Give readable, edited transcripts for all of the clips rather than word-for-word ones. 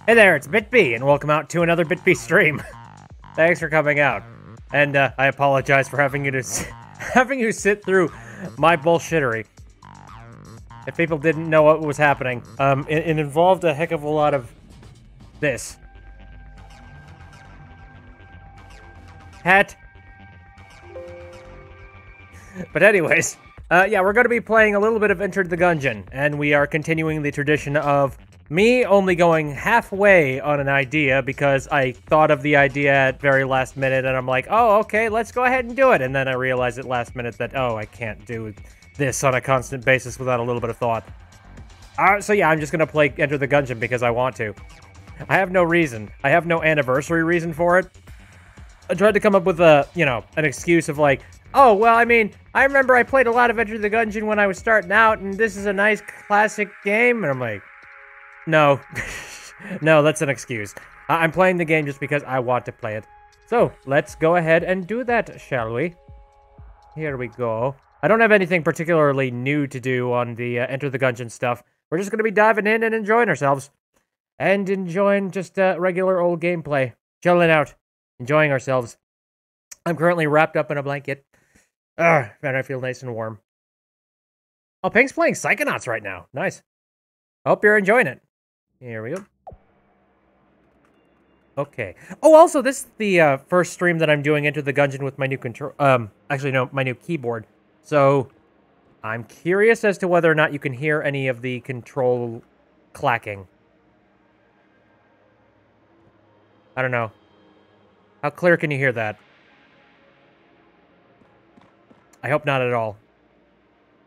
Hey there, it's BitB, and welcome out to another BitB stream. Thanks for coming out, and I apologize for having you sit through my bullshittery. If people didn't know what was happening, it involved a heck of a lot of this. Hat. But anyways, yeah, we're going to be playing a little bit of Enter the Gungeon, and we are continuing the tradition of me only going halfway on an idea because I thought of the idea at very last minute, and I'm like, oh, okay, let's go ahead and do it. And then I realized at last minute that, oh, I can't do this on a constant basis without a little bit of thought. So yeah, I'm just going to play Enter the Gungeon because I want to. I have no reason. I have no anniversary reason for it. I tried to come up with a, an excuse of like, oh, well, I mean, I remember I played a lot of Enter the Gungeon when I was starting out, and this is a nice classic game. And I'm like, no. No, that's an excuse. I'm playing the game just because I want to play it. So, let's go ahead and do that, shall we? Here we go. I don't have anything particularly new to do on the Enter the Gungeon stuff. We're just going to be diving in and enjoying ourselves. And enjoying just regular old gameplay. Chilling out. Enjoying ourselves. I'm currently wrapped up in a blanket. Man, I feel nice and warm. Oh, Pink's playing Psychonauts right now. Nice. Hope you're enjoying it. Here we go. Okay. Oh, also, this is the first stream that I'm doing Enter the Gungeon with my new control. Actually, no, my new keyboard. So, I'm curious as to whether or not you can hear any of the control clacking. I don't know. How clear can you hear that? I hope not at all.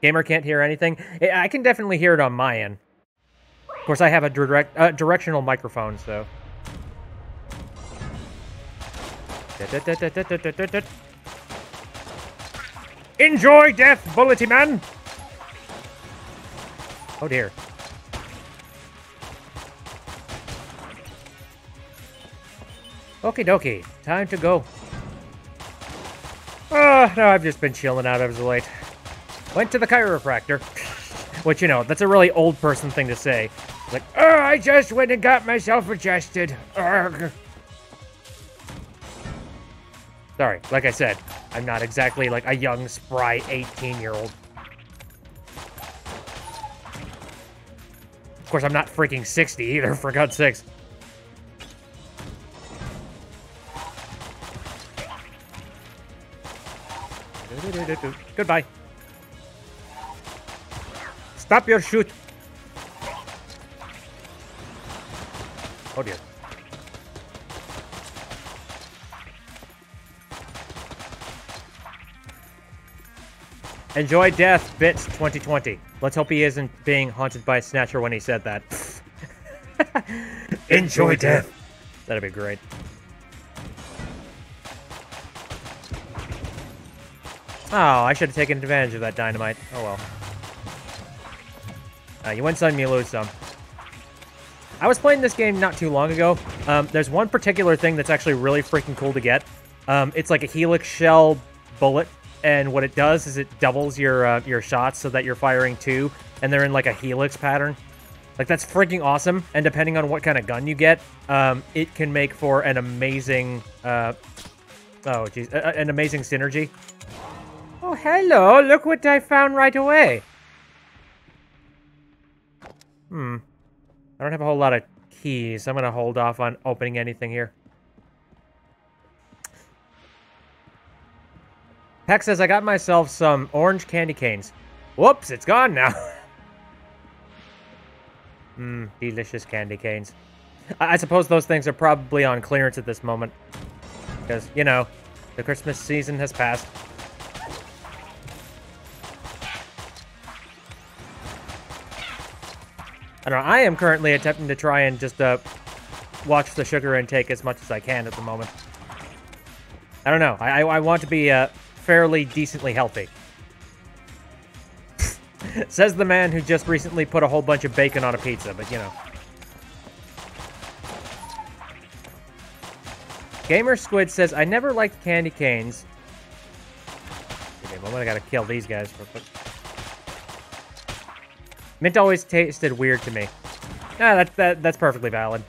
Gamer can't hear anything? I can definitely hear it on my end. Of course, I have a directional microphone, so... Enjoy death, bullety man! Oh dear. Okie dokie, time to go. No, I've just been chilling out as of late. Went to the chiropractor. Which, that's a really old person thing to say. Like, I just went and got myself adjusted. Urgh. Sorry, like I said, I'm not exactly like a young, spry 18-year-old. Of course, I'm not freaking 60 either, for God's sakes. Goodbye. Stop your shoot. Oh dear. Enjoy death, Bits 2020. Let's hope he isn't being haunted by a snatcher when he said that. Enjoy death. That'd be great. Oh, I should have taken advantage of that dynamite. Oh well. You win some, you lose some. I was playing this game not too long ago. There's one particular thing that's actually really freaking cool to get. It's like a helix shell bullet, and what it does is it doubles your shots so that you're firing two, and they're in like a helix pattern. Like, that's freaking awesome, and depending on what kind of gun you get, it can make for an amazing, an amazing synergy. Oh, hello, look what I found right away. I don't have a whole lot of keys. I'm going to hold off on opening anything here. Peck says, I got myself some orange candy canes. Whoops, it's gone now. Delicious candy canes. I suppose those things are probably on clearance at this moment. Because, the Christmas season has passed. I don't know, I am currently attempting to try and just watch the sugar intake as much as I can at the moment. I don't know, I want to be fairly decently healthy. Says the man who just recently put a whole bunch of bacon on a pizza, but Gamer Squid says, I never liked candy canes. Okay, well, I gotta kill these guys real quick. Mint always tasted weird to me. Ah, that's perfectly valid.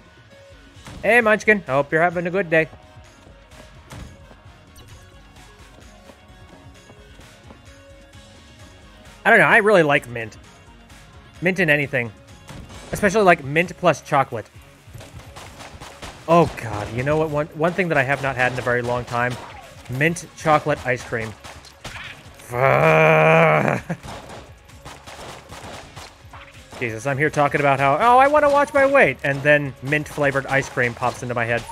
Hey, Munchkin. I hope you're having a good day. I don't know. I really like mint. Mint in anything. Especially like mint plus chocolate. Oh, God. You know what? One thing that I have not had in a very long time. Mint chocolate ice cream. Jesus, I'm here talking about how, oh, I want to watch my weight, and then mint-flavored ice cream pops into my head.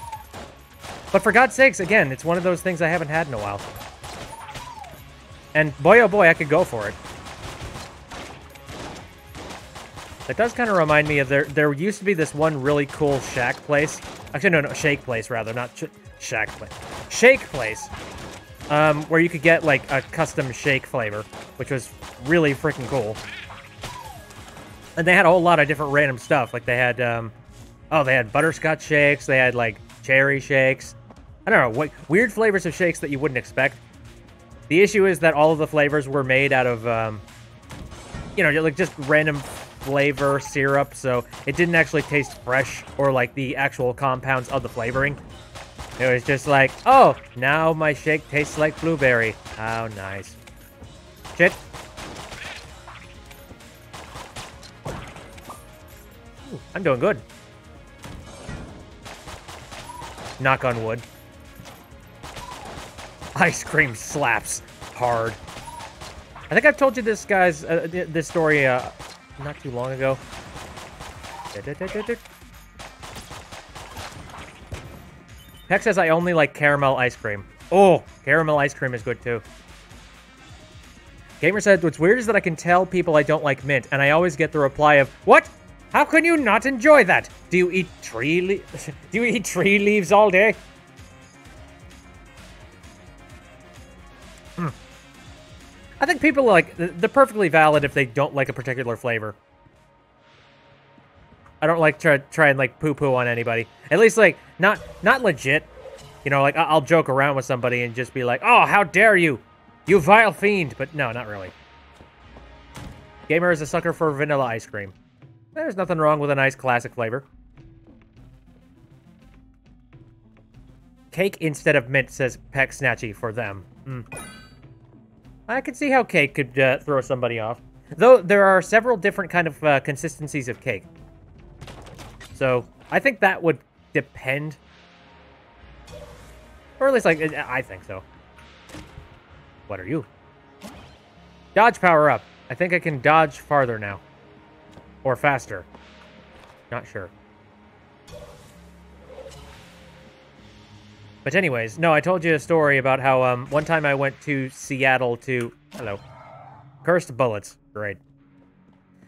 But for God's sakes, again, it's one of those things I haven't had in a while. And boy, oh boy, I could go for it. That does kind of remind me of there used to be this one really cool shack place. Actually, no, shake place, rather, not shack place. Shake place. Where you could get, like, a custom shake flavor, which was really freaking cool. And they had a whole lot of different random stuff. Like, they had, they had butterscotch shakes. They had, like, cherry shakes. I don't know, what weird flavors of shakes that you wouldn't expect. The issue is that all of the flavors were made out of, like, just random flavor syrup. So it didn't actually taste fresh or, like, the actual compounds of the flavoring. It was just like, oh, now my shake tastes like blueberry. How nice. Shit. I'm doing good. Knock on wood. Ice cream slaps hard. I think I've told you this, guys, this story not too long ago. Peck says I only like caramel ice cream. Oh, caramel ice cream is good too. Gamer said, what's weird is that I can tell people I don't like mint, and I always get the reply of, what? How can you not enjoy that? Do you eat tree leaves all day? I think people they're perfectly valid if they don't like a particular flavor. I don't like try and like poo-poo on anybody. At least like not legit. You know, like I'll joke around with somebody and just be like, "Oh, how dare you, you vile fiend!" But no, not really. Gamer is a sucker for vanilla ice cream. There's nothing wrong with a nice classic flavor. Cake instead of mint, says Peck Snatchy for them. I could see how cake could throw somebody off. Though there are several different kind of consistencies of cake. So I think that would depend. Or at least, like, I think so. What are you? Dodge power up. I think I can dodge farther now. Or faster. Not sure. But anyways, no, I told you a story about how one time I went to Seattle to... Hello. Cursed bullets. Great.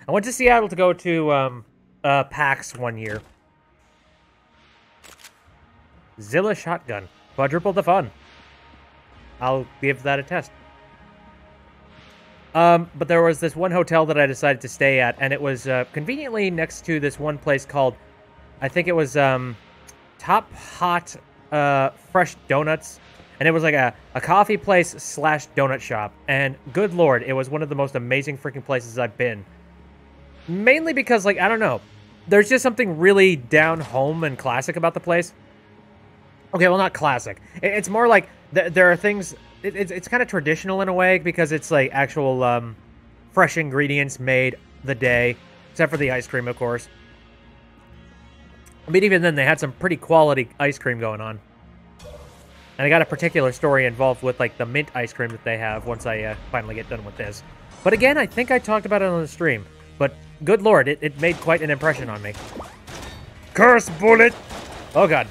I went to Seattle to go to PAX one year. Zilla shotgun. Quadruple the fun. I'll give that a test. But there was this one hotel that I decided to stay at, and it was conveniently next to this one place called, I think it was Top Hot Fresh Donuts, and it was like a coffee place slash donut shop, and good lord, it was one of the most amazing freaking places I've been. Mainly because, like, I don't know, there's just something really down home and classic about the place. Okay, well, not classic. It's more like there are things... It's kind of traditional in a way because it's like actual fresh ingredients made the day, except for the ice cream, of course. I mean, even then, they had some pretty quality ice cream going on. And I got a particular story involved with, like, the mint ice cream that they have once I finally get done with this. But again, I think I talked about it on the stream. But good lord, it made quite an impression on me. Curse bullet! Oh, God.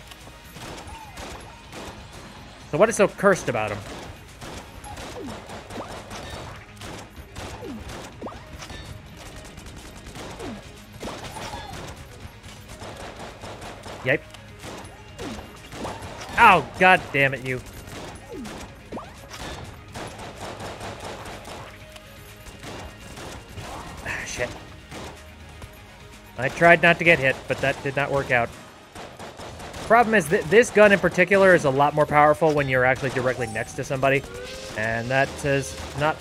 So what is so cursed about him? Yep. Oh, god damn it, you. Shit. I tried not to get hit, but that did not work out. Problem is, this gun in particular is a lot more powerful when you're actually directly next to somebody. And that does not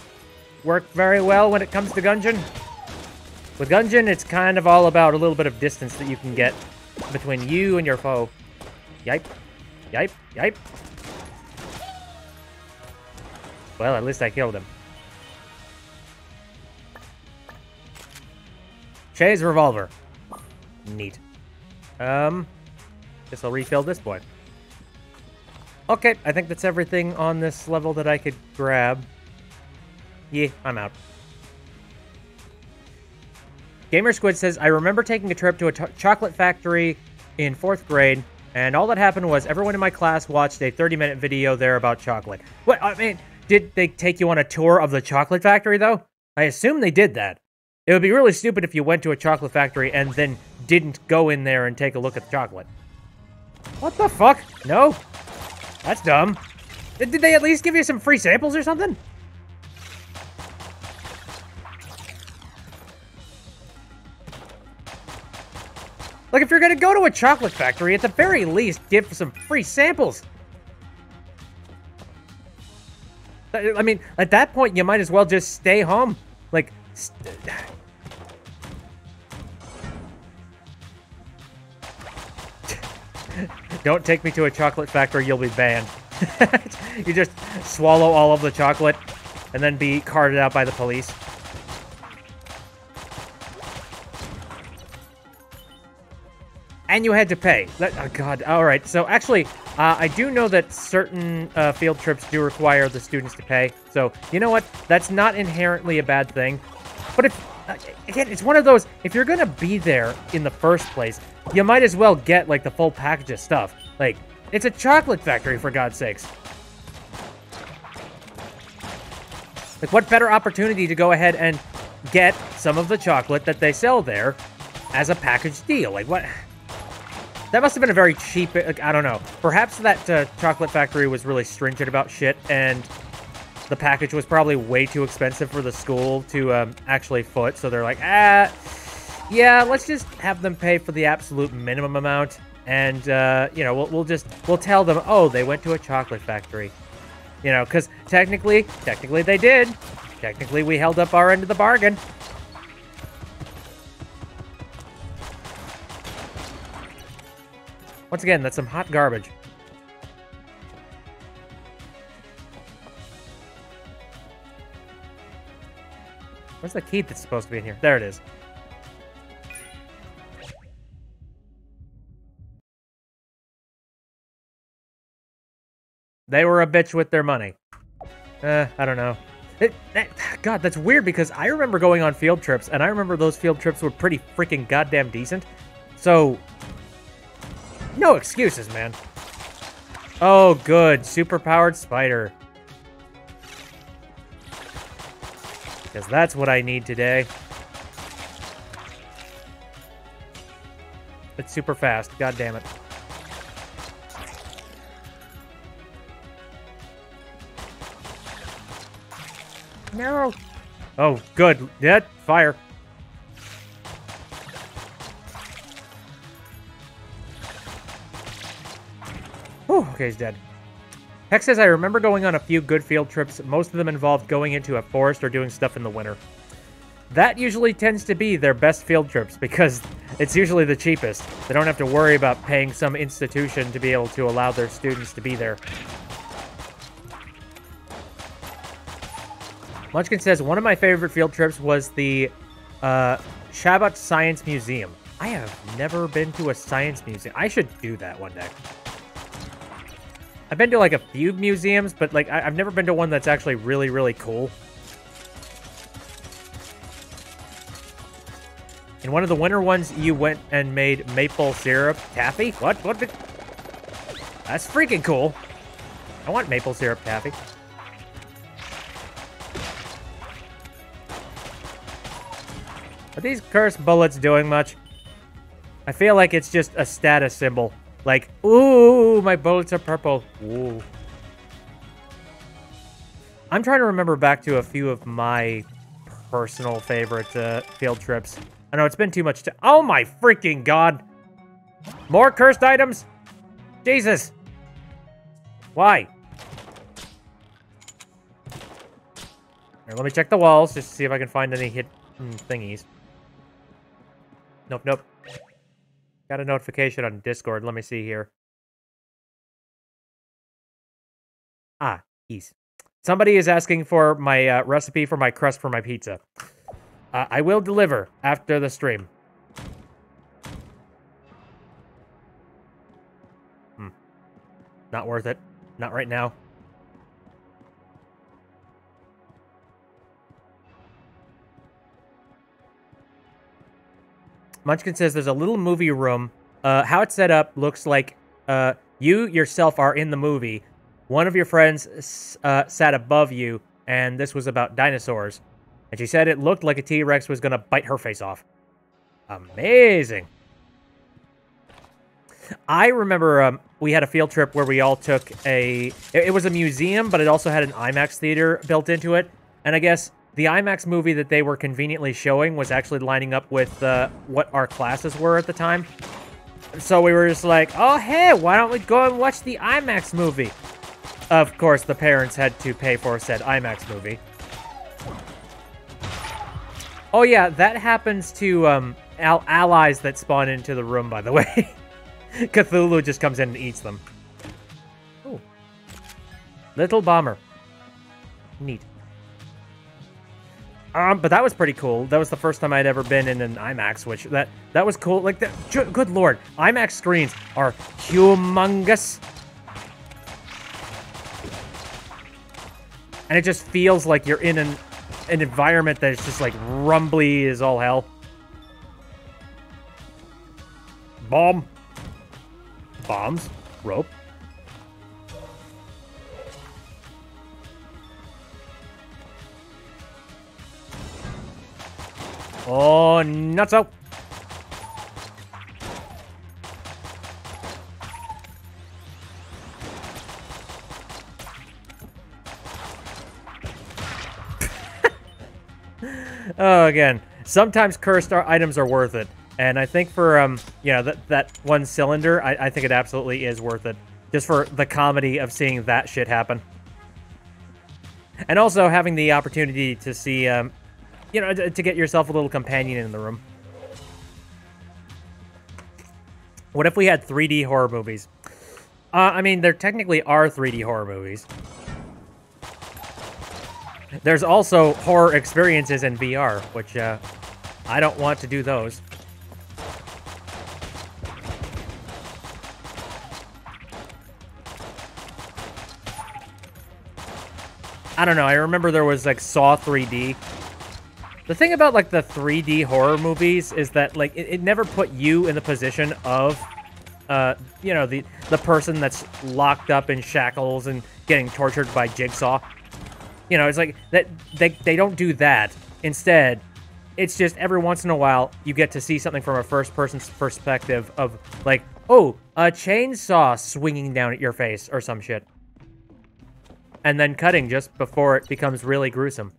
work very well when it comes to Gungeon. With Gungeon, it's kind of all about a little bit of distance that you can get between you and your foe. Yipe. Yipe. Yipe. Well, at least I killed him. Shay's revolver. Neat. Guess I'll refill this boy. Okay, I think that's everything on this level that I could grab. Yeah, I'm out. Gamer Squid says, I remember taking a trip to a chocolate factory in 4th grade, and all that happened was everyone in my class watched a 30-minute video there about chocolate. What? I mean, did they take you on a tour of the chocolate factory, though? I assume they did that. It would be really stupid if you went to a chocolate factory and then didn't go in there and take a look at the chocolate. What the fuck? No? That's dumb. Did they at least give you some free samples or something? Like, if you're gonna go to a chocolate factory, at the very least, give some free samples. I mean, at that point, you might as well just stay home. Like, don't take me to a chocolate factory, you'll be banned. You just swallow all of the chocolate and then be carted out by the police. And you had to pay. Oh, God. All right. So, actually, I do know that certain field trips do require the students to pay. So, you know what? That's not inherently a bad thing. But if, again, it's one of those, if you're going to be there in the first place, you might as well get, like, the full package of stuff. Like, it's a chocolate factory, for God's sakes. Like, what better opportunity to go ahead and get some of the chocolate that they sell there as a package deal? Like, what? That must have been a very cheap, like, I don't know. Perhaps that chocolate factory was really stringent about shit, and the package was probably way too expensive for the school to actually foot. So they're like, yeah, let's just have them pay for the absolute minimum amount, and you know, we'll tell them, oh, they went to a chocolate factory, you know, because technically they did. Technically, we held up our end of the bargain. Once again, that's some hot garbage. Where's the key that's supposed to be in here? There it is. They were a bitch with their money. I don't know. God, that's weird because I remember going on field trips, and I remember those field trips were pretty freaking goddamn decent. So, no excuses, man. Oh, good. Superpowered spider. Because that's what I need today. It's super fast. God damn it. No. Oh, good. Yeah, fire. Whew, okay, he's dead. Hex says, I remember going on a few good field trips. Most of them involved going into a forest or doing stuff in the winter. That usually tends to be their best field trips because it's usually the cheapest. They don't have to worry about paying some institution to be able to allow their students to be there. Munchkin says, one of my favorite field trips was the Shabbat Science Museum. I have never been to a science museum. I should do that one day. I've been to, like, a few museums, but, like, I've never been to one that's actually really, really cool. In one of the winter ones, you went and made maple syrup taffy? What? That's freaking cool. I want maple syrup taffy. Are these cursed bullets doing much? I feel like it's just a status symbol. Like, ooh, my bullets are purple. Ooh. I'm trying to remember back to a few of my personal favorite field trips. I know it's been too much time. Oh my freaking god! More cursed items? Jesus! Why? Here, let me check the walls just to see if I can find any hidden thingies. Nope. Got a notification on Discord. Let me see here. Ah, geez. Somebody is asking for my recipe for my crust for my pizza. I will deliver after the stream. Not worth it. Not right now. Munchkin says there's a little movie room. How it's set up looks like you yourself are in the movie. One of your friends sat above you, and this was about dinosaurs. And she said it looked like a T-Rex was going to bite her face off. Amazing. I remember we had a field trip where we all took it was a museum, but it also had an IMAX theater built into it. And I guess the IMAX movie that they were conveniently showing was actually lining up with what our classes were at the time. So we were just like, oh, hey, why don't we go and watch the IMAX movie? Of course, the parents had to pay for said IMAX movie. Oh, yeah, that happens to allies that spawn into the room, by the way. Cthulhu just comes in and eats them. Ooh. Little bomber. Neat. But that was pretty cool. That was the first time I'd ever been in an IMAX, which that was cool. Like, good lord, IMAX screens are humongous. And it just feels like you're in an environment that is just like rumbly as all hell. Bomb. Bombs. Rope. Oh, nutso. Oh, again, sometimes cursed items are worth it. And I think for, that one cylinder, I think it absolutely is worth it. Just for the comedy of seeing that shit happen. And also having the opportunity to see, to get yourself a little companion in the room. What if we had 3D horror movies? I mean, there technically are 3D horror movies. There's also horror experiences in VR, which, I don't want to do those. I don't know, I remember there was, like, Saw 3D. The thing about, like, the 3D horror movies is that, like, it never put you in the position of, the person that's locked up in shackles and getting tortured by Jigsaw. You know, it's like, that they don't do that. Instead, it's just every once in a while, you get to see something from a first-person's perspective of, like, oh, a chainsaw swinging down at your face or some shit. And then cutting just before it becomes really gruesome.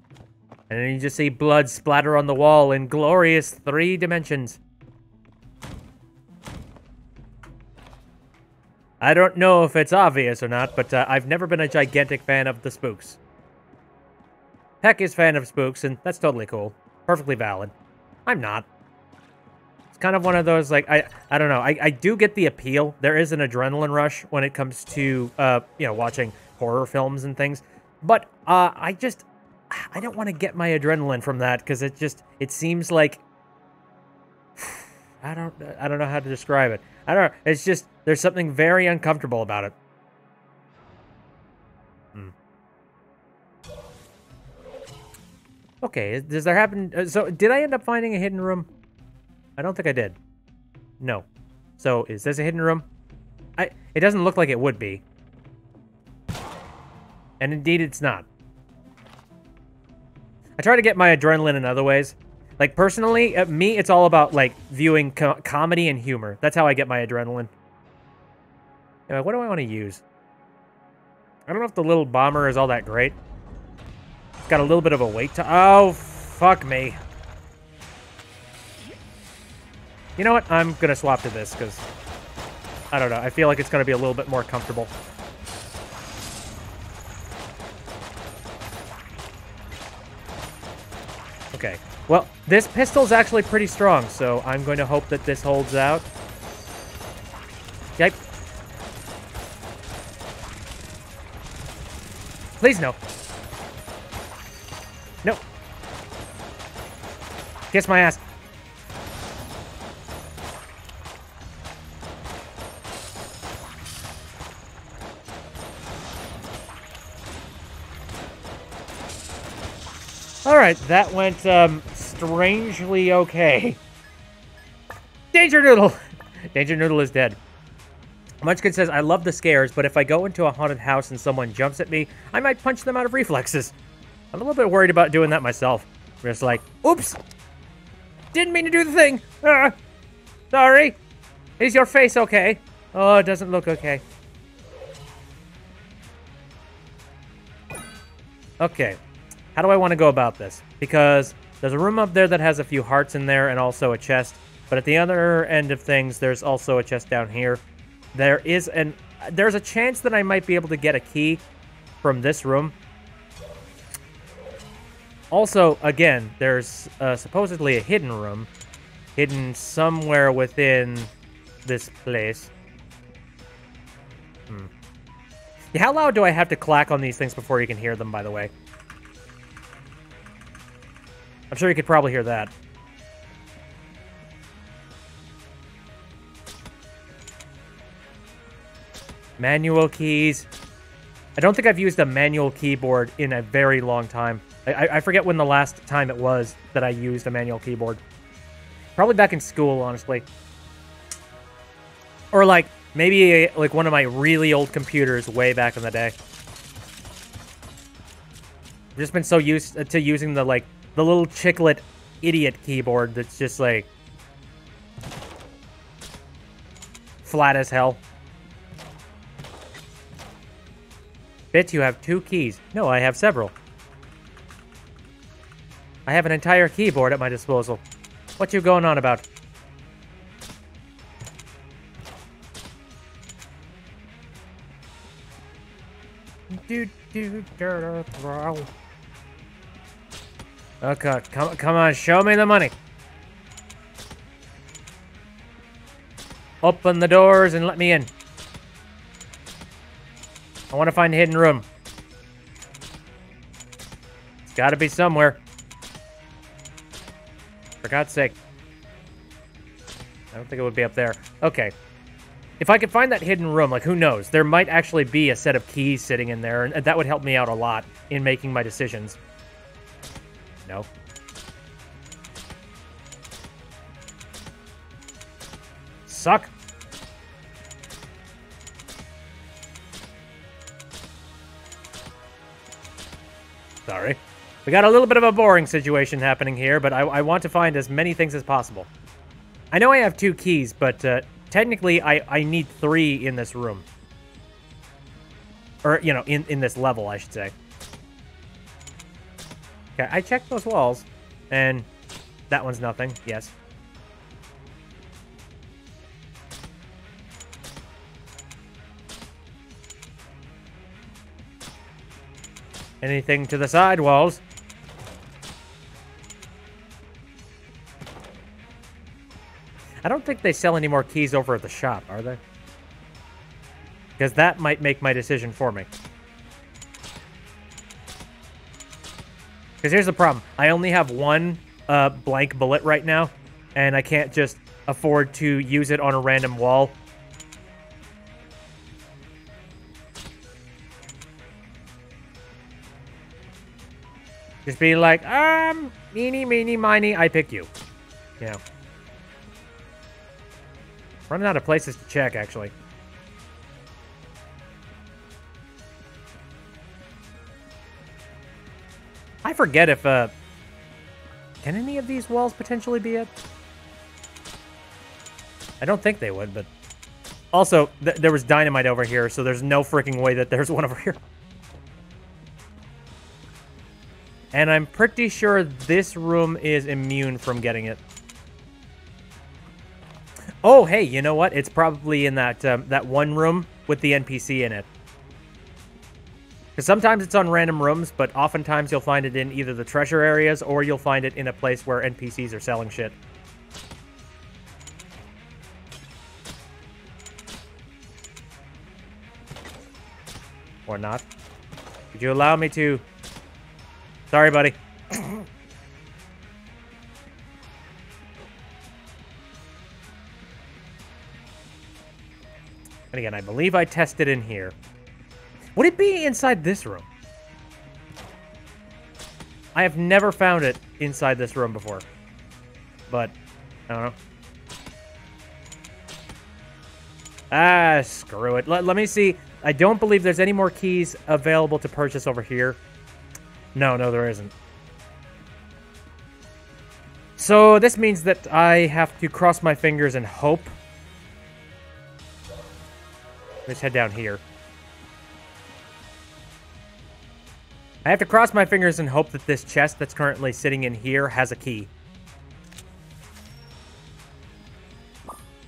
And then you just see blood splatter on the wall in glorious 3 dimensions. I don't know if it's obvious or not, but I've never been a gigantic fan of the spooks. Heck is fan of spooks, and that's totally cool. Perfectly valid. I'm not. It's kind of one of those, like, I don't know. I do get the appeal. There is an adrenaline rush when it comes to, watching horror films and things. But, I don't want to get my adrenaline from that, because it seems like... I don't know how to describe it. I don't know. It's just, there's something very uncomfortable about it. Okay, does there happen... So, did I end up finding a hidden room? I don't think I did. No. So, is this a hidden room? It doesn't look like it would be. And indeed, it's not. I try to get my adrenaline in other ways. Like, personally, me, it's all about, like, viewing comedy and humor. That's how I get my adrenaline. Anyway, what do I want to use? I don't know if the little bomber is all that great. It's got a little bit of a weight to... Oh, fuck me. You know what? I'm going to swap to this, because... I don't know. I feel like it's going to be a little bit more comfortable. Okay. Well, this pistol's actually pretty strong, so I'm going to hope that this holds out. Yep. Please, no. No. Kiss my ass. Alright, that went, strangely okay. Danger Noodle! Danger Noodle is dead. Munchkin says, I love the scares, but if I go into a haunted house and someone jumps at me, I might punch them out of reflexes. I'm a little bit worried about doing that myself. I'm just like, oops! Didn't mean to do the thing! Sorry! Is your face okay? Oh, it doesn't look okay. Okay. How do I want to go about this? Because there's a room up there that has a few hearts in there and also a chest. But at the other end of things, there's also a chest down here. There's a chance that I might be able to get a key from this room. Also, again, there's supposedly a hidden room. Hidden somewhere within this place. Yeah, how loud do I have to clack on these things before you can hear them, by the way? I'm sure you could probably hear that. Manual keys. I don't think I've used a manual keyboard in a very long time. I forget when the last time it was that I used a manual keyboard. Probably back in school, honestly. Or like, maybe like one of my really old computers way back in the day. I've just been so used to using the little chiclet idiot keyboard that's just like flat as hell. Bitch, you have 2 keys. No, I have several. I have an entire keyboard at my disposal. What you going on about? Okay, come on, show me the money. Open the doors and let me in. I want to find a hidden room. It's got to be somewhere. For God's sake. I don't think it would be up there. Okay. If I could find that hidden room, like, who knows? There might actually be a set of keys sitting in there, and that would help me out a lot in making my decisions. No. Suck. Sorry. We got a little bit of a boring situation happening here, but I want to find as many things as possible. I know I have 2 keys, but technically I need 3 in this room. Or, you know, in this level, I should say. Okay, I checked those walls, and that one's nothing. Yes. Anything to the side walls? I don't think they sell any more keys over at the shop, are they? Because that might make my decision for me. Because here's the problem. I only have 1 blank bullet right now, and I can't just afford to use it on a random wall. Just be like, meeny, meeny, miny, I pick you. You know. Running out of places to check, actually. I forget if, can any of these walls potentially be it? I don't think they would, but... Also, there was dynamite over here, so there's no freaking way that there's one over here. And I'm pretty sure this room is immune from getting it. Oh, hey, you know what? It's probably in that that one room with the NPC in it. Because sometimes it's on random rooms, but oftentimes you'll find it in either the treasure areas or you'll find it in a place where NPCs are selling shit. Or not. Could you allow me to... Sorry, buddy. And again, I believe I tested in here. Would it be inside this room? I have never found it inside this room before. But, I don't know. Ah, screw it. Let me see. I don't believe there's any more keys available to purchase over here. No, there isn't. So this means that I have to cross my fingers and hope. Let's head down here. I have to cross my fingers and hope that this chest that's currently sitting in here has a key.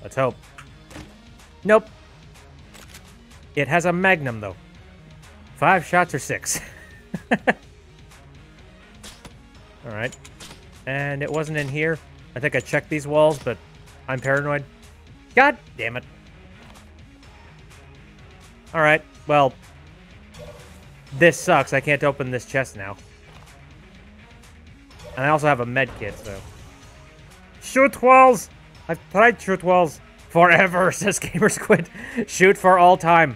Let's hope. Nope. It has a magnum, though. 5 shots or 6. Alright. And it wasn't in here. I think I checked these walls, but I'm paranoid. God damn it. Alright, well... This sucks. I can't open this chest now. And I also have a med kit, so... Shoot walls! I've tried shoot walls forever, says Gamersquid. Shoot for all time.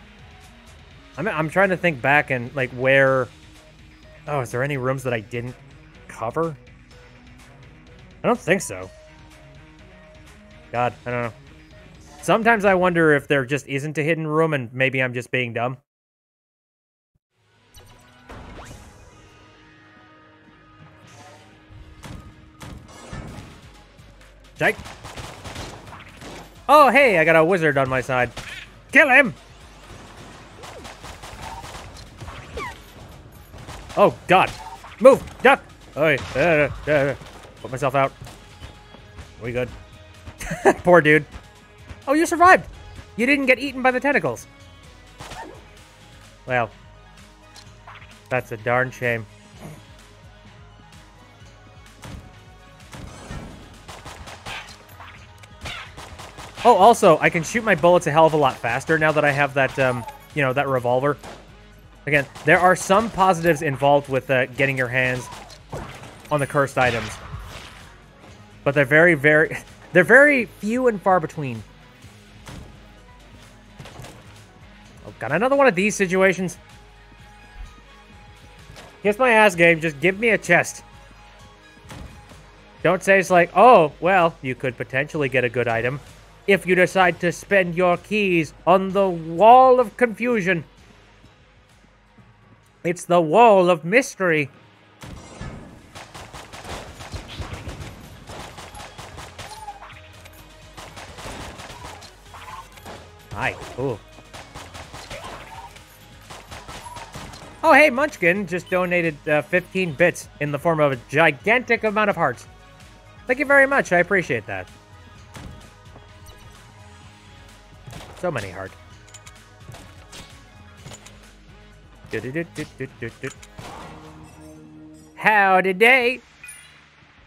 I'm trying to think back and, like, where... Oh, is there any rooms that I didn't cover? I don't think so. God, I don't know. Sometimes I wonder if there just isn't a hidden room and maybe I'm just being dumb. Jake. Oh, hey, I got a wizard on my side. Kill him! Oh, God. Move! Duck! Oh, put myself out. We good? Poor dude. Oh, you survived! You didn't get eaten by the tentacles. Well, that's a darn shame. Oh, also, I can shoot my bullets a hell of a lot faster now that I have that, you know, that revolver. Again, there are some positives involved with getting your hands on the cursed items. But they're they're very few and far between. Oh, got another one of these situations. Kiss my ass, game. Just give me a chest. Don't say it's like, oh, well, you could potentially get a good item if you decide to spend your keys on the wall of confusion. It's the wall of mystery. Hi. Ooh. Oh, hey, Munchkin just donated 15 bits in the form of a gigantic amount of hearts. Thank you very much. I appreciate that. So many hearts. Howdy day.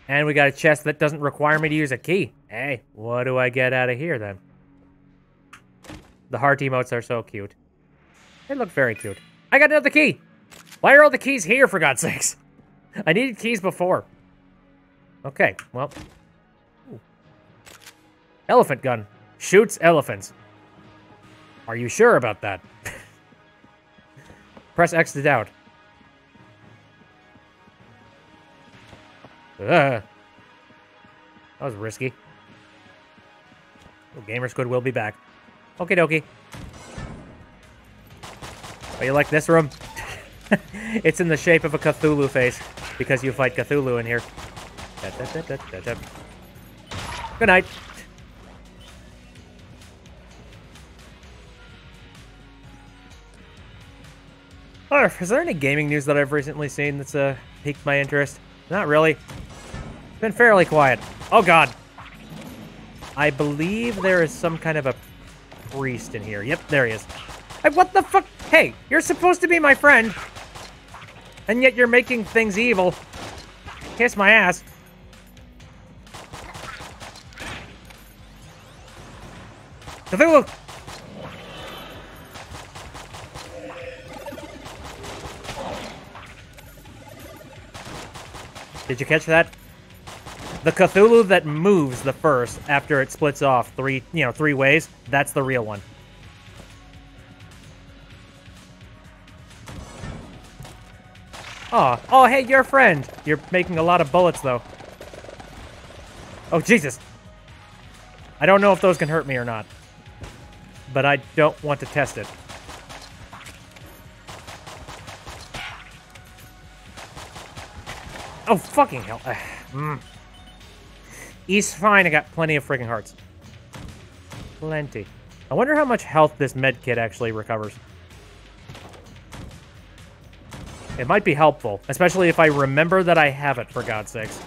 And we got a chest that doesn't require me to use a key. Hey, what do I get out of here then? The heart emotes are so cute. They look very cute. I got another key. Why are all the keys here, for God's sakes? I needed keys before. Okay, well. Ooh. Elephant gun. Shoots elephants. Are you sure about that? Press X to doubt. That was risky. Oh, Gamersquid will be back. Okie dokie. Oh, you like this room? It's in the shape of a Cthulhu face, because you fight Cthulhu in here. Good night. Oh, is there any gaming news that I've recently seen that's piqued my interest? Not really. It's been fairly quiet. Oh, God. I believe there is some kind of a priest in here. Yep, there he is. Hey, what the fuck? Hey, you're supposed to be my friend. And yet you're making things evil. Kiss my ass. Cthulhu! Did you catch that? The Cthulhu that moves the first after it splits off three ways, that's the real one. Oh, hey, you're a friend. You're making a lot of bullets, though. Oh, Jesus. I don't know if those can hurt me or not. But I don't want to test it. Oh, fucking hell. He's fine. I got plenty of freaking hearts. Plenty. I wonder how much health this med kit actually recovers. It might be helpful, especially if I remember that I have it, for God's sakes.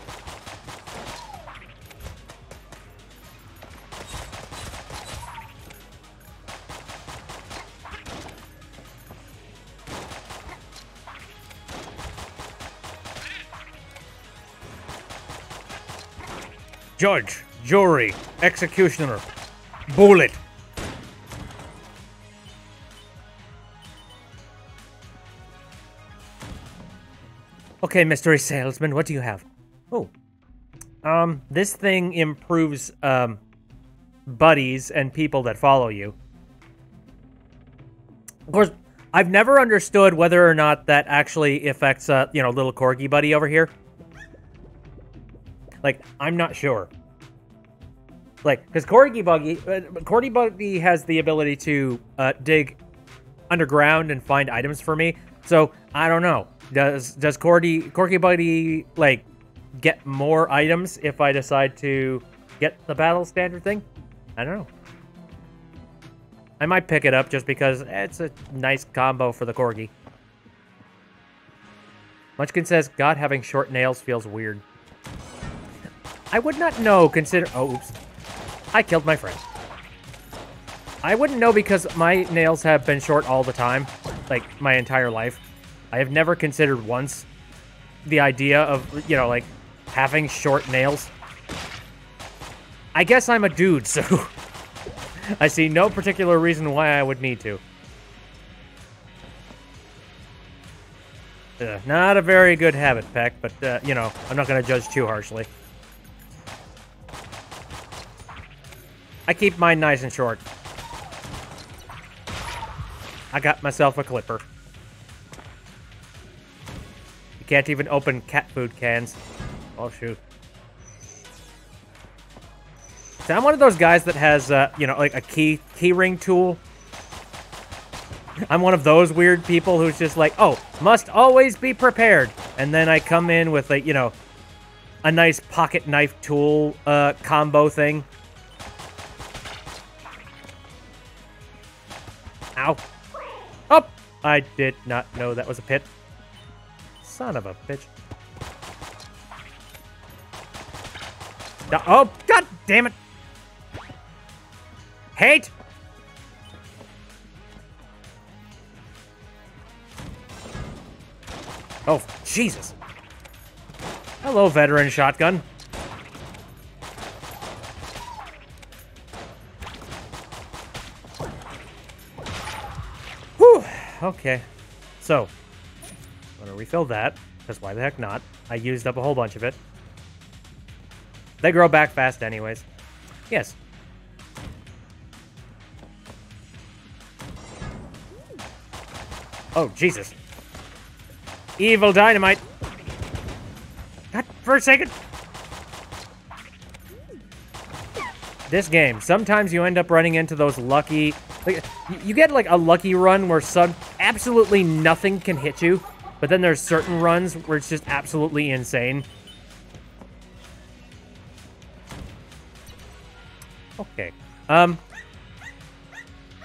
Judge, jury, executioner, bullet. Okay, mystery salesman, what do you have? Oh. This thing improves, buddies and people that follow you. Of course, I've never understood whether or not that actually affects, little corgi buddy over here. Like, I'm not sure. Like, because Corgi Buddy has the ability to dig underground and find items for me. So I don't know. Does Corgi Buddy like get more items if I decide to get the battle standard thing? I don't know. I might pick it up just because it's a nice combo for the Corgi. Munchkin says, God, having short nails feels weird. I would not know, consider... Oh, oops. I killed my friend. I wouldn't know because my nails have been short all the time. Like, my entire life. I have never considered once the idea of, like, having short nails. I guess I'm a dude, so... I see no particular reason why I would need to. Not a very good habit, Peck, but, I'm not going to judge too harshly. I keep mine nice and short. I got myself a clipper. You can't even open cat food cans. Oh, shoot. So I'm one of those guys that has, like a key ring tool. I'm one of those weird people who's just like, oh, must always be prepared. And then I come in with, like, a nice pocket knife tool combo thing. Ow. Oh! I did not know that was a pit. Son of a bitch. Oh, God damn it! Hate! Oh, Jesus. Hello, veteran shotgun. Whew. Okay. So, I'm gonna refill that, because why the heck not? I used up a whole bunch of it. They grow back fast anyways. Yes. Oh, Jesus. Evil dynamite. God, for a second. This game, sometimes you end up running into those lucky... Like, you get, like, a lucky run where absolutely nothing can hit you, but then there's certain runs where it's just absolutely insane. Okay.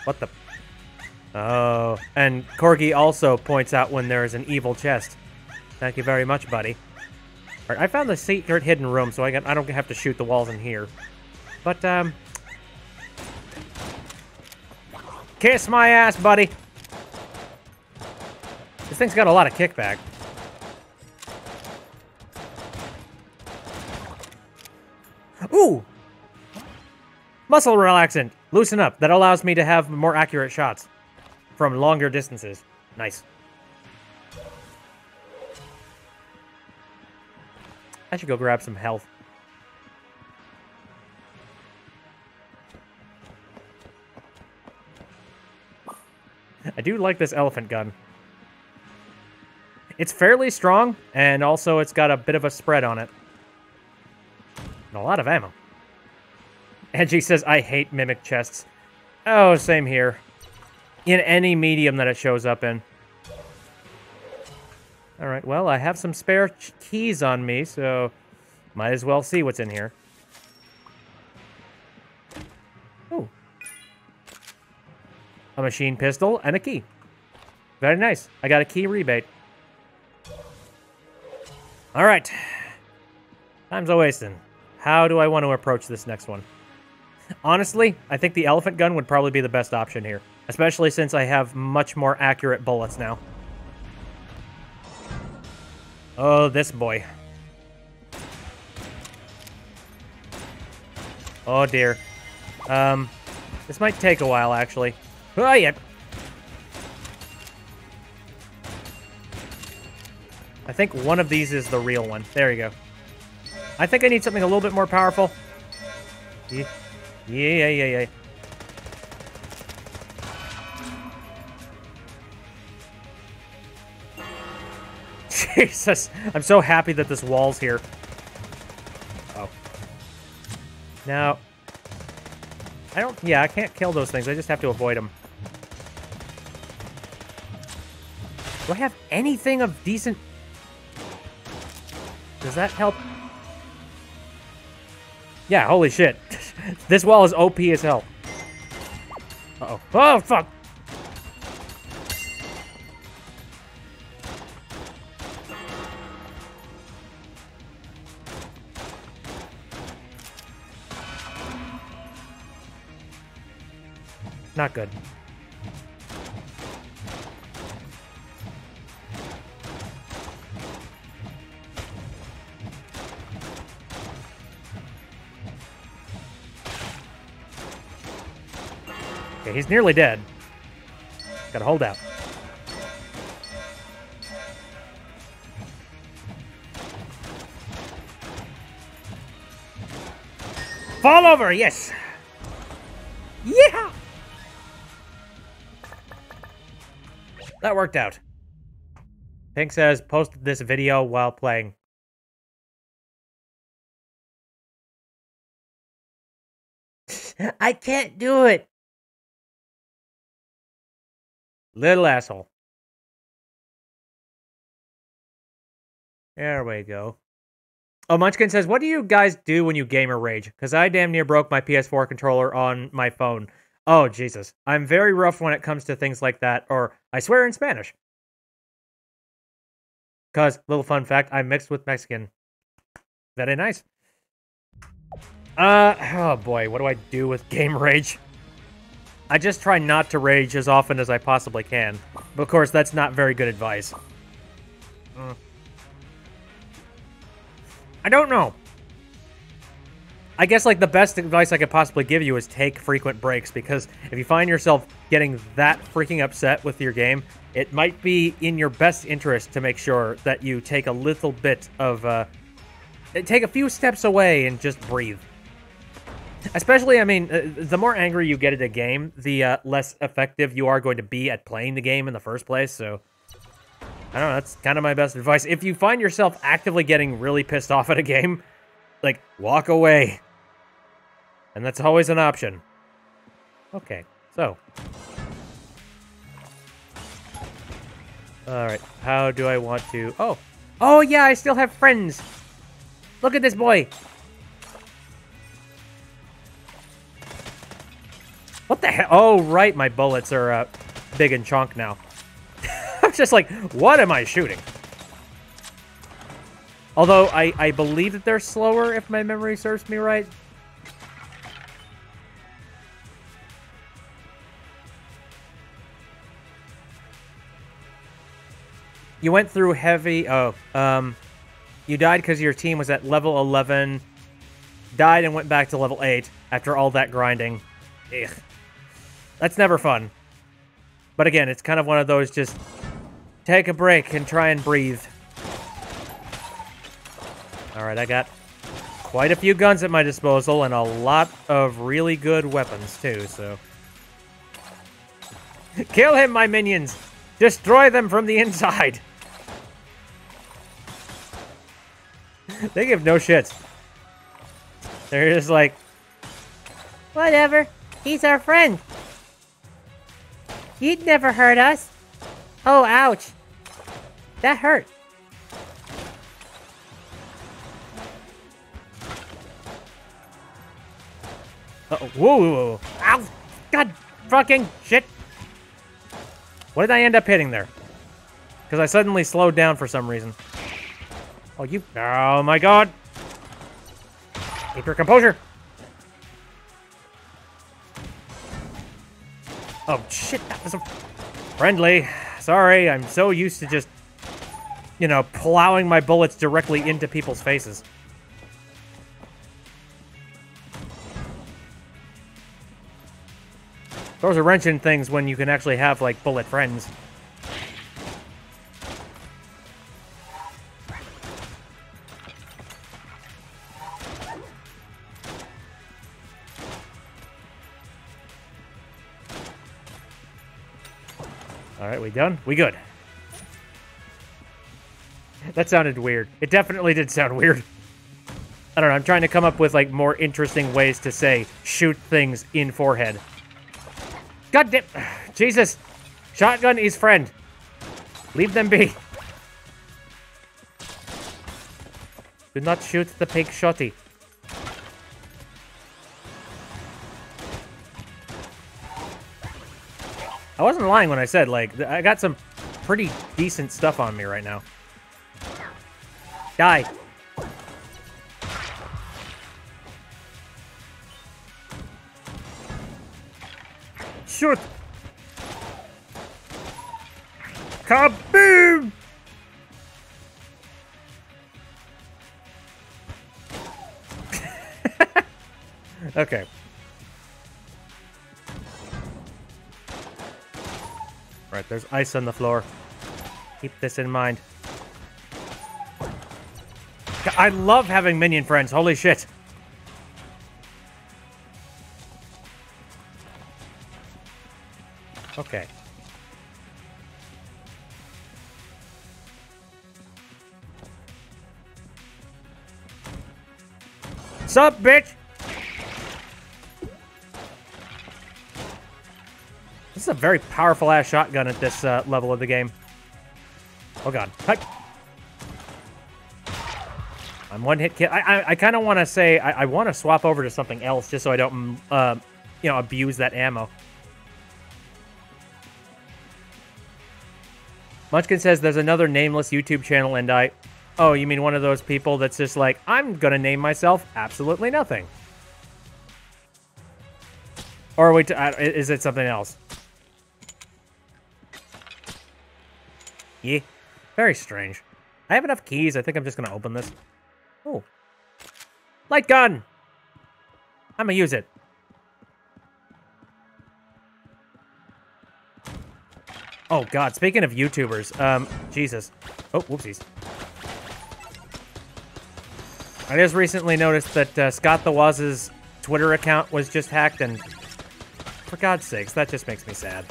What the... Oh, and Corgi also points out when there is an evil chest. Thank you very much, buddy. All right, I found the secret hidden room, so I don't have to shoot the walls in here. But, kiss my ass, buddy! This thing's got a lot of kickback. Ooh! Muscle relaxant! Loosen up. That allows me to have more accurate shots. From longer distances. Nice. I should go grab some health. I do like this elephant gun. It's fairly strong, and also it's got a bit of a spread on it. And a lot of ammo. Angie says, I hate mimic chests. Oh, same here. In any medium that it shows up in. Alright, well, I have some spare keys on me, so might as well see what's in here. Ooh. A machine pistol and a key. Very nice. I got a key rebate. Alright. Time's a-wasting. How do I want to approach this next one? Honestly, I think the elephant gun would probably be the best option here. Especially since I have much more accurate bullets now. Oh, this boy. Oh, dear. This might take a while, actually. Oh, yeah. I think one of these is the real one. There you go. I think I need something a little bit more powerful. Yeah. Jesus. I'm so happy that this wall's here. Oh. Now. I can't kill those things. I just have to avoid them. Do I have anything of decent... Does that help? Yeah, holy shit. This wall is OP as hell. Uh-oh. Oh, fuck! Not good. Okay, he's nearly dead. Gotta hold out. Fall over, yes! Yeah! That worked out. Pink says, posted this video while playing. I can't do it. Little asshole. There we go. Oh, Munchkin says, what do you guys do when you gamer rage? Because I damn near broke my PS4 controller on my phone. Oh, Jesus. I'm very rough when it comes to things like that, or I swear in Spanish. Because, little fun fact, I'm mixed with Mexican. Very nice. Oh boy, what do I do with game rage? I just try not to rage as often as I possibly can. But of course, that's not very good advice. I don't know. I guess, like, the best advice I could possibly give you is take frequent breaks, because if you find yourself getting that freaking upset with your game, it might be in your best interest to make sure that you take a little bit of, take a few steps away and just breathe. Especially, I mean, the more angry you get at a game, the less effective you are going to be at playing the game in the first place, so... I don't know, that's kind of my best advice. If you find yourself actively getting really pissed off at a game, like, walk away. And that's always an option. Okay, so. Alright, how do I want to... Oh! Oh, yeah, I still have friends! Look at this boy! What the hell? Oh, right, my bullets are big and chunk now. I'm just like, what am I shooting? Although, I believe that they're slower, if my memory serves me right. You went through heavy... Oh, you died because your team was at level 11, died and went back to level 8 after all that grinding. Ugh. That's never fun. But again, it's kind of one of those just... Take a break and try and breathe. Alright, I got quite a few guns at my disposal and a lot of really good weapons, too, so... Kill him, my minions! Destroy them from the inside! They give no shits. They're just like... Whatever. He's our friend. He'd never hurt us. Oh, ouch. That hurt. Uh-oh. Whoa, whoa, whoa. Ow! God fucking shit! What did I end up hitting there? Because I suddenly slowed down for some reason. Oh, you... Oh, my God! Keep your composure! Oh, shit, that was a... Friendly. Sorry, I'm so used to just, you know, plowing my bullets directly into people's faces. Those are wrenching things when you can actually have, like, bullet friends. Alright, we done? We good. That sounded weird. It definitely did sound weird. I don't know, I'm trying to come up with, like, more interesting ways to say, shoot things in forehead. God damn... Jesus! Shotgun is friend. Leave them be. Do not shoot the pig shotty. I wasn't lying when I said, like, I got some pretty decent stuff on me right now. Die. Shoot! Kaboom! Okay. Right, there's ice on the floor. Keep this in mind. I love having minion friends. Holy shit. Okay. Sup, bitch? This is a very powerful-ass shotgun at this level of the game. Oh, God. Hi. I'm one-hit kill. I kind of want to say I want to swap over to something else just so I don't, you know, abuse that ammo. Munchkin says there's another nameless YouTube channel and I... Oh, you mean one of those people that's just like, I'm gonna name myself absolutely nothing. Or wait, is it something else? Yeah, very strange. I have enough keys. I think I'm just gonna open this. Oh. Light gun! I'm gonna use it. Oh, God. Speaking of YouTubers, Jesus. Oh, whoopsies. I just recently noticed that Scott the Waz's Twitter account was just hacked, and for God's sakes, that just makes me sad.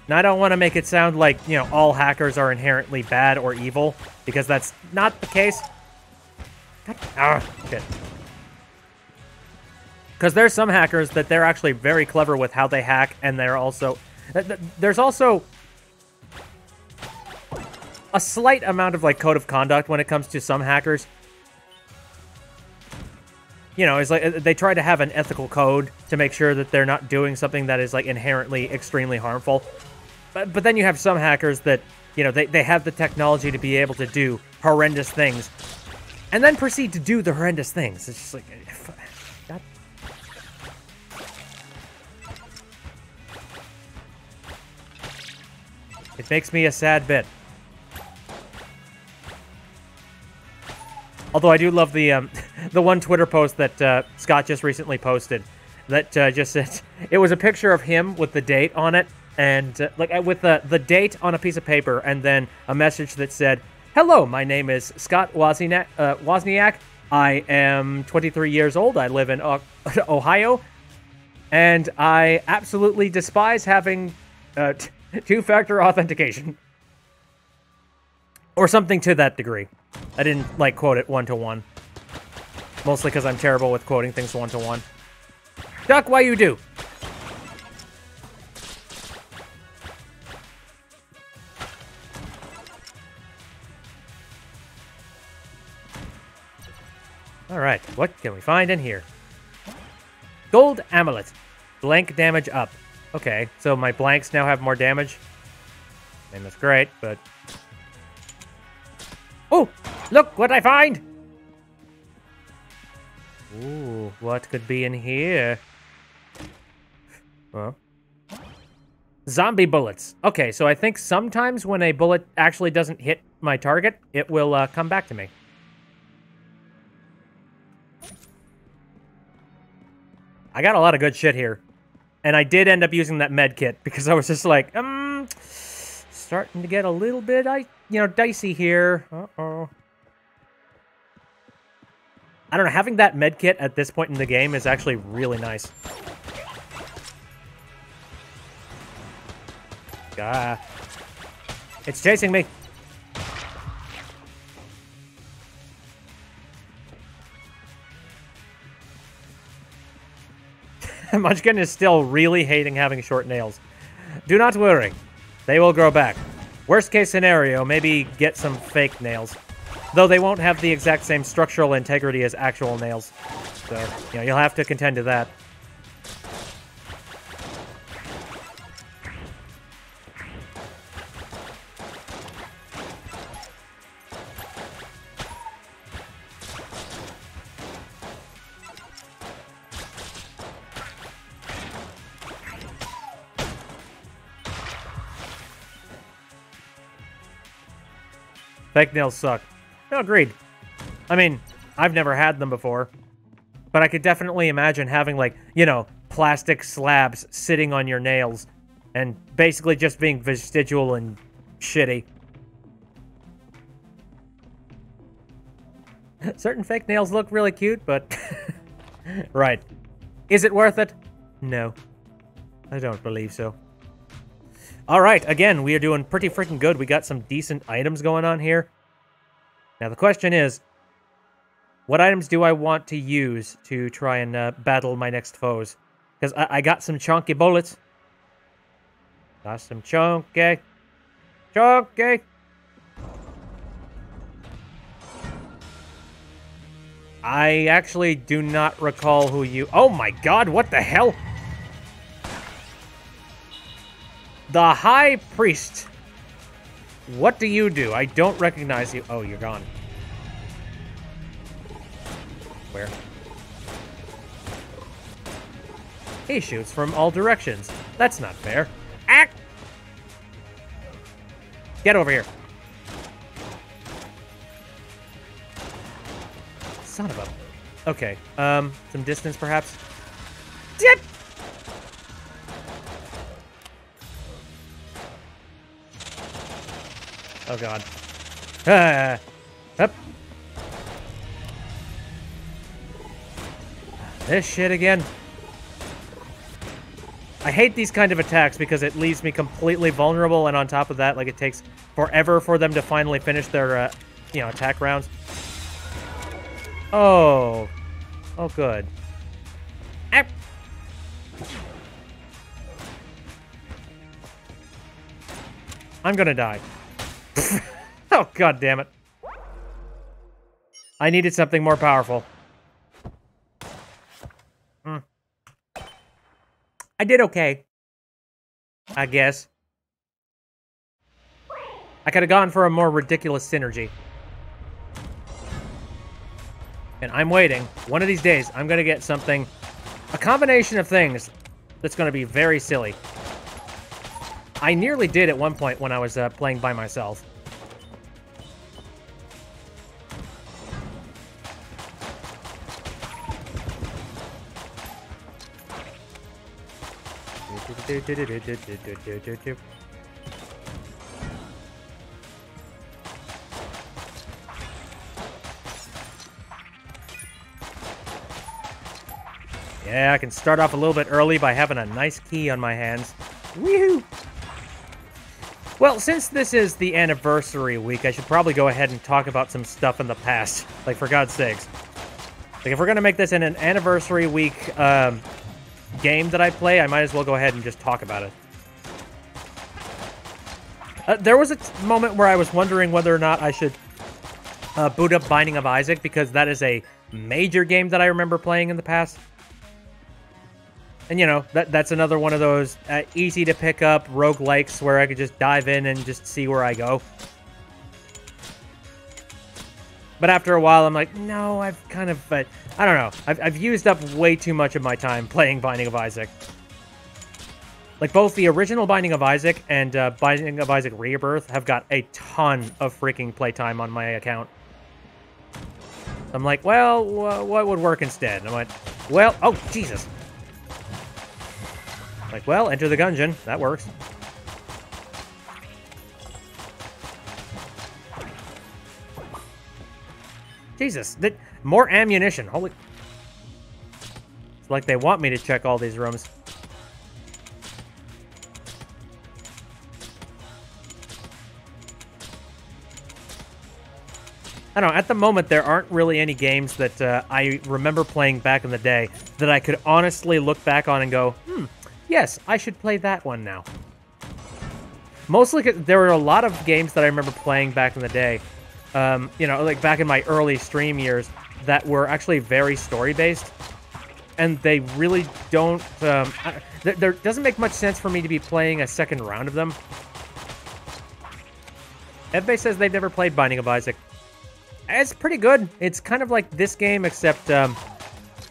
Now, I don't want to make it sound like, you know, all hackers are inherently bad or evil, because that's not the case. Shit. Because there's some hackers that they're actually very clever with how they hack, and they're also... There's also a slight amount of, like, code of conduct when it comes to some hackers. You know, it's like they try to have an ethical code to make sure that they're not doing something that is, like, inherently extremely harmful. But then you have some hackers that, you know, they have the technology to be able to do horrendous things and then proceed to do the horrendous things. It's just like... God. It makes me a sad bit. Although I do love the the one Twitter post that Scott just recently posted that just said it was a picture of him with the date on it, and with the date on a piece of paper, and then a message that said, "Hello, my name is Scott Wozniak. I am 23 years old. I live in Ohio, and I absolutely despise having two-factor authentication." Or something to that degree. I didn't, quote it one-to-one. Mostly because I'm terrible with quoting things one-to-one. Duck, why you do? Alright, what can we find in here? Gold amulet. Blank damage up. Okay, so my blanks now have more damage. I mean, that's great, but... Oh! Look what I find! Ooh, what could be in here? Well... Zombie bullets. Okay, so I think sometimes when a bullet actually doesn't hit my target, it will come back to me. I got a lot of good shit here. And I did end up using that med kit because I was just like, starting to get a little bit, dicey here. Uh-oh. I don't know, having that med kit at this point in the game is actually really nice. Ah. It's chasing me. Munchkin is still really hating having short nails. Do not worry. They will grow back. Worst case scenario, maybe get some fake nails. Though they won't have the exact same structural integrity as actual nails. So, you'll have to contend to that. Fake nails suck. No, agreed. I mean, I've never had them before. But I could definitely imagine having, plastic slabs sitting on your nails. And basically just being vestigial and shitty. Certain fake nails look really cute, but... Right. Is it worth it? No. I don't believe so. Alright, again, we are doing pretty freaking good. We got some decent items going on here. Now, the question is, what items do I want to use to try and battle my next foes? Because I got some chunky bullets. Got some chunky. Chunky! I actually do not recall who you... Oh my god, what the hell? The High Priest. What do you do? I don't recognize you. Oh, you're gone. Where? He shoots from all directions. That's not fair. Act! Get over here. Son of a... Okay. Some distance, perhaps? Dip! Oh, God. Up. This shit again. I hate these kind of attacks because it leaves me completely vulnerable, and on top of that, it takes forever for them to finally finish their, attack rounds. Oh. Oh, good. Ow. I'm gonna die. Oh, god damn it. I needed something more powerful. I did okay. I guess. I could have gone for a more ridiculous synergy. And I'm waiting. One of these days, I'm going to get something... A combination of things that's going to be very silly. I nearly did at one point when I was playing by myself. Yeah, I can start off a little bit early by having a nice key on my hands. Woohoo! Well, since this is the anniversary week, I should probably go ahead and talk about some stuff in the past. Like, for God's sakes. Like, if we're going to make this an anniversary week game that I play, I might as well go ahead and just talk about it. There was a moment where I was wondering whether or not I should boot up Binding of Isaac, because that is a major game that I remember playing in the past. And, you know, that's another one of those easy to pick up roguelikes where I could just dive in and just see where I go. But after a while, I'm like, no, I've kind of, I don't know. I've used up way too much of my time playing Binding of Isaac. Like, both the original Binding of Isaac and Binding of Isaac Rebirth have got a ton of freaking playtime on my account. I'm like, well, what would work instead? And I went, well, oh, Jesus. Like, well, enter the Gungeon. That works. Jesus, more ammunition. Holy... It's like they want me to check all these rooms. I don't know, at the moment, there aren't really any games that I remember playing back in the day that I could honestly look back on and go, yes, I should play that one now. Mostly because there were a lot of games that I remember playing back in the day, you know, like back in my early stream years, that were actually very story-based. And they really don't... there doesn't make much sense for me to be playing a second round of them. Everybody says they've never played Binding of Isaac. It's pretty good. It's kind of like this game, except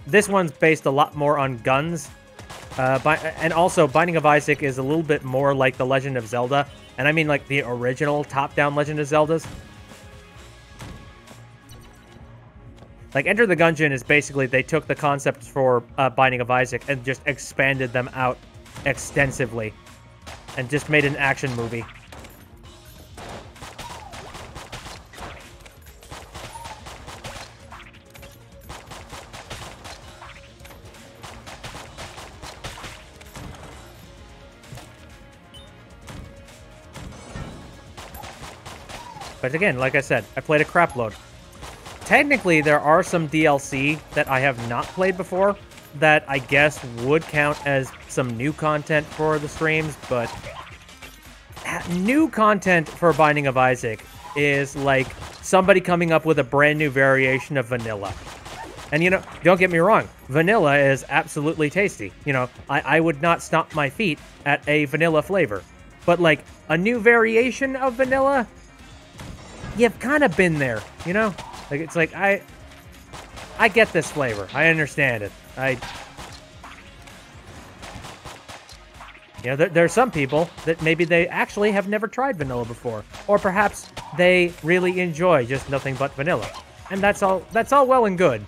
this one's based a lot more on guns. And also, Binding of Isaac is a little bit more like The Legend of Zelda. And I mean like the original top-down Legend of Zeldas. Like, Enter the Gungeon is basically, they took the concepts for Binding of Isaac and just expanded them out extensively. And just made an action movie. But again, like I said, I played a crap load. Technically, there are some DLC that I have not played before that I guess would count as some new content for the streams, but new content for Binding of Isaac is like somebody coming up with a brand new variation of vanilla. And, you know, don't get me wrong, vanilla is absolutely tasty. You know, I would not stomp my feet at a vanilla flavor. But, like, a new variation of vanilla... You've kind of been there, you know? Like, it's like, I get this flavor. I understand it. You know, there are some people that maybe they actually have never tried vanilla before. Or perhaps they really enjoy just nothing but vanilla. And that's all well and good.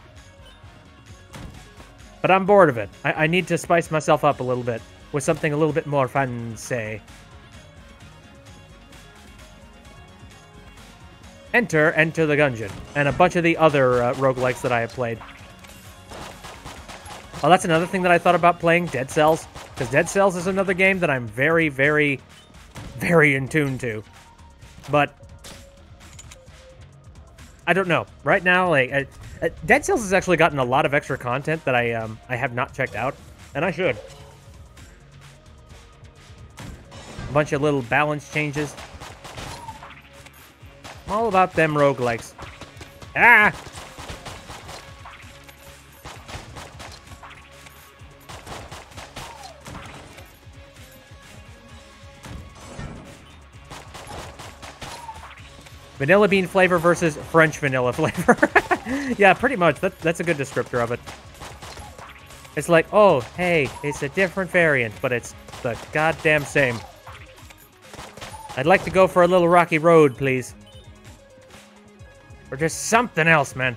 But I'm bored of it. I need to spice myself up a little bit with something a little bit more fancy. Enter the Gungeon, and a bunch of the other roguelikes that I have played. Oh, that's another thing that I thought about playing, Dead Cells. Because Dead Cells is another game that I'm very, very, very in tune to. But I don't know. Right now, like, Dead Cells has actually gotten a lot of extra content that I have not checked out, and I should. A bunch of little balance changes. I'm all about them roguelikes. Ah! Vanilla bean flavor versus French vanilla flavor. Yeah, pretty much. That's a good descriptor of it. It's like, oh, hey, it's a different variant, but it's the goddamn same. I'd like to go for a little rocky road, please. Or just something else, man.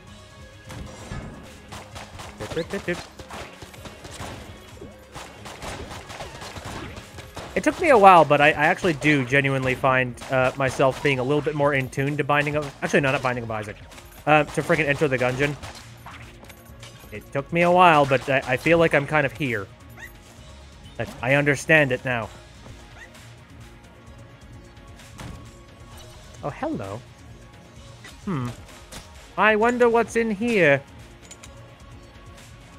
It took me a while, but I actually do genuinely find myself being a little bit more in tune to Binding of... Actually, no, not Binding of Isaac. To freaking Enter the Gungeon. It took me a while, but I feel like I'm kind of here. I understand it now. Oh, hello. I wonder what's in here.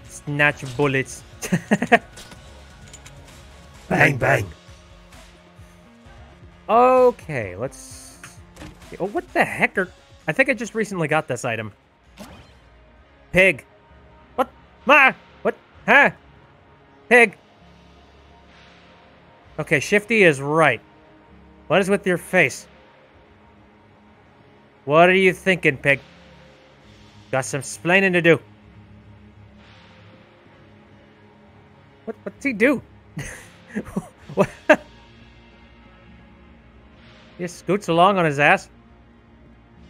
Snatch bullets. Bang, bang. Okay, let's... Oh, what the heck are... I think I just recently got this item. Pig. What? Ma! What? Huh? Pig. Okay, Shifty is right. What is with your face? What are you thinking, pig? Got some splaining to do. What's he do? What? He just scoots along on his ass?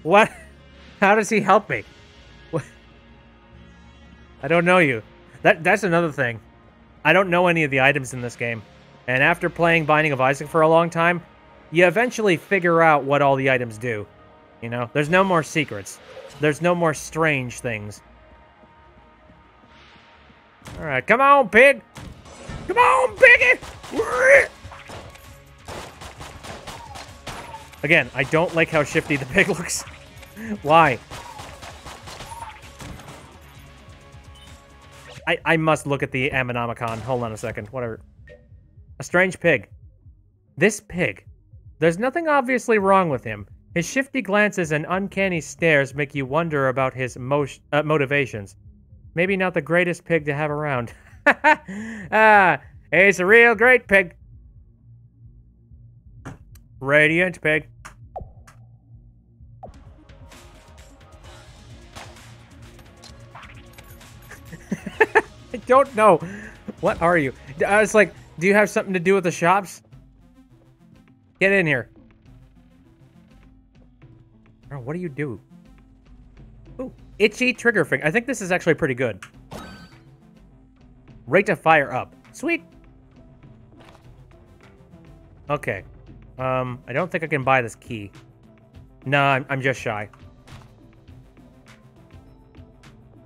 What? How does he help me? What? I don't know you. That's another thing. I don't know any of the items in this game. And after playing Binding of Isaac for a long time, you eventually figure out what all the items do. You know? There's no more secrets. There's no more strange things. Alright, come on, pig! Come on, piggy! Again, I don't like how shifty the pig looks. Why? I must look at the Ammonomicon. Hold on a second. Whatever. A strange pig. This pig. There's nothing obviously wrong with him. His shifty glances and uncanny stares make you wonder about his motivations. Maybe not the greatest pig to have around. He's a real great pig. Radiant pig. I don't know. What are you? I was like, do you have something to do with the shops? Get in here. Oh, what do you do? Ooh, itchy trigger finger. I think this is actually pretty good. Rate of fire up. Sweet. Okay. I don't think I can buy this key. Nah, I'm just shy.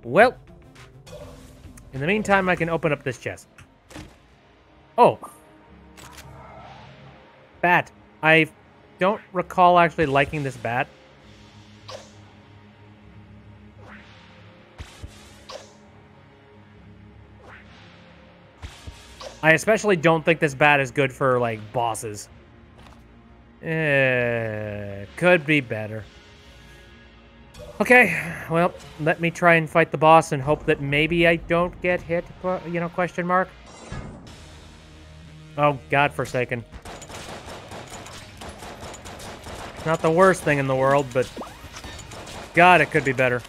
Well, in the meantime, I can open up this chest. Oh. Bat. I don't recall actually liking this bat. I especially don't think this bat is good for, like, bosses. Could be better. Okay, well, let me try and fight the boss and hope that maybe I don't get hit, you know, question mark. Oh, godforsaken. Not the worst thing in the world, but... God, it could be better.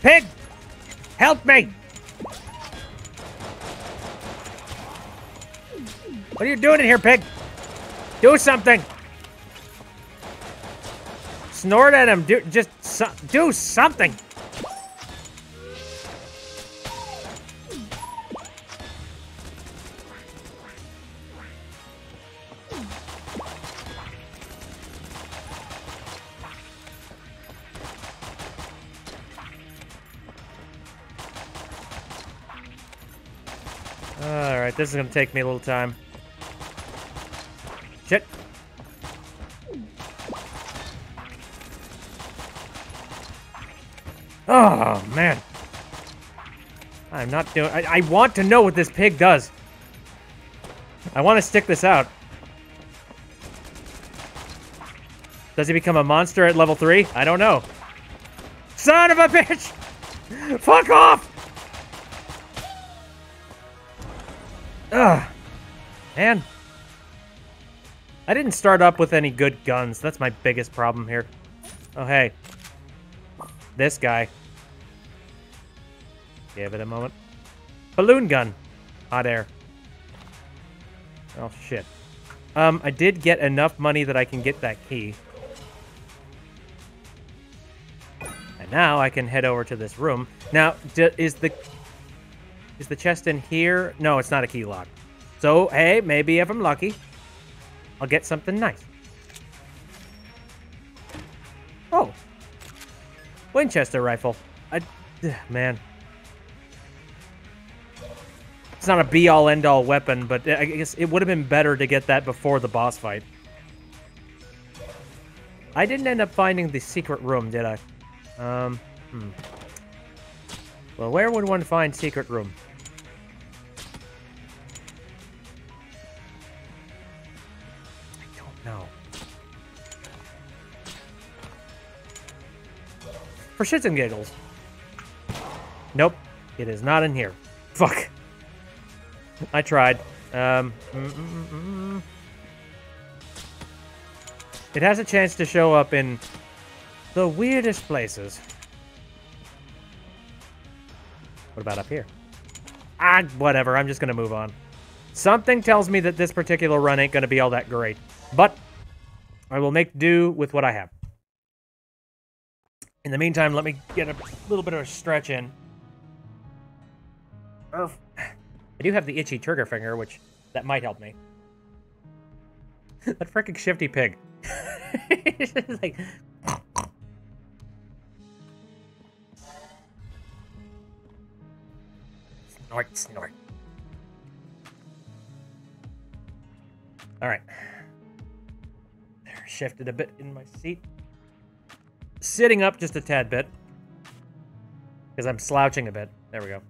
Pig! Help me! What are you doing in here, pig? Do something! Snort at him. Do something! Alright, this is gonna take me a little time. Shit. Oh, man. I'm not doing... I want to know what this pig does. I want to stick this out. Does he become a monster at level 3? I don't know. Son of a bitch! Fuck off! Ugh. Man. I didn't start up with any good guns. That's my biggest problem here. Oh, hey. This guy. Give it a moment. Balloon gun. Hot air. Oh, shit. I did get enough money that I can get that key. And now I can head over to this room. Now, is the chest in here? No, it's not a key lock. So, hey, maybe if I'm lucky, I'll get something nice. Oh. Winchester Rifle. Man. It's not a be-all, end-all weapon, but I guess it would have been better to get that before the boss fight. I didn't end up finding the secret room, did I? Well, where would one find secret room? I don't know. For shits and giggles. Nope. It is not in here. Fuck. I tried. It has a chance to show up in the weirdest places. What about up here? Whatever. I'm just going to move on. Something tells me that this particular run ain't going to be all that great. But I will make do with what I have. In the meantime, let me get a little bit of a stretch in. I do have the itchy trigger finger, which that might help me. That frickin' shifty pig. It's just like... Snort, snort. Alright. There, shifted a bit in my seat. Sitting up just a tad bit. Because I'm slouching a bit. There we go.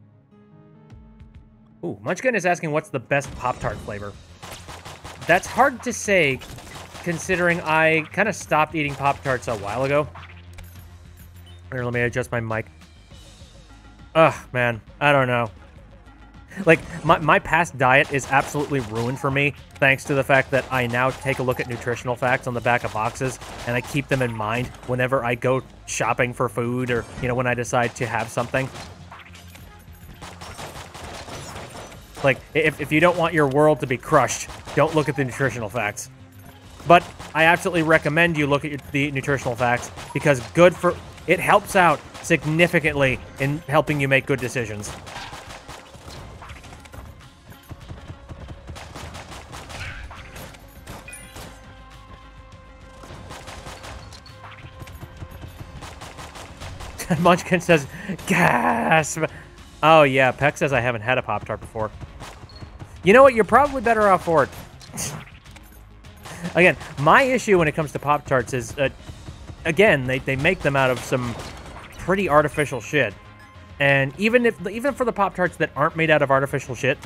Ooh, Munchkin is asking what's the best Pop-Tart flavor. That's hard to say, considering I kind of stopped eating Pop-Tarts a while ago. Here, let me adjust my mic. Ugh, man, I don't know. Like, my past diet is absolutely ruined for me, thanks to the fact that I now take a look at nutritional facts on the back of boxes, and I keep them in mind whenever I go shopping for food or, you know, when I decide to have something. Like, if you don't want your world to be crushed, don't look at the nutritional facts. But I absolutely recommend you look at the nutritional facts, because it helps out significantly in helping you make good decisions. Munchkin says, gasp! Oh yeah, Peck says I haven't had a Pop-Tart before. You know what? You're probably better off for it. Again, my issue when it comes to Pop-Tarts is, again, they make them out of some pretty artificial shit. And even for the Pop-Tarts that aren't made out of artificial shit,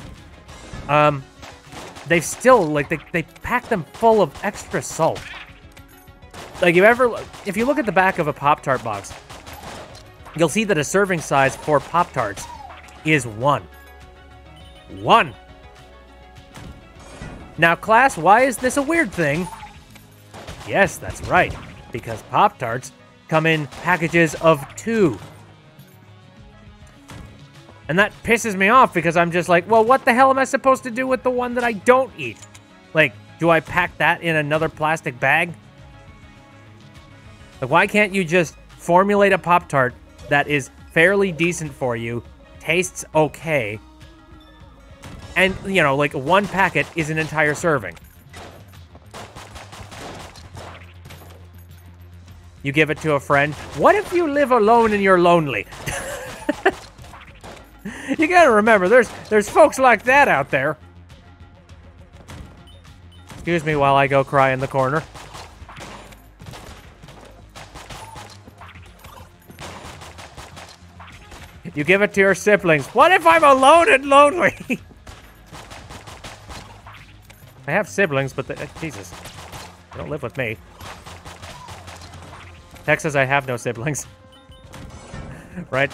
they still, like, they pack them full of extra salt. Like, if you look at the back of a Pop-Tart box, you'll see that a serving size for Pop-Tarts is 1. 1. Now, class, why is this a weird thing? Yes, that's right, because Pop-Tarts come in packages of 2. And that pisses me off because I'm just like, well, what the hell am I supposed to do with the one that I don't eat? Like, do I pack that in another plastic bag? Like, why can't you just formulate a Pop-Tart that is fairly decent for you, tastes okay, and, you know, like, one packet is an entire serving. You give it to a friend. What if you live alone and you're lonely? You gotta remember, there's folks like that out there. Excuse me while I go cry in the corner. You give it to your siblings. What if I'm alone and lonely? I have siblings, but Jesus, they don't live with me. Tex says I have no siblings. Right?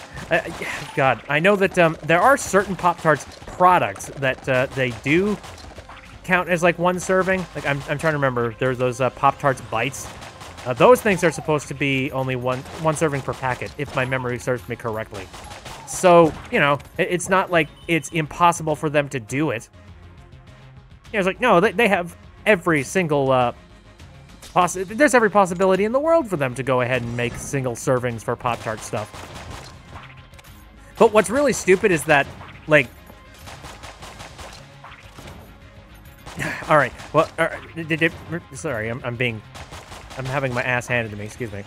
God, I know that there are certain Pop-Tarts products that they do count as like one serving. Like I'm trying to remember. There's those Pop-Tarts Bites. Those things are supposed to be only one serving per packet, if my memory serves me correctly. So, you know, it's not like it's impossible for them to do it. You know, it's like, no, they have every single, there's every possibility in the world for them to go ahead and make single servings for Pop-Tart stuff. But what's really stupid is that, like... Alright, well, sorry, I'm having my ass handed to me, excuse me.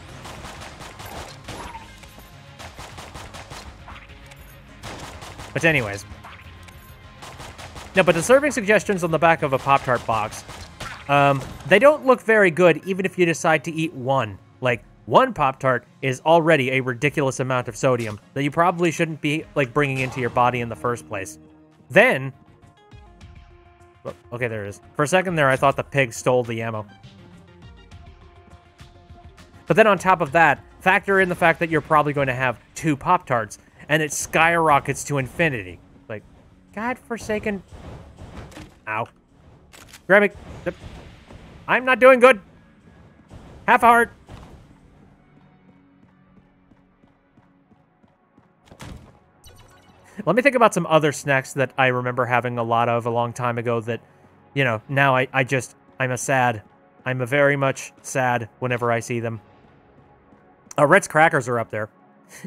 But anyways. No, but the serving suggestions on the back of a Pop-Tart box, they don't look very good even if you decide to eat one. Like, one Pop-Tart is already a ridiculous amount of sodium that you probably shouldn't be, like, bringing into your body in the first place. Then... okay, there it is. For a second there, I thought the pig stole the ammo. But then on top of that, factor in the fact that you're probably going to have 2 Pop-Tarts, and it skyrockets to infinity. Like, God-forsaken... Ow. Grab it. I'm not doing good. Half a heart. Let me think about some other snacks that I remember having a lot of a long time ago that, you know, now I'm a very much sad whenever I see them. Ritz crackers are up there.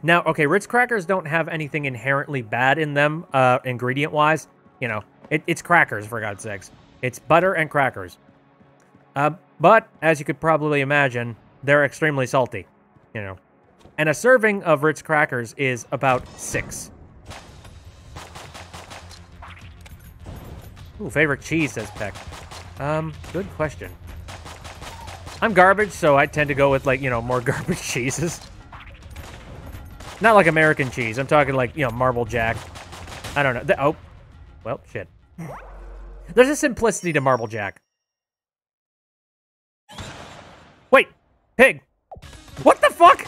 Now, okay, Ritz crackers don't have anything inherently bad in them, ingredient-wise. You know, it's crackers, for God's sakes. It's butter and crackers. But, as you could probably imagine, they're extremely salty, you know. And a serving of Ritz crackers is about 6. Ooh, favorite cheese, says Peck. Good question. I'm garbage, so I tend to go with, like, you know, more garbage cheeses. Not like American cheese. I'm talking like, you know, Marble Jack. I don't know. Oh. Well, shit. There's a simplicity to Marble Jack. Wait. Pig. What the fuck?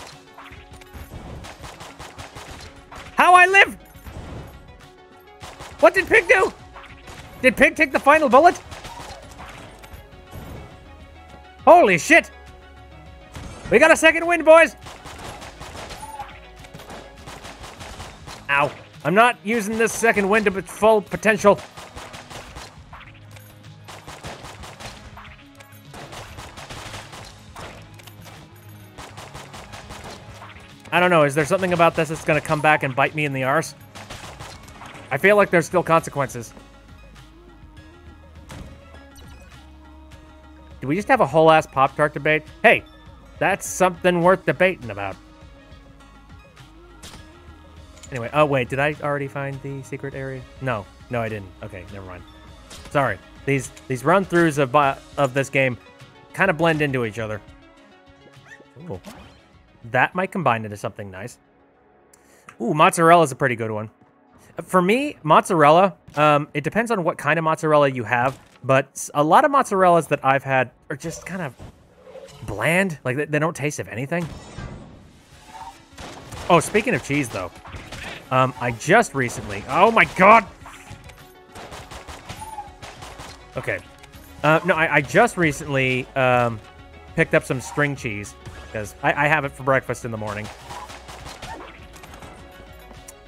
How I live? What did Pig do? Did Pig take the final bullet? Holy shit. We got a second win, boys. Ow. I'm not using this second wind to its full potential. I don't know. Is there something about this that's going to come back and bite me in the arse? I feel like there's still consequences. Do we just have a whole-ass Pop-Tart debate? Hey, that's something worth debating about. Anyway, oh wait, did I already find the secret area? No, I didn't. Okay, never mind. Sorry. These run-throughs of this game kind of blend into each other. Ooh. That might combine into something nice. Ooh, mozzarella is a pretty good one. For me, mozzarella, it depends on what kind of mozzarella you have, but a lot of mozzarellas that I've had are just kind of bland. Like, they don't taste of anything. Oh, speaking of cheese, though. I just recently... Oh, my God! Okay. No, I just recently picked up some string cheese, because I have it for breakfast in the morning.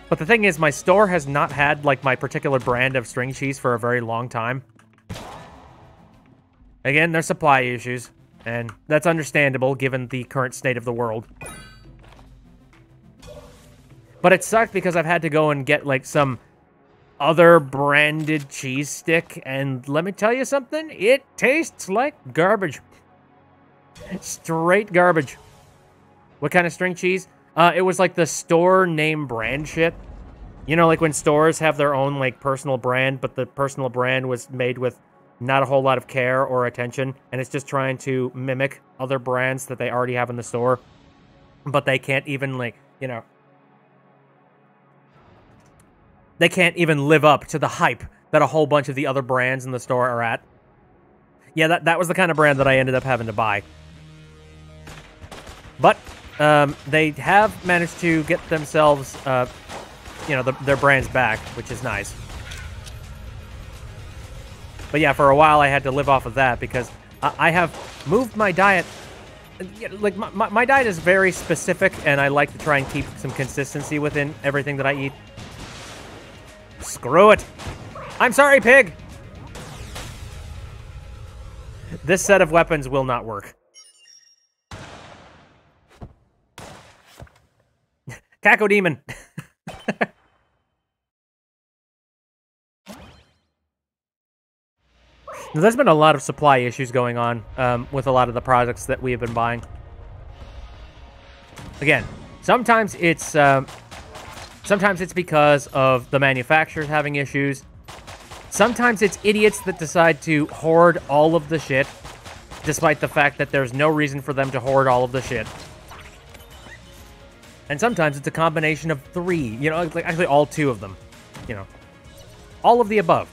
But the thing is, my store has not had, like, my particular brand of string cheese for a very long time. Again, there's supply issues, and that's understandable given the current state of the world. But it sucked because I've had to go and get, like, some other branded cheese stick, and let me tell you something, it tastes like garbage. Straight garbage. What kind of string cheese? It was like the store name brand shit. You know, like when stores have their own, like, personal brand, but the personal brand was made with not a whole lot of care or attention, and it's just trying to mimic other brands that they already have in the store, but they can't even, like, you know, they can't even live up to the hype that a whole bunch of the other brands in the store are at. Yeah, that was the kind of brand that I ended up having to buy. But they have managed to get themselves, you know, their brands back, which is nice. But yeah, for a while I had to live off of that because I have moved my diet. Like, my diet is very specific, and I like to try and keep some consistency within everything that I eat. Screw it. I'm sorry, pig. This set of weapons will not work. Caco Demon! There's been a lot of supply issues going on with a lot of the products that we have been buying. Again, sometimes it's because of the manufacturers having issues. Sometimes it's idiots that decide to hoard all of the shit, despite the fact that there's no reason for them to hoard all of the shit. And sometimes it's a combination of three, you know, like actually all two of them, you know. All of the above.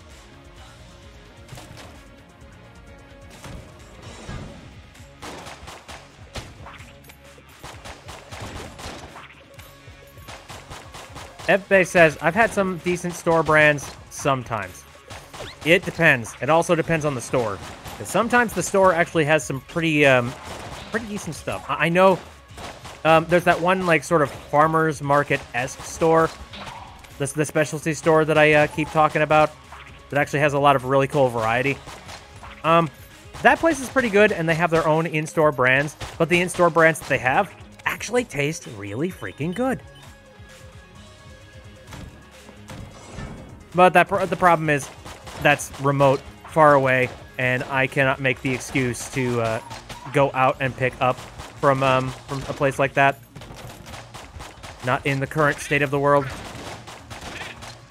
FBay says, I've had some decent store brands sometimes. It depends. It also depends on the store. Because sometimes the store actually has some pretty decent stuff. I know there's that one, like, sort of farmer's market-esque store. The specialty store that I keep talking about. That actually has a lot of really cool variety. That place is pretty good, and they have their own in-store brands. But the in-store brands that they have actually taste really freaking good. But the problem is, that's remote, far away, and I cannot make the excuse to go out and pick up from a place like that. Not in the current state of the world.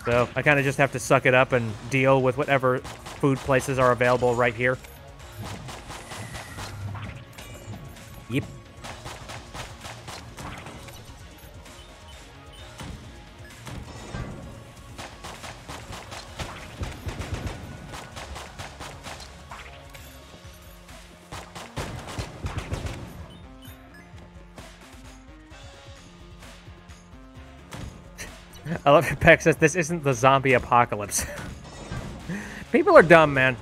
So I kind of just have to suck it up and deal with whatever food places are available right here. Yep. I love your Peck says this isn't the zombie apocalypse. People are dumb, man.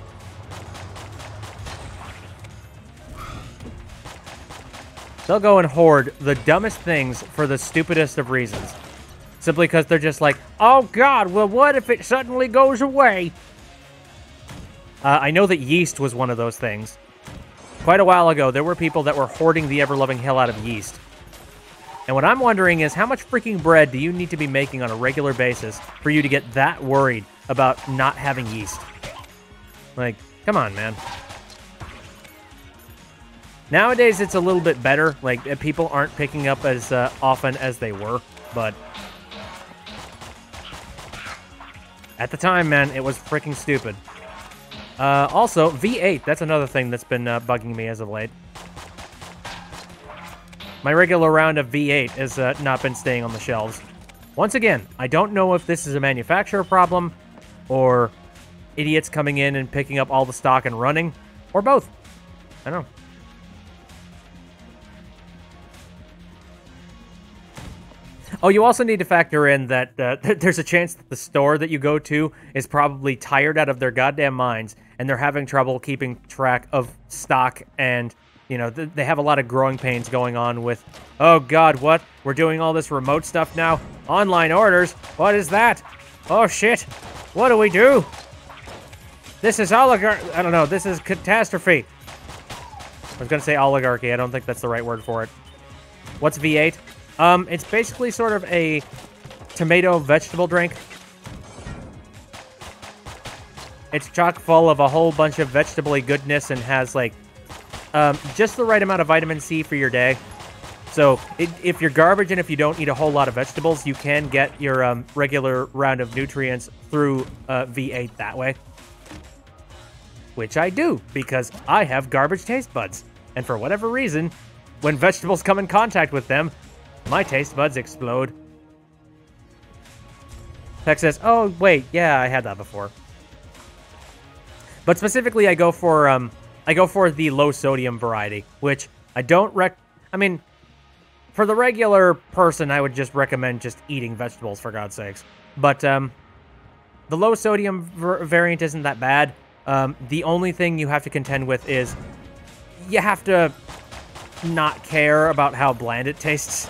They'll go and hoard the dumbest things for the stupidest of reasons. Simply because they're just like, oh god, well what if it suddenly goes away? I know that yeast was one of those things. Quite a while ago, there were people that were hoarding the ever-loving hell out of yeast. And what I'm wondering is, how much freaking bread do you need to be making on a regular basis for you to get that worried about not having yeast? Like, come on, man. Nowadays, it's a little bit better. Like, people aren't picking up as often as they were, but at the time, man, it was freaking stupid. Also, V8, that's another thing that's been bugging me as of late. My regular round of V8 has not been staying on the shelves. Once again, I don't know if this is a manufacturer problem, or idiots coming in and picking up all the stock and running, or both. I don't know. Oh, you also need to factor in that there's a chance that the store that you go to is probably tired out of their goddamn minds, and they're having trouble keeping track of stock, and, you know, they have a lot of growing pains going on with, oh god, what? We're doing all this remote stuff now? Online orders? What is that? Oh shit! What do we do? This is I don't know, this is catastrophe. I was gonna say oligarchy, I don't think that's the right word for it. What's V8? It's basically sort of a tomato vegetable drink. It's chock full of a whole bunch of vegetable-y goodness and has, like, just the right amount of vitamin C for your day. So, if you're garbage and if you don't eat a whole lot of vegetables, you can get your regular round of nutrients through V8 that way. Which I do, because I have garbage taste buds. And for whatever reason, when vegetables come in contact with them, my taste buds explode. Peck says, oh, wait, yeah, I had that before. But specifically, I go for the low-sodium variety, which I don't I mean, for the regular person, I would just recommend just eating vegetables, for God's sakes. But the low-sodium variant isn't that bad. The only thing you have to contend with is you have to not care about how bland it tastes.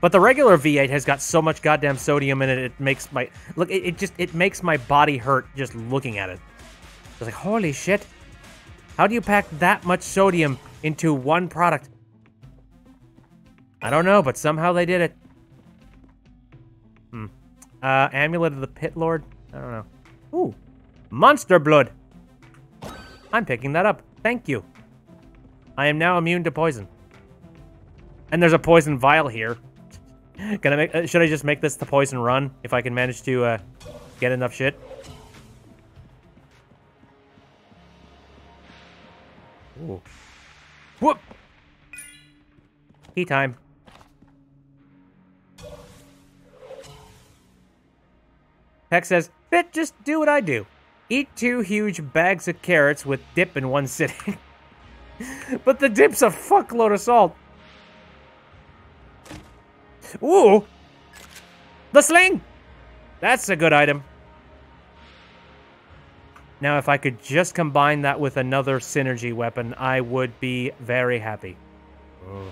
But the regular V8 has got so much goddamn sodium in it, it makes my... Look, it makes my body hurt just looking at it. It's like, holy shit. How do you pack that much sodium into one product? I don't know, but somehow they did it. Amulet of the Pit Lord? I don't know. Ooh. Monster blood! I'm picking that up. Thank you. I am now immune to poison. And there's a poison vial here. Can I make? Should I just make this the poison run if I can manage to get enough shit? Ooh. Whoop! Tea time. Peck says, "Bit, just do what I do. Eat 2 huge bags of carrots with dip in one sitting." But the dip's a fuckload of salt. Ooh! The sling! That's a good item. Now, if I could just combine that with another synergy weapon, I would be very happy. Ooh.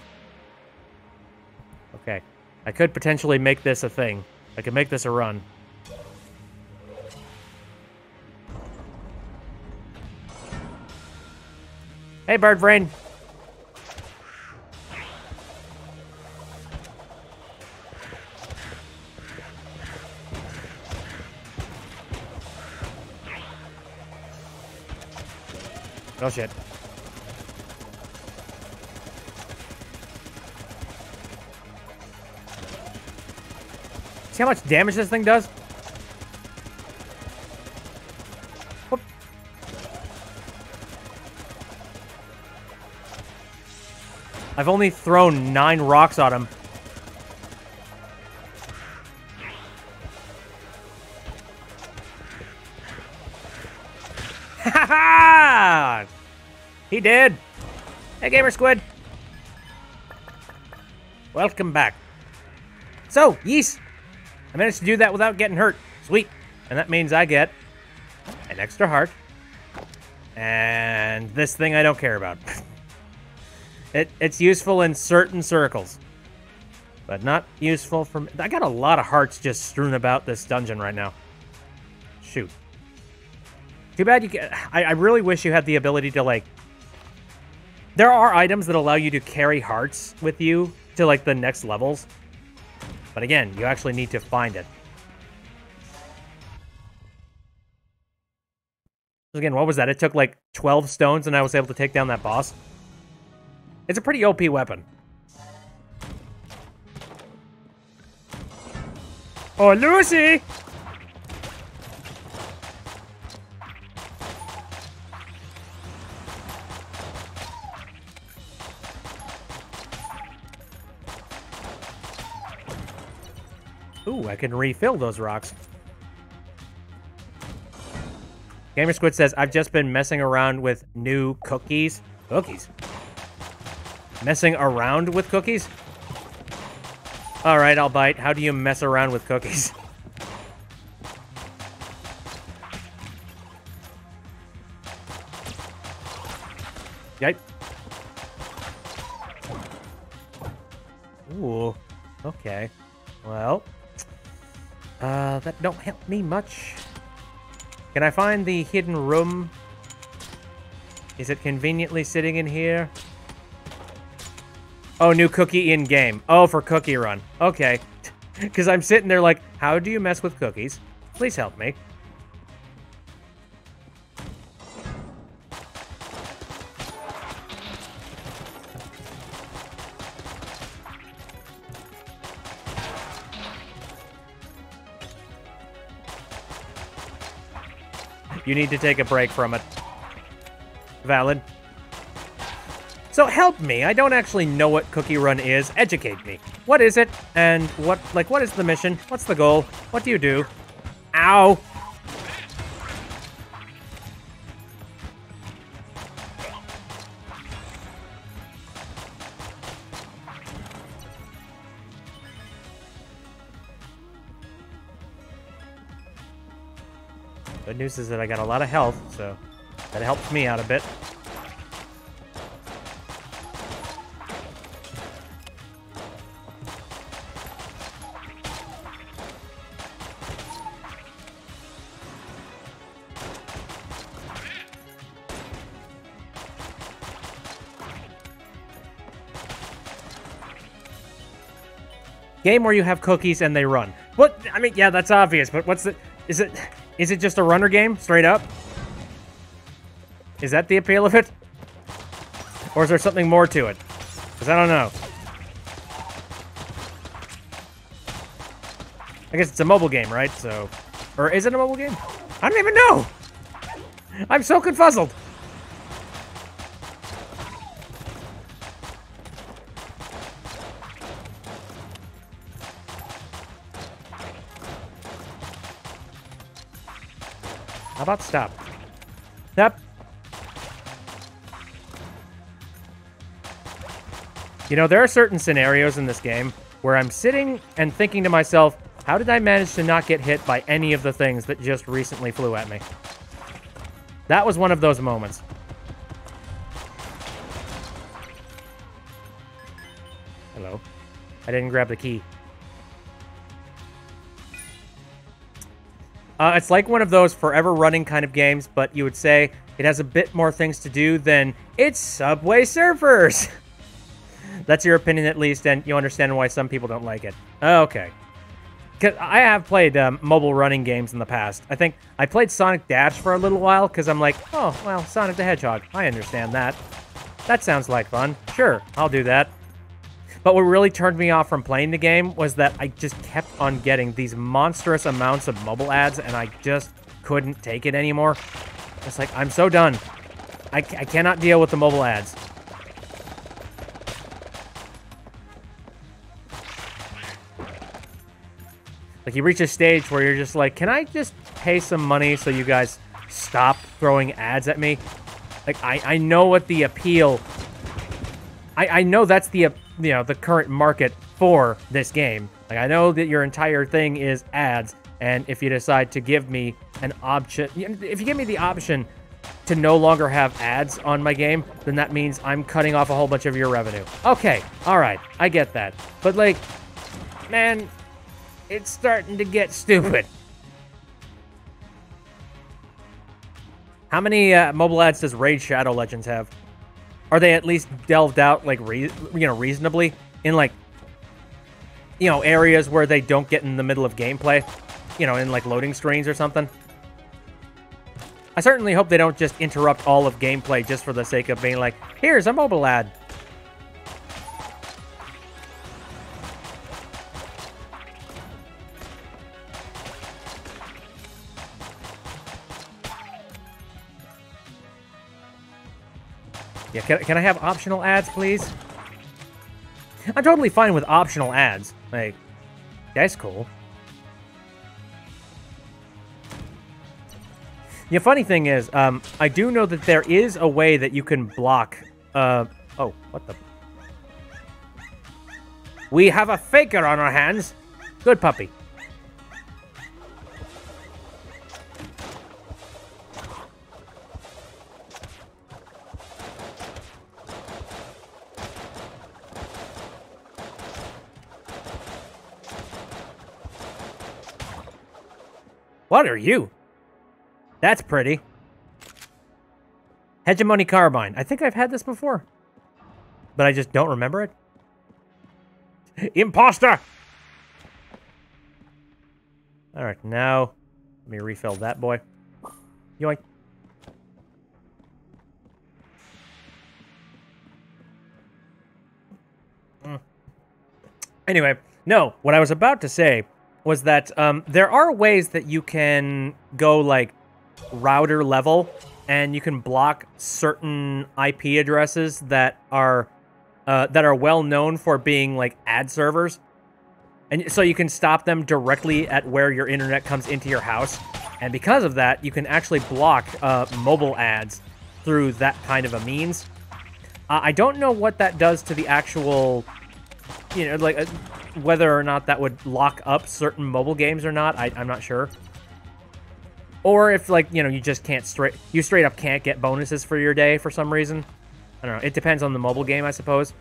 Okay. I could potentially make this a thing. I could make this a run. Hey, bird brain. Oh, shit. See how much damage this thing does? Whoop. I've only thrown 9 rocks at him. Ha ha! He did. Hey, Gamer Squid. Welcome back. So, yeast. I managed to do that without getting hurt. Sweet. And that means I get an extra heart. And this thing I don't care about. It's useful in certain circles. But not useful for me. I got a lot of hearts just strewn about this dungeon right now. Shoot. Too bad you get... I really wish you had the ability to, like... There are items that allow you to carry hearts with you to, like, the next levels. But again, you actually need to find it. Again, what was that? It took, like, 12 stones and I was able to take down that boss. It's a pretty OP weapon. Oh, Lucy! Ooh, I can refill those rocks. Gamer Squid says, I've just been messing around with new cookies. Cookies? Messing around with cookies? Alright, I'll bite. How do you mess around with cookies? Yikes. Ooh. Okay. Well. That don't help me much. Can I find the hidden room? Is it conveniently sitting in here? Oh, new cookie in-game. Oh, for cookie run. Okay. Because I'm sitting there like, how do you mess with cookies? Please help me. You need to take a break from it. Valid. So help me. I don't actually know what Cookie Run is. Educate me. What is it? And what is the mission? What's the goal? What do you do? Ow! Good news is that I got a lot of health, so that helps me out a bit. Game where you have cookies and they run. What? I mean, yeah, that's obvious, but what's the... Is it just a runner game, straight up? Is that the appeal of it? Or is there something more to it? Because I don't know. I guess it's a mobile game, right? So... Or is it a mobile game? I don't even know! I'm so confuzzled! How about stop? Stop! You know, there are certain scenarios in this game where I'm sitting and thinking to myself, how did I manage to not get hit by any of the things that just recently flew at me? That was one of those moments. Hello. I didn't grab the key. It's like one of those forever running kind of games, but you would say it has a bit more things to do than it's Subway Surfers. That's your opinion at least, and you understand why some people don't like it. Okay. Because I have played mobile running games in the past. I think I played Sonic Dash for a little while because I'm like, oh, well, Sonic the Hedgehog. I understand that. That sounds like fun. Sure, I'll do that. But what really turned me off from playing the game was that I just kept on getting these monstrous amounts of mobile ads, and I just couldn't take it anymore. It's like, I'm so done. I cannot deal with the mobile ads. Like, you reach a stage where you're just like, can I just pay some money so you guys stop throwing ads at me? Like, I know what the appeal... I know that's the, you know, the current market for this game. Like, I know that your entire thing is ads, and if you decide to give me an option... If you give me the option to no longer have ads on my game, then that means I'm cutting off a whole bunch of your revenue. Okay, alright, I get that. But, like, man... It's starting to get stupid. How many mobile ads does Raid Shadow Legends have? Are they at least delved out, like, reasonably? In, like, you know, areas where they don't get in the middle of gameplay? You know, in, like, loading screens or something? I certainly hope they don't just interrupt all of gameplay just for the sake of being like, here's a mobile ad. Yeah, can I have optional ads, please? I'm totally fine with optional ads. Like, that's cool. The funny thing is, I do know that there is a way that you can block, oh, what the... We have a faker on our hands. Good puppy. What are you? That's pretty. Hegemony Carbine. I think I've had this before. But I just don't remember it. Imposter! Alright, now... Let me refill that boy. Yoink. Anyway, no, what I was about to say was that there are ways that you can go, like, router level, and you can block certain IP addresses that are well known for being, like, ad servers. And so you can stop them directly at where your internet comes into your house. And because of that, you can actually block mobile ads through that kind of a means. I don't know what that does to the actual, you know, like, whether or not that would lock up certain mobile games or not. I'm not sure. Or if, like, you know, you just can't straight up can't get bonuses for your day for some reason. I don't know. It depends on the mobile game, I suppose.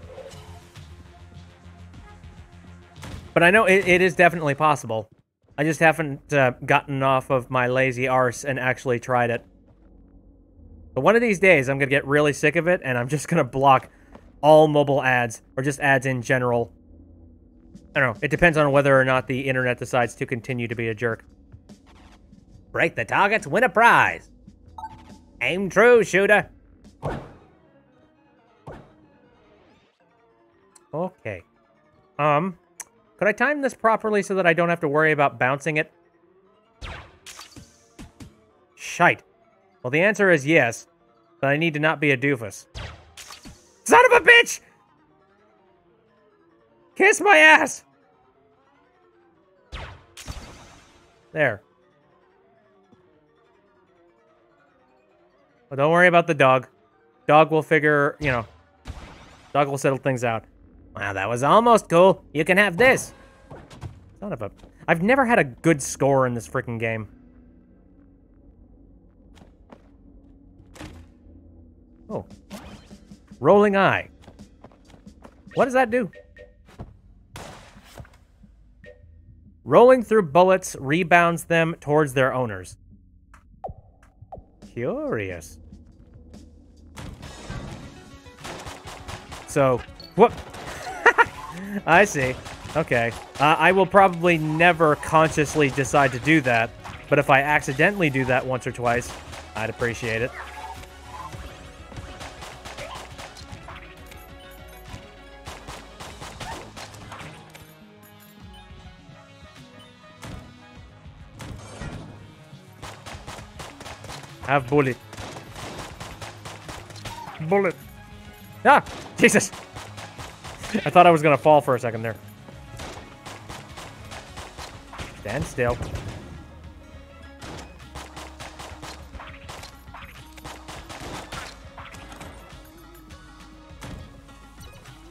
But I know it is definitely possible. I just haven't gotten off of my lazy arse and actually tried it. But one of these days, I'm going to get really sick of it, and I'm just going to block all mobile ads, or just ads in general. I don't know. It depends on whether or not the internet decides to continue to be a jerk. Break the targets, win a prize. Aim true, shooter. Okay. Could I time this properly so that I don't have to worry about bouncing it? Shite. Well, the answer is yes, but I need to not be a doofus. Son of a bitch! Kiss my ass! There. Well, don't worry about the dog. Dog will figure, you know, dog will settle things out. Wow, that was almost cool. You can have this. Son of a... I've never had a good score in this freaking game. Oh. Rolling eye. What does that do? Rolling through bullets rebounds them towards their owners. Curious. So, whoop. I see. Okay. I will probably never consciously decide to do that, but if I accidentally do that once or twice, I'd appreciate it. Have bullet. Bullet. Ah! Jesus! I thought I was gonna fall for a second there. Stand still.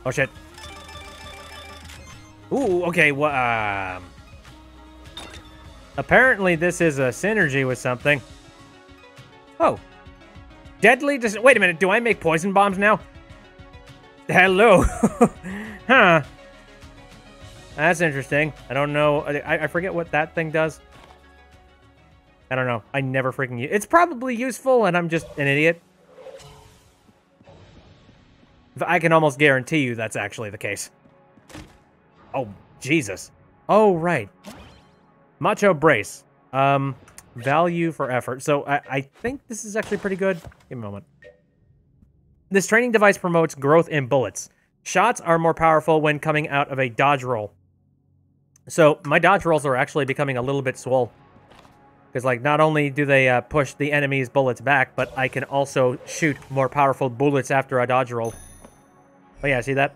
Oh shit. Ooh, okay, well, apparently this is a synergy with something. Oh. Deadly wait a minute, do I make poison bombs now? Hello. Huh. That's interesting. I don't know. I forget what that thing does. I don't know. I never freaking use it. It's probably useful, and I'm just an idiot. I can almost guarantee you that's actually the case. Oh, Jesus. Oh, right. Macho brace. Value for effort. So I think this is actually pretty good. Give me a moment. This training device promotes growth in bullets. Shots are more powerful when coming out of a dodge roll. So my dodge rolls are actually becoming a little bit swole. Because, like, not only do they push the enemy's bullets back, but I can also shoot more powerful bullets after a dodge roll. Oh yeah, see that?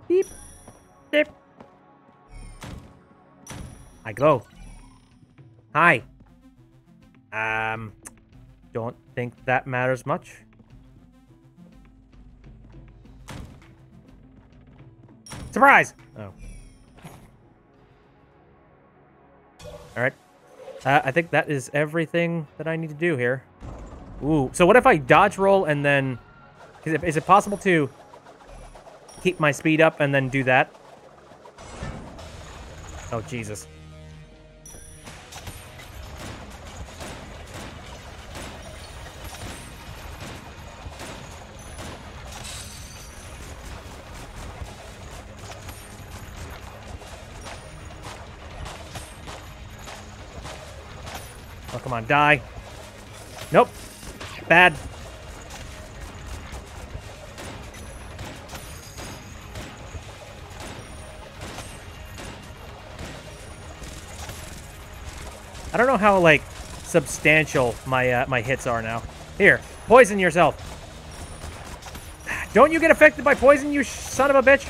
Beep. Beep. I glow. Hi. Don't think that matters much. Surprise! Oh. Alright. I think that is everything that I need to do here. Ooh, so what if I dodge roll and then... Is it possible to keep my speed up and then do that? Oh, Jesus. Oh, come on, die. Nope. Bad. I don't know how, like, substantial my my hits are now. Here, poison yourself. Don't you get affected by poison, you son of a bitch?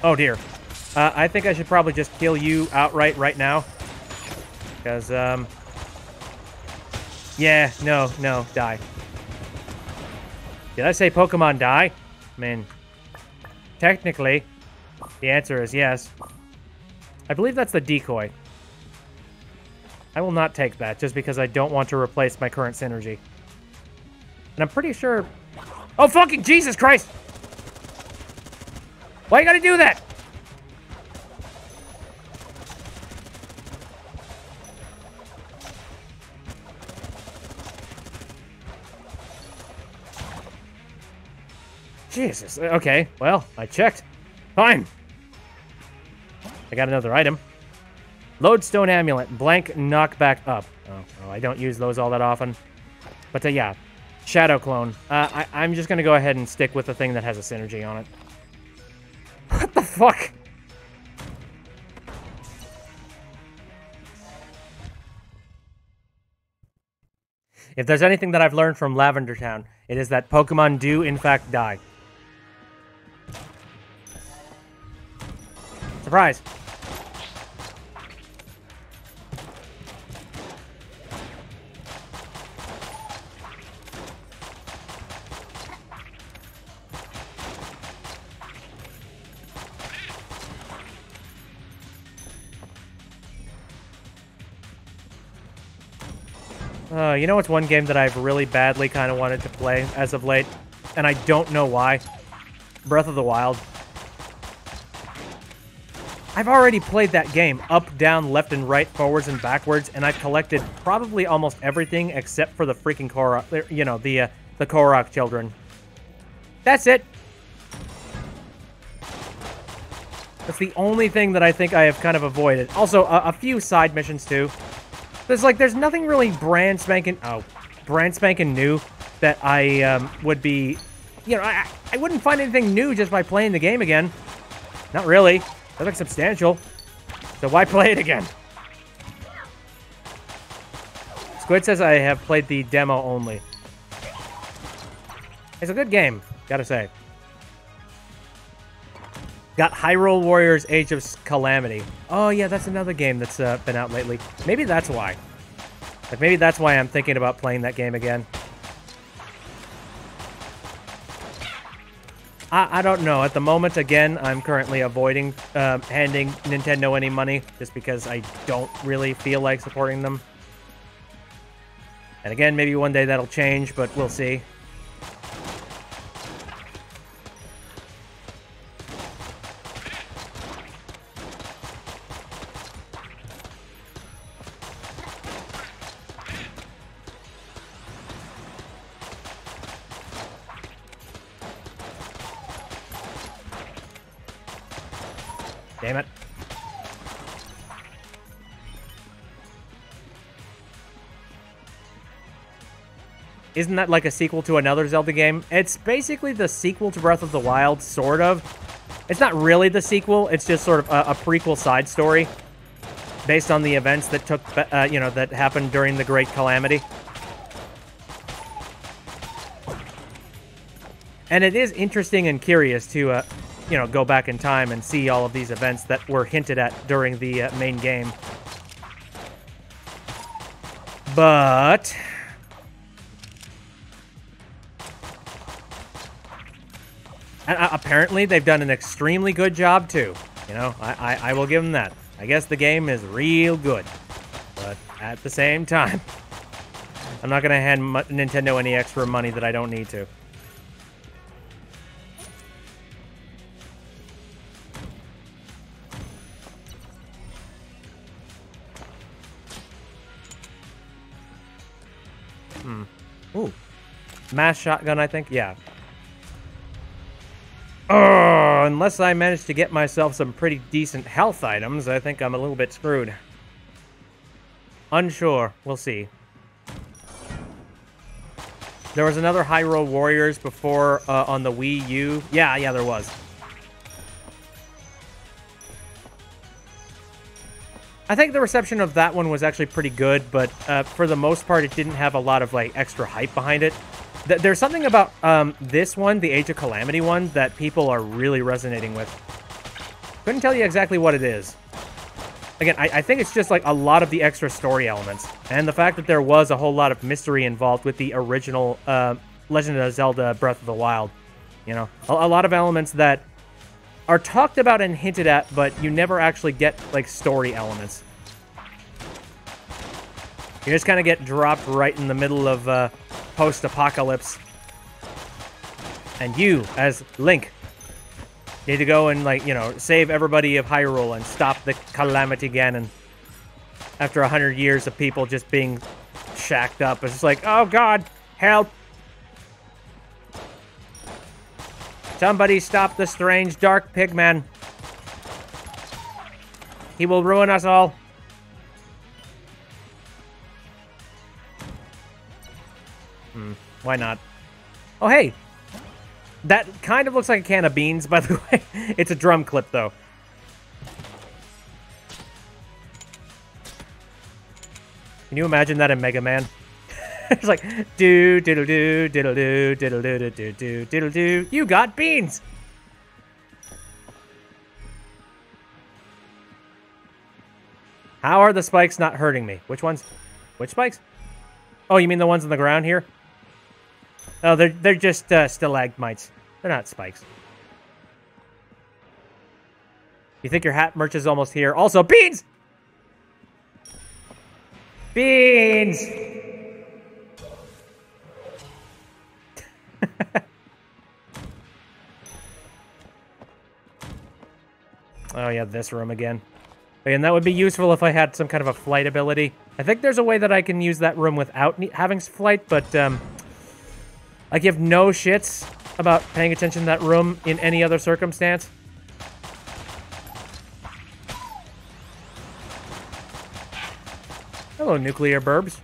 Oh, dear. I think I should probably just kill you outright right now. Because, yeah, no, die. Did I say Pokemon die? I mean, technically, the answer is yes. I believe that's the decoy. I will not take that, just because I don't want to replace my current synergy. And I'm pretty sure... Oh, fucking Jesus Christ! Why you gotta do that? Jesus. Okay, well, I checked. Fine. I got another item. Lodestone Amulet. Blank knockback up. Oh, I don't use those all that often. But yeah, Shadow Clone. I'm just going to go ahead and stick with the thing that has a synergy on it. What the fuck? If there's anything that I've learned from Lavender Town, it is that Pokemon do, in fact, die. Surprise! You know what's one game that I've really badly kind of wanted to play as of late? And I don't know why. Breath of the Wild. I've already played that game up, down, left, and right, forwards, and backwards, and I've collected probably almost everything except for the freaking Korok, you know, the Korok children. That's it. That's the only thing that I think I have kind of avoided. Also, a few side missions, too. There's nothing really brand spanking new that I would be, you know, I wouldn't find anything new just by playing the game again. Not really. Nothing substantial. So why play it again? Squid says I have played the demo only. It's a good game, gotta say. Got Hyrule Warriors Age of Calamity. Oh, yeah, that's another game that's been out lately. Maybe that's why. Like, maybe that's why I'm thinking about playing that game again. I don't know. At the moment, again, I'm currently avoiding handing Nintendo any money just because I don't really feel like supporting them. And again, maybe one day that'll change, but we'll see. Damn it. Isn't that like a sequel to another Zelda game? It's basically the sequel to Breath of the Wild, sort of. It's not really the sequel, it's just sort of a prequel side story based on the events that took, you know, that happened during the Great Calamity. And it is interesting and curious to, you know, go back in time and see all of these events that were hinted at during the main game. But apparently they've done an extremely good job too. You know, I will give them that. I guess the game is real good. But at the same time, I'm not going to hand Nintendo any extra money that I don't need to. Ooh. Mass shotgun, I think? Yeah. Oh, unless I manage to get myself some pretty decent health items, I think I'm a little bit screwed. Unsure. We'll see. There was another Hyrule Warriors before on the Wii U. Yeah, there was. I think the reception of that one was actually pretty good, but for the most part, it didn't have a lot of like extra hype behind it. There's something about this one, the Age of Calamity one, that people are really resonating with. Couldn't tell you exactly what it is. Again, I think it's just like a lot of the extra story elements, and the fact that there was a whole lot of mystery involved with the original Legend of Zelda Breath of the Wild. You know, a lot of elements that are talked about and hinted at, but you never actually get, like, story elements. You just kind of get dropped right in the middle of post-apocalypse. And you, as Link, need to go and, like, you know, save everybody of Hyrule and stop the Calamity Ganon. After 100 years of people just being shacked up. It's just like, oh god, help! Somebody stop the strange dark pigman. He will ruin us all. Why not? Oh, hey. That kind of looks like a can of beans, by the way. It's a drum clip, though. Can you imagine that in Mega Man? It's like, do, diddle do, diddle do, diddle do, diddle do, diddle do. You got beans! How are the spikes not hurting me? Which ones? Which spikes? Oh, you mean the ones on the ground here? Oh, they're just stalagmites. They're not spikes. You think your hat merch is almost here? Also, beans! Beans! Oh yeah, this room again. And that would be useful if I had some kind of a flight ability. I think there's a way that I can use that room without having flight, but I give no shits about paying attention to that room in any other circumstance. Hello, nuclear burbs.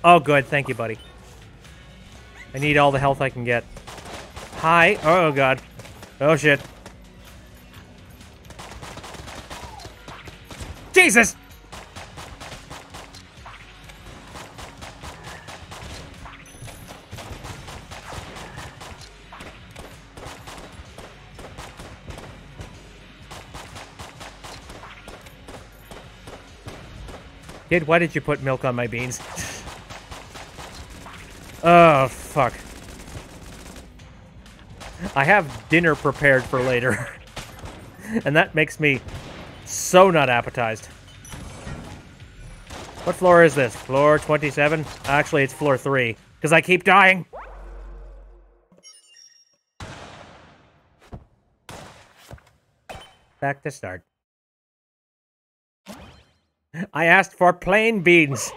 Oh, good. Thank you, buddy. I need all the health I can get. Hi. Oh, God. Oh, shit. Jesus! Kid, why did you put milk on my beans? Oh, fuck. I have dinner prepared for later. And that makes me so not appetized. What floor is this? Floor 27? Actually, it's floor 3, because I keep dying. Back to start. I asked for plain beans.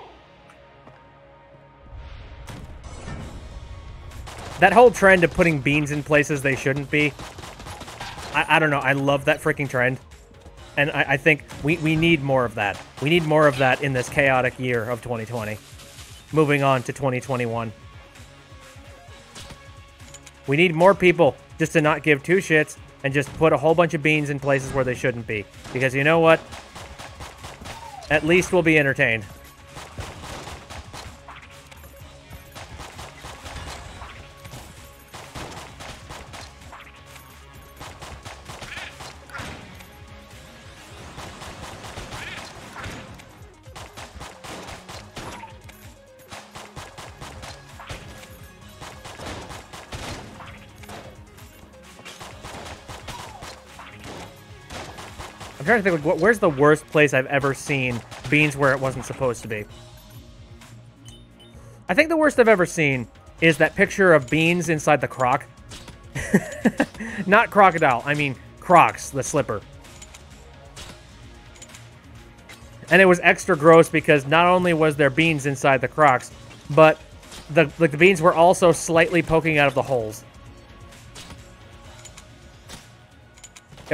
That whole trend of putting beans in places they shouldn't be, I don't know, I love that freaking trend. And I think we need more of that. We need more of that in this chaotic year of 2020. Moving on to 2021. We need more people just to not give two shits and just put a whole bunch of beans in places where they shouldn't be. Because you know what? At least we'll be entertained. I'm trying to think, like, where's the worst place I've ever seen beans where it wasn't supposed to be? I think the worst I've ever seen is that picture of beans inside the croc. Not crocodile, I mean Crocs, the slipper. And it was extra gross because not only was there beans inside the Crocs, but the beans were also slightly poking out of the holes.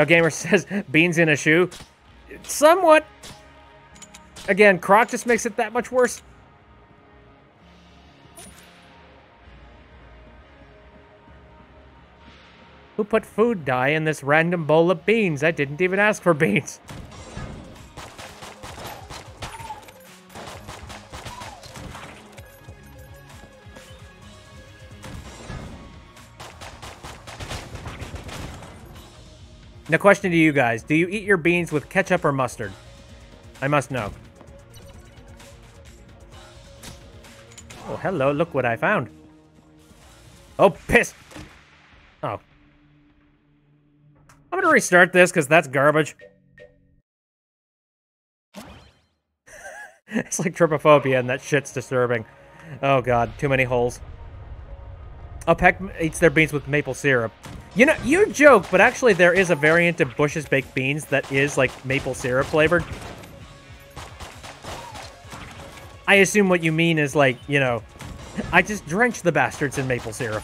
Gamer says, beans in a shoe? Somewhat. Again, Croc just makes it that much worse. Who put food dye in this random bowl of beans? I didn't even ask for beans. Now, question to you guys. Do you eat your beans with ketchup or mustard? I must know. Oh, hello. Look what I found. Oh, piss. Oh. I'm gonna restart this because that's garbage. It's like trypophobia and that shit's disturbing. Oh, God. Too many holes. Oh, Peck eats their beans with maple syrup. You know, you joke, but actually there is a variant of Bush's baked beans that is, like, maple syrup flavored. I assume what you mean is, like, you know, I just drench the bastards in maple syrup.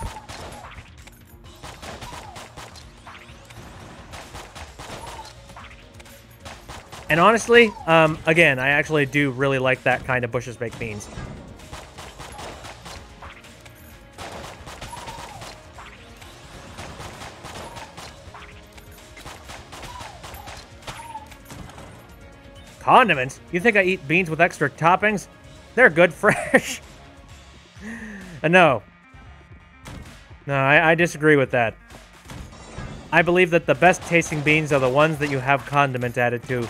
And honestly, again, I actually do really like that kind of Bush's baked beans. Condiments? You think I eat beans with extra toppings? They're good fresh. No. No, I disagree with that. I believe that the best tasting beans are the ones that you have condiment added to.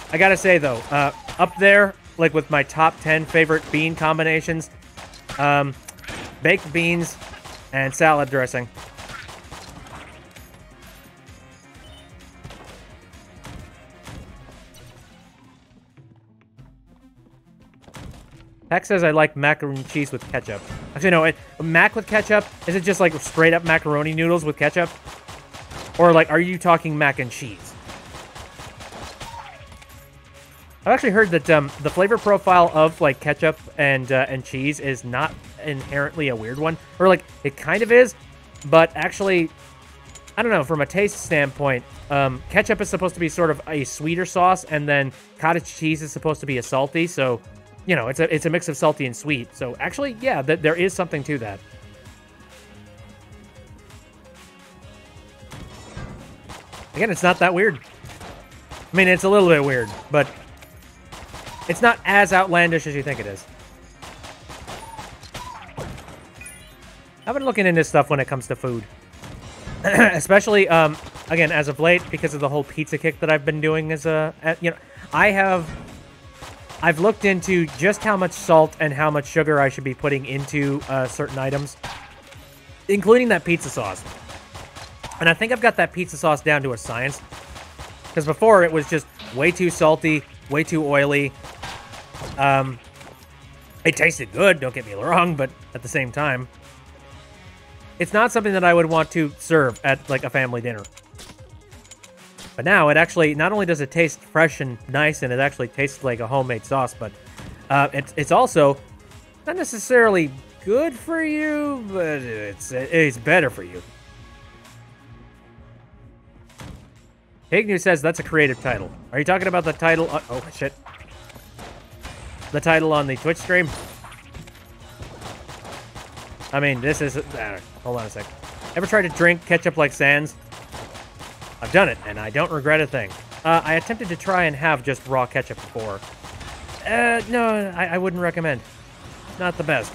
I gotta say, though, up there, like with my top 10 favorite bean combinations, baked beans and salad dressing. Heck says I like macaroni and cheese with ketchup. Actually, no, mac with ketchup? Is it just like straight up macaroni noodles with ketchup? Or like, are you talking mac and cheese? I've actually heard that the flavor profile of like ketchup and cheese is not inherently a weird one. Or like, it kind of is, but actually, I don't know, from a taste standpoint, ketchup is supposed to be sort of a sweeter sauce, and then cottage cheese is supposed to be a salty, so... You know, it's a mix of salty and sweet. So actually, yeah, there is something to that. Again, it's not that weird. I mean, it's a little bit weird, but it's not as outlandish as you think it is. I've been looking into stuff when it comes to food. Especially, again, as of late, because of the whole pizza kick that I've been doing as a... you know, I've looked into just how much salt and how much sugar I should be putting into certain items, including that pizza sauce. And I think I've got that pizza sauce down to a science. Because before, it was just way too salty, way too oily. It tasted good, don't get me wrong, but at the same time, it's not something that I would want to serve at, like, a family dinner. But now, it actually, not only does it taste fresh and nice, and it actually tastes like a homemade sauce, but it's also not necessarily good for you, but it's better for you. Pig News says that's a creative title. Are you talking about the title? Oh, shit. The title on the Twitch stream? I mean, this is... hold on a sec. Ever tried to drink ketchup like Sans? I've done it, and I don't regret a thing. I attempted to try and have just raw ketchup before. No, I wouldn't recommend. Not the best.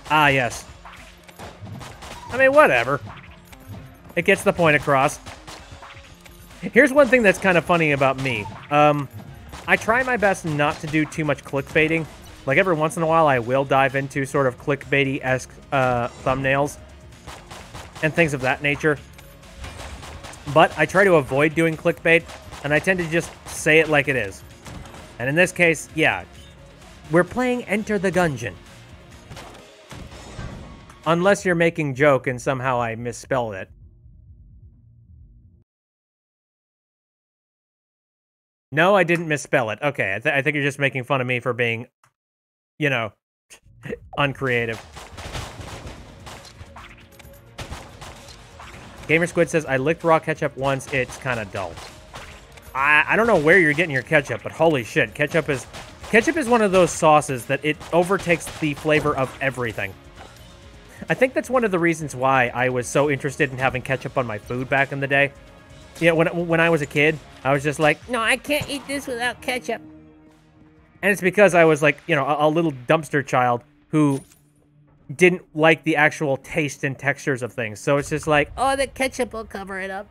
Ah, yes. I mean, whatever. It gets the point across. Here's one thing that's kind of funny about me. I try my best not to do too much clickbaiting. Like, every once in a while, I will dive into sort of clickbaity-esque thumbnails and things of that nature. But I try to avoid doing clickbait, and I tend to just say it like it is. And in this case, yeah, we're playing Enter the Gungeon. Unless you're making joke and somehow I misspelled it. No, I didn't misspell it. Okay, I think you're just making fun of me for being, you know, uncreative. Gamer Squid says, I licked raw ketchup once. It's kind of dull. I don't know where you're getting your ketchup, but holy shit. Ketchup is one of those sauces that it overtakes the flavor of everything. I think that's one of the reasons why I was so interested in having ketchup on my food back in the day. Yeah, when I was a kid, I was just like, no, I can't eat this without ketchup. And it's because I was like, you know, a little dumpster child who didn't like the actual taste and textures of things. So it's just like, oh, the ketchup will cover it up.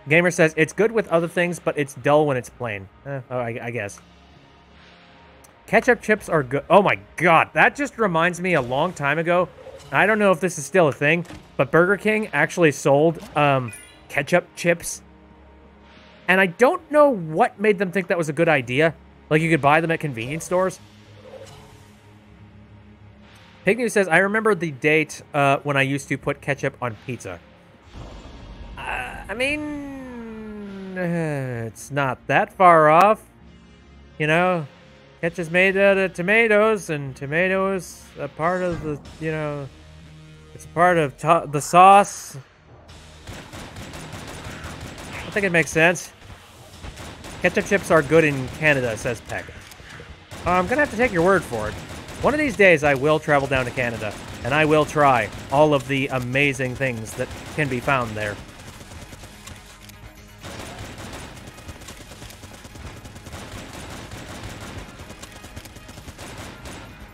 Gamer says, it's good with other things, but it's dull when it's plain. I guess. Ketchup chips are good. Oh my god, that just reminds me a long time ago. I don't know if this is still a thing, but Burger King actually sold ketchup chips. And I don't know what made them think that was a good idea. Like, you could buy them at convenience stores. Pig News says, I remember the date when I used to put ketchup on pizza. I mean, it's not that far off. You know, ketchup's made out of tomatoes, and tomatoes a part of the, you know, it's part of the sauce. I think it makes sense. Ketchup chips are good in Canada, says Peck. I'm gonna have to take your word for it. One of these days I will travel down to Canada, and I will try all of the amazing things that can be found there.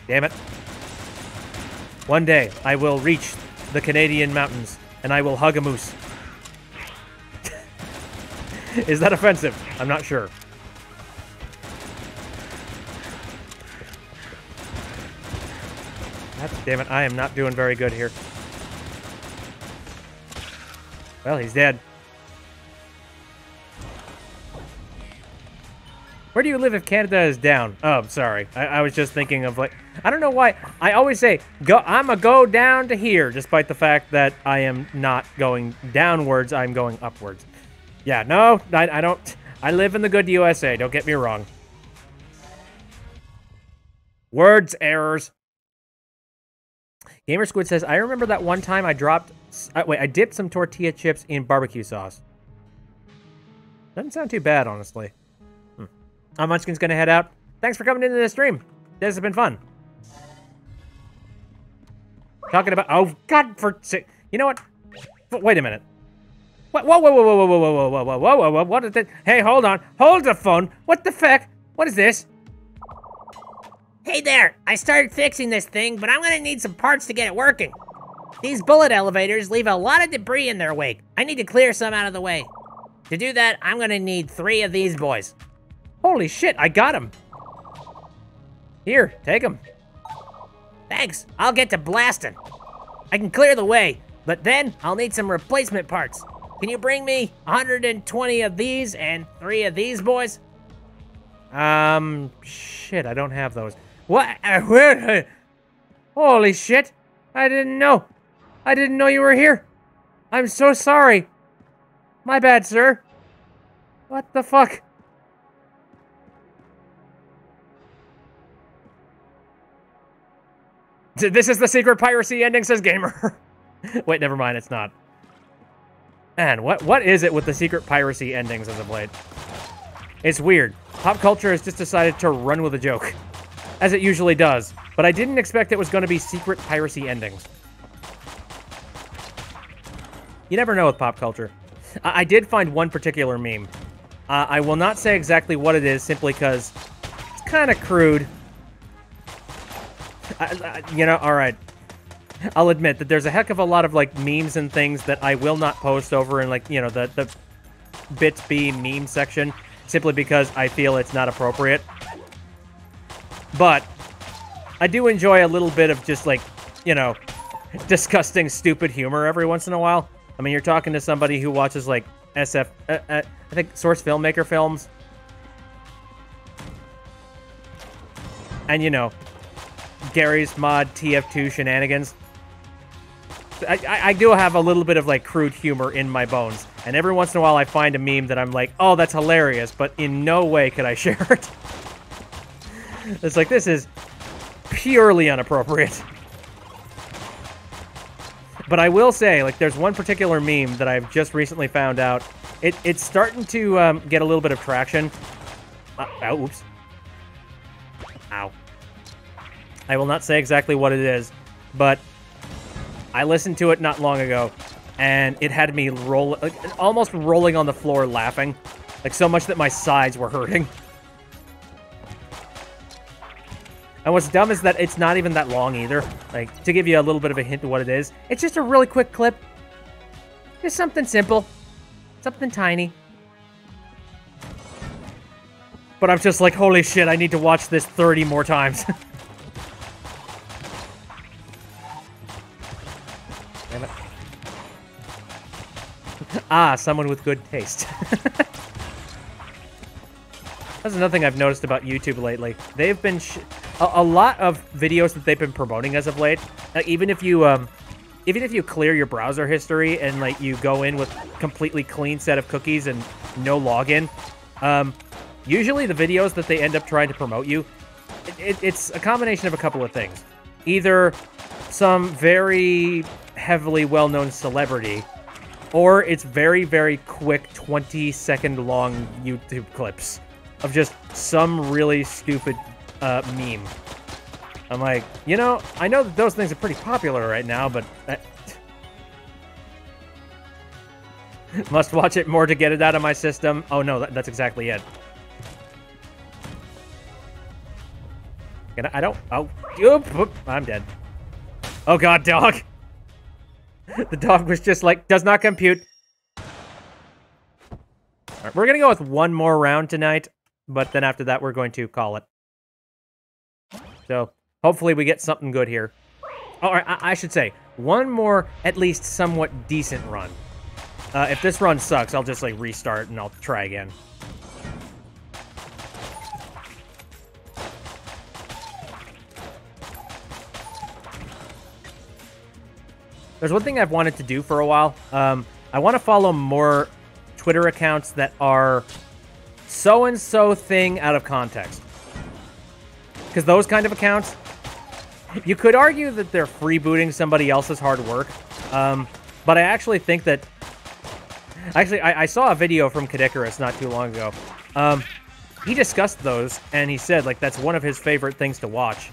Damn it. One day, I will reach the Canadian mountains, and I will hug a moose. Is that offensive? I'm not sure. God damn it, I am not doing very good here. Well, he's dead. Where do you live if Canada is down? Oh, I'm sorry. I was just thinking of, like, I don't know why. I always say, I'm a go down to here, despite the fact that I am not going downwards, I'm going upwards. Yeah, no, I don't. I live in the good USA, don't get me wrong. Words errors. Gamer Squid says, I remember that one time I I dipped some tortilla chips in barbecue sauce. Doesn't sound too bad, honestly. Munchkin's gonna head out. Thanks for coming into the stream. This has been fun. Talking about, oh, God, you know what? Wait a minute. What? Whoa, whoa, whoa, whoa, whoa, whoa, whoa, whoa, whoa, whoa, whoa, whoa, what is that? Hey, hold on. Hold the phone. What the feck? What is this? Hey there, I started fixing this thing, but I'm gonna need some parts to get it working. These bullet elevators leave a lot of debris in their wake. I need to clear some out of the way. To do that, I'm gonna need 3 of these boys. Holy shit, I got him. Here, take him. Thanks, I'll get to blasting. I can clear the way, but then I'll need some replacement parts. Can you bring me 120 of these and 3 of these boys? Shit, I don't have those. What? Holy shit, I didn't know. I didn't know you were here. I'm so sorry. My bad, sir. What the fuck? This is the secret piracy ending, says Gamer. Wait, never mind, it's not. Man, what is it with the secret piracy endings as of late? It's weird. Pop culture has just decided to run with a joke. As it usually does. But I didn't expect it was going to be secret piracy endings. You never know with pop culture. I did find one particular meme. I will not say exactly what it is, simply because it's kind of crude. You know, alright. I'll admit that there's a heck of a lot of, like, memes and things that I will not post over in, like, you know, the Bits B meme section, simply because I feel it's not appropriate. But I do enjoy a little bit of just, like, you know, disgusting, stupid humor every once in a while. I mean, you're talking to somebody who watches, like, I think Source Filmmaker films. And, you know, Gary's Mod TF2 shenanigans. I do have a little bit of, like, crude humor in my bones. And every once in a while I find a meme that I'm like, oh, that's hilarious, but in no way could I share it. It's like, this is purely inappropriate. But I will say, like, there's one particular meme that I've just recently found out. It's starting to get a little bit of traction. Oh, oops. Ow. I will not say exactly what it is, but I listened to it not long ago, and it had me almost rolling on the floor laughing. Like, so much that my sides were hurting. And what's dumb is that it's not even that long either. Like, to give you a little bit of a hint of what it is, it's just a really quick clip. Just something simple. Something tiny. But I'm just like, holy shit, I need to watch this 30 more times. Damn it. Ah, someone with good taste. That's another thing I've noticed about YouTube lately. They've been a lot of videos that they've been promoting as of late. Even if you clear your browser history and like you go in with completely clean set of cookies and no login, usually the videos that they end up trying to promote you, it's a combination of a couple of things. Either some very heavily well-known celebrity, or it's very, very quick 20-second long YouTube clips of just some really stupid meme. I'm like, you know, I know that those things are pretty popular right now, but must watch it more to get it out of my system. Oh no, that's exactly it. I don't. Oh, oop, I'm dead. Oh god, dog. The dog was just like, does not compute. All right, we're gonna go with one more round tonight, but then after that, we're going to call it. So hopefully we get something good here. All right, I should say one more, at least somewhat decent run. If this run sucks, I'll just like restart and I'll try again. There's one thing I've wanted to do for a while. I want to follow more Twitter accounts that are so-and-so thing out of context. Because those kind of accounts, you could argue that they're freebooting somebody else's hard work. But I actually think that... Actually, I saw a video from Kid Icarus not too long ago. He discussed those, and he said, like, that's one of his favorite things to watch.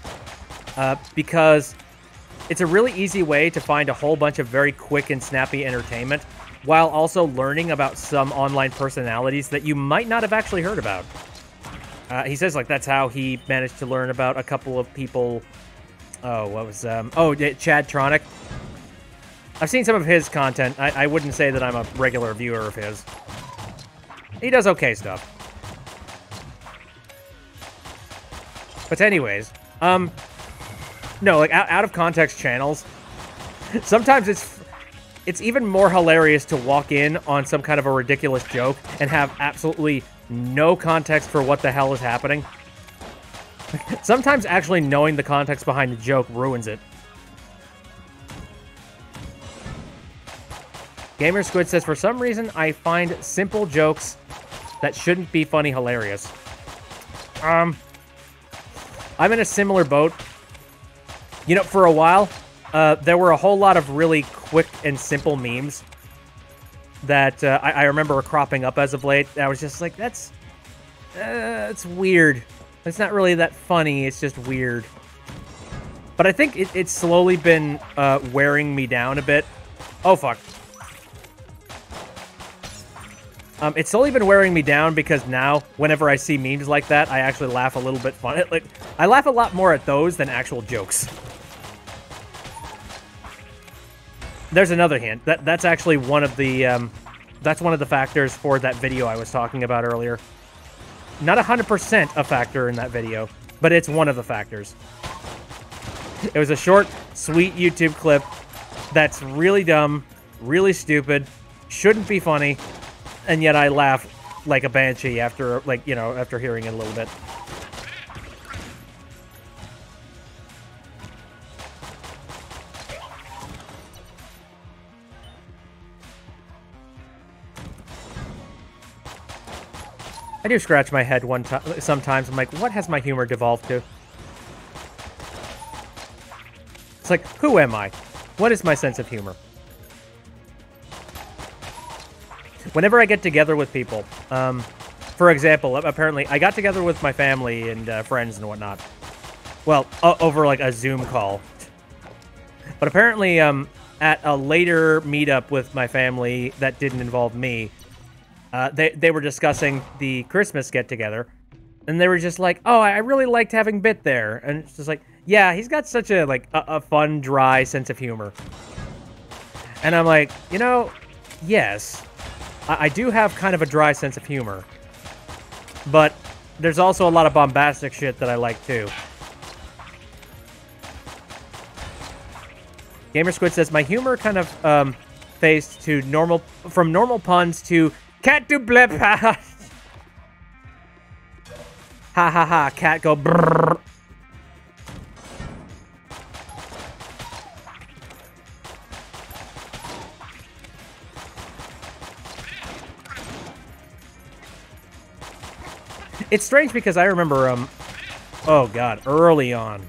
Because it's a really easy way to find a whole bunch of very quick and snappy entertainment, while also learning about some online personalities that you might not have actually heard about. He says, like, that's how he managed to learn about a couple of people. Oh, what was, Chad Tronic. I've seen some of his content. I wouldn't say that I'm a regular viewer of his. He does okay stuff. But anyways, no, like, out of context channels, sometimes it's even more hilarious to walk in on some kind of a ridiculous joke and have absolutely no context for what the hell is happening. Sometimes actually knowing the context behind the joke ruins it. Gamer Squid says, for some reason, I find simple jokes that shouldn't be funny hilarious. I'm in a similar boat. You know, for a while, there were a whole lot of really quick and simple memes that I remember cropping up as of late. I was just like, that's weird. It's not really that funny. It's just weird. But I think it's slowly been wearing me down a bit. Oh, fuck. It's slowly been wearing me down because now, whenever I see memes like that, I actually laugh a little bit fun. Like, I laugh a lot more at those than actual jokes. There's another hint. That's actually one of the that's one of the factors for that video I was talking about earlier. Not 100% a factor in that video, but it's one of the factors. It was a short, sweet YouTube clip that's really dumb, really stupid, shouldn't be funny, and yet I laugh like a banshee after, like, you know, after hearing it a little bit. I do scratch my head sometimes. I'm like, what has my humor devolved to? It's like, who am I? What is my sense of humor? Whenever I get together with people, for example, apparently I got together with my family and friends and whatnot. Well, over like a Zoom call. But apparently, at a later meetup with my family that didn't involve me, they were discussing the Christmas get-together, and they were just like, oh, I really liked having Bit there. And it's just like, yeah, he's got such a, like, a fun, dry sense of humor. And I'm like, you know, yes, I do have kind of a dry sense of humor. But there's also a lot of bombastic shit that I like, too. Gamer Squid says, my humor kind of, phased to from normal puns to cat to blip. Ha ha ha, cat go brrrr. It's strange because I remember, oh god, early on,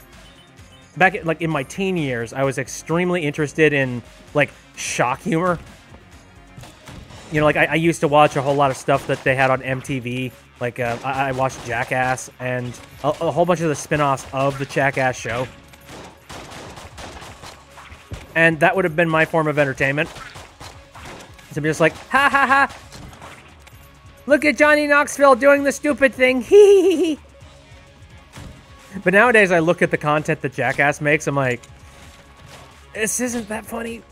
back in my teen years, I was extremely interested in, like, shock humor. You know, like, I used to watch a whole lot of stuff that they had on MTV. Like, I watched Jackass and a whole bunch of the spin-offs of the Jackass show. And that would have been my form of entertainment. To be just like, ha ha ha! Look at Johnny Knoxville doing the stupid thing, hee hee hee! But nowadays, I look at the content that Jackass makes, I'm like, this isn't that funny.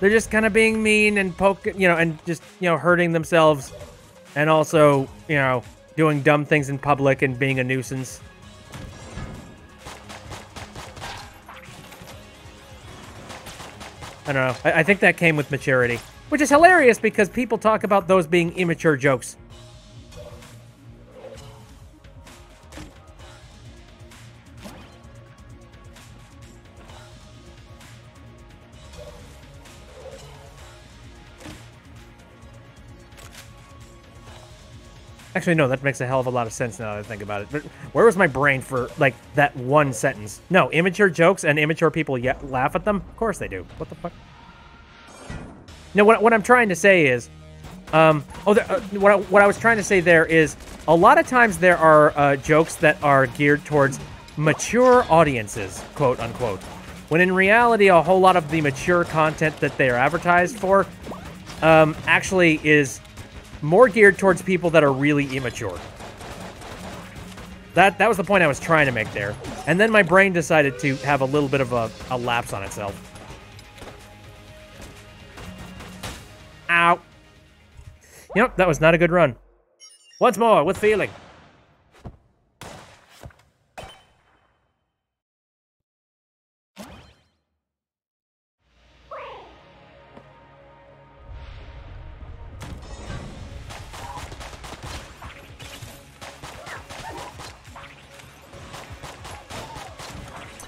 They're just kind of being mean and poking, you know, and just, you know, hurting themselves. And also, you know, doing dumb things in public and being a nuisance. I don't know. I think that came with maturity. Which is hilarious because people talk about those being immature jokes. Actually, no, that makes a hell of a lot of sense now that I think about it. But where was my brain for, like, that one sentence? No, immature jokes and immature people laugh at them? Of course they do. What the fuck? No, what I'm trying to say is... what I was trying to say there is, a lot of times there are jokes that are geared towards mature audiences, quote unquote. When in reality, a whole lot of the mature content that they are advertised for actually is more geared towards people that are really immature. That was the point I was trying to make there. And then my brain decided to have a little bit of a lapse on itself. Ow. Yep, that was not a good run. Once more, with feeling.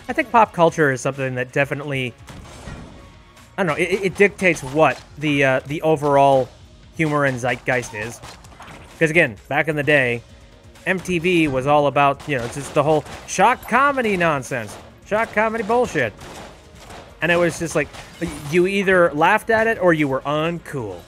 I think pop culture is something that definitely, I don't know, it dictates what the overall humor and zeitgeist is. Because again, back in the day, MTV was all about, you know, just the whole shock comedy nonsense, shock comedy bullshit. And it was just like, you either laughed at it or you were uncool.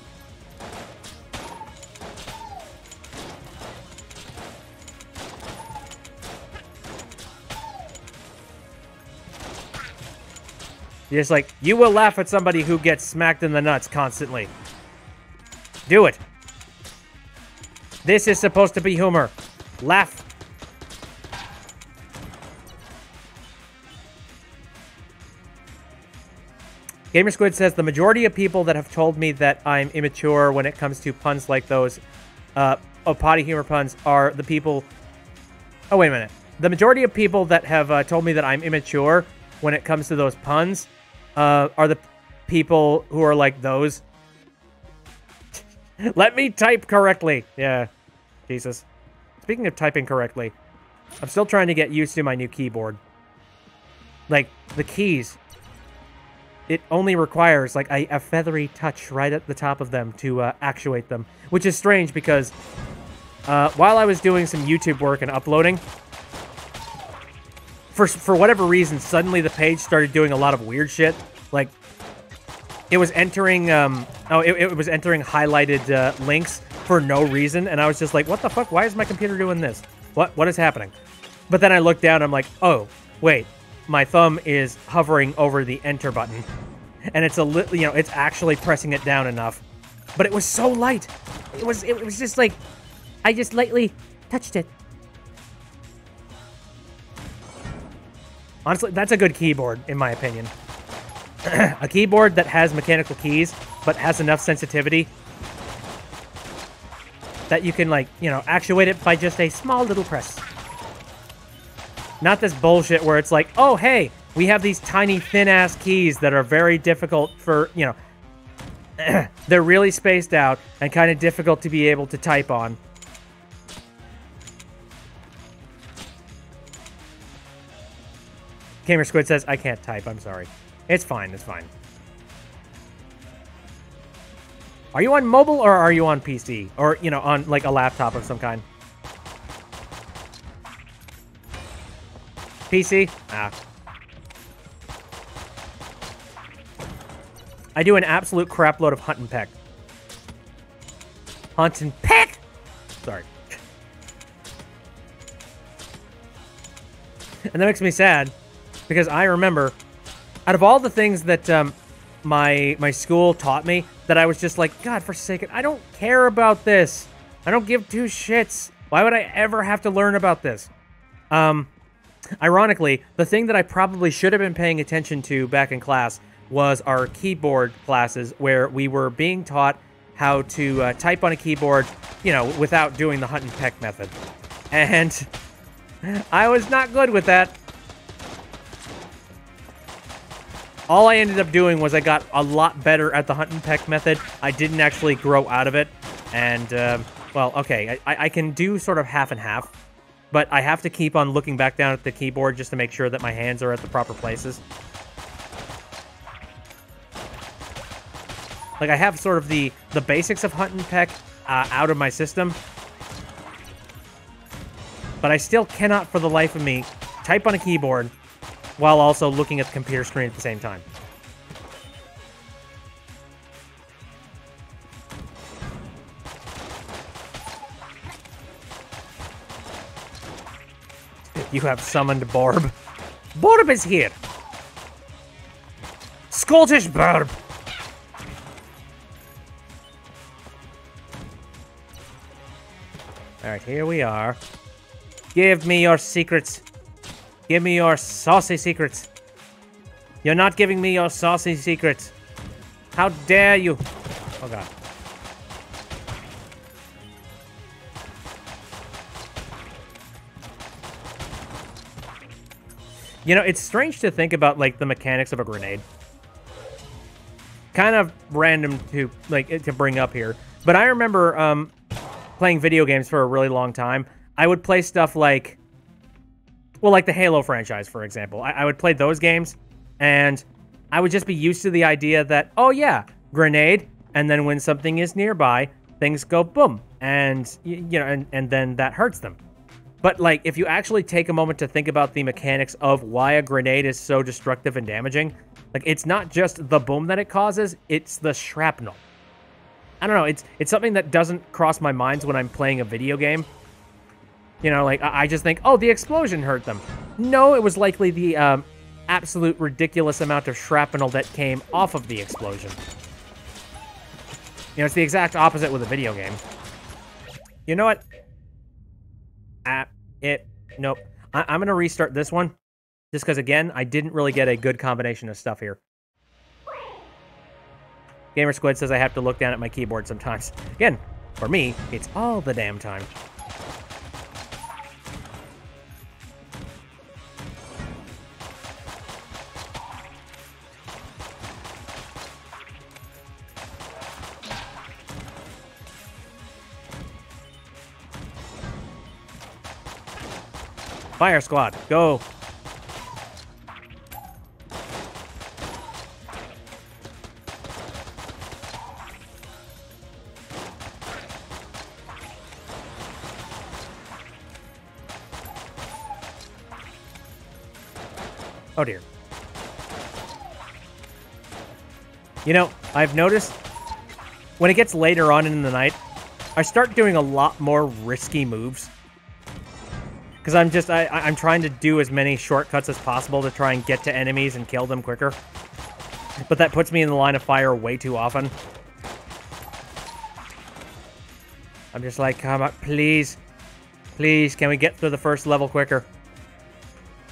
You're just like, you will laugh at somebody who gets smacked in the nuts constantly. Do it. This is supposed to be humor. Laugh. Gamer Squid says, the majority of people that have told me that I'm immature when it comes to puns like those, potty humor puns, are the people... Oh, wait a minute. The majority of people that have told me that I'm immature when it comes to those puns are the people who are like those. Let me type correctly. Yeah. Jesus. Speaking of typing correctly, I'm still trying to get used to my new keyboard. Like, the keys. It only requires, like, a feathery touch right at the top of them to actuate them. Which is strange because while I was doing some YouTube work and uploading, for whatever reason, suddenly the page started doing a lot of weird shit. Like, it was entering, it was entering highlighted links for no reason, and I was just like, what the fuck? Why is my computer doing this? What is happening? But then I looked down, I'm like, oh, wait, my thumb is hovering over the enter button, and it's it's actually pressing it down enough. But it was so light. It was just like, I just lightly touched it. Honestly, that's a good keyboard, in my opinion. A keyboard that has mechanical keys, but has enough sensitivity that you can, like, you know, actuate it by just a small little press. Not this bullshit where it's like, oh, hey, we have these tiny, thin-ass keys that are very difficult for, you know, they're really spaced out and kind of difficult to be able to type on. Gamer Squid says, I can't type. I'm sorry. It's fine. It's fine. Are you on mobile or are you on PC? Or, you know, on, like, a laptop of some kind? PC? Ah. I do an absolute crapload of hunt and peck. Hunt and peck! Sorry. And that makes me sad, because I remember, out of all the things that my school taught me, that I was just like, God forsaken, I don't care about this. I don't give two shits. Why would I ever have to learn about this? Ironically, the thing that I probably should have been paying attention to back in class was our keyboard classes, where we were being taught how to type on a keyboard, you know, without doing the hunt and peck method. And I was not good with that. All I ended up doing was I got a lot better at the hunt and peck method. I didn't actually grow out of it. And, well, okay, I can do sort of half and half. But I have to keep on looking back down at the keyboard just to make sure that my hands are at the proper places. Like, I have sort of the basics of hunt and peck out of my system. But I still cannot, for the life of me, type on a keyboard while also looking at the computer screen at the same time. You have summoned Borb. Borb is here. Scottish Borb. Alright, here we are. Give me your secrets. Give me your saucy secrets. You're not giving me your saucy secrets. How dare you? Oh, God. You know, it's strange to think about, like, the mechanics of a grenade. Kind of random to, like, to bring up here. But I remember, playing video games for a really long time. I would play stuff like, well, like the Halo franchise, for example. I would play those games, and I would just be used to the idea that, oh yeah, grenade, and then when something is nearby, things go boom, and, you know, and then that hurts them. But, like, if you actually take a moment to think about the mechanics of why a grenade is so destructive and damaging, like, it's not just the boom that it causes, it's the shrapnel. I don't know, it's something that doesn't cross my mind when I'm playing a video game. You know, like, I just think, oh, the explosion hurt them. No, it was likely the absolute ridiculous amount of shrapnel that came off of the explosion. You know, it's the exact opposite with a video game. You know what? Nope. I'm going to restart this one. Just because, again, I didn't really get a good combination of stuff here. Gamer Squid says I have to look down at my keyboard sometimes. Again, for me, it's all the damn time. Fire squad, go! Oh dear. You know, I've noticed when it gets later on in the night, I start doing a lot more risky moves. Because I'm trying to do as many shortcuts as possible to try and get to enemies and kill them quicker. But that puts me in the line of fire way too often. I'm just like, come on, please. Please, can we get through the first level quicker?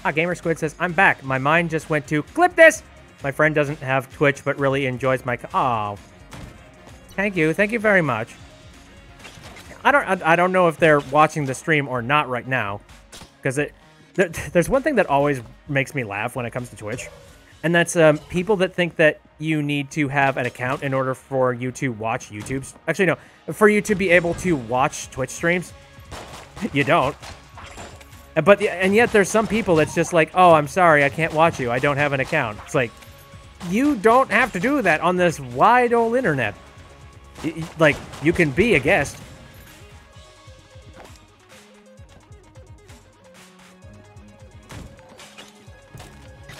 Ah, Gamer Squid says, I'm back. My mind just went to, clip this! My friend doesn't have Twitch, but really enjoys my... Oh. Thank you very much. I don't know if they're watching the stream or not right now. Because there's one thing that always makes me laugh when it comes to Twitch. And that's people that think that you need to have an account in order for you to watch YouTube's... Actually, no. For you to be able to watch Twitch streams. You don't. And yet there's some people that's just like, oh, I'm sorry, I can't watch you. I don't have an account. It's like, you don't have to do that on this wide old internet. Like, you can be a guest.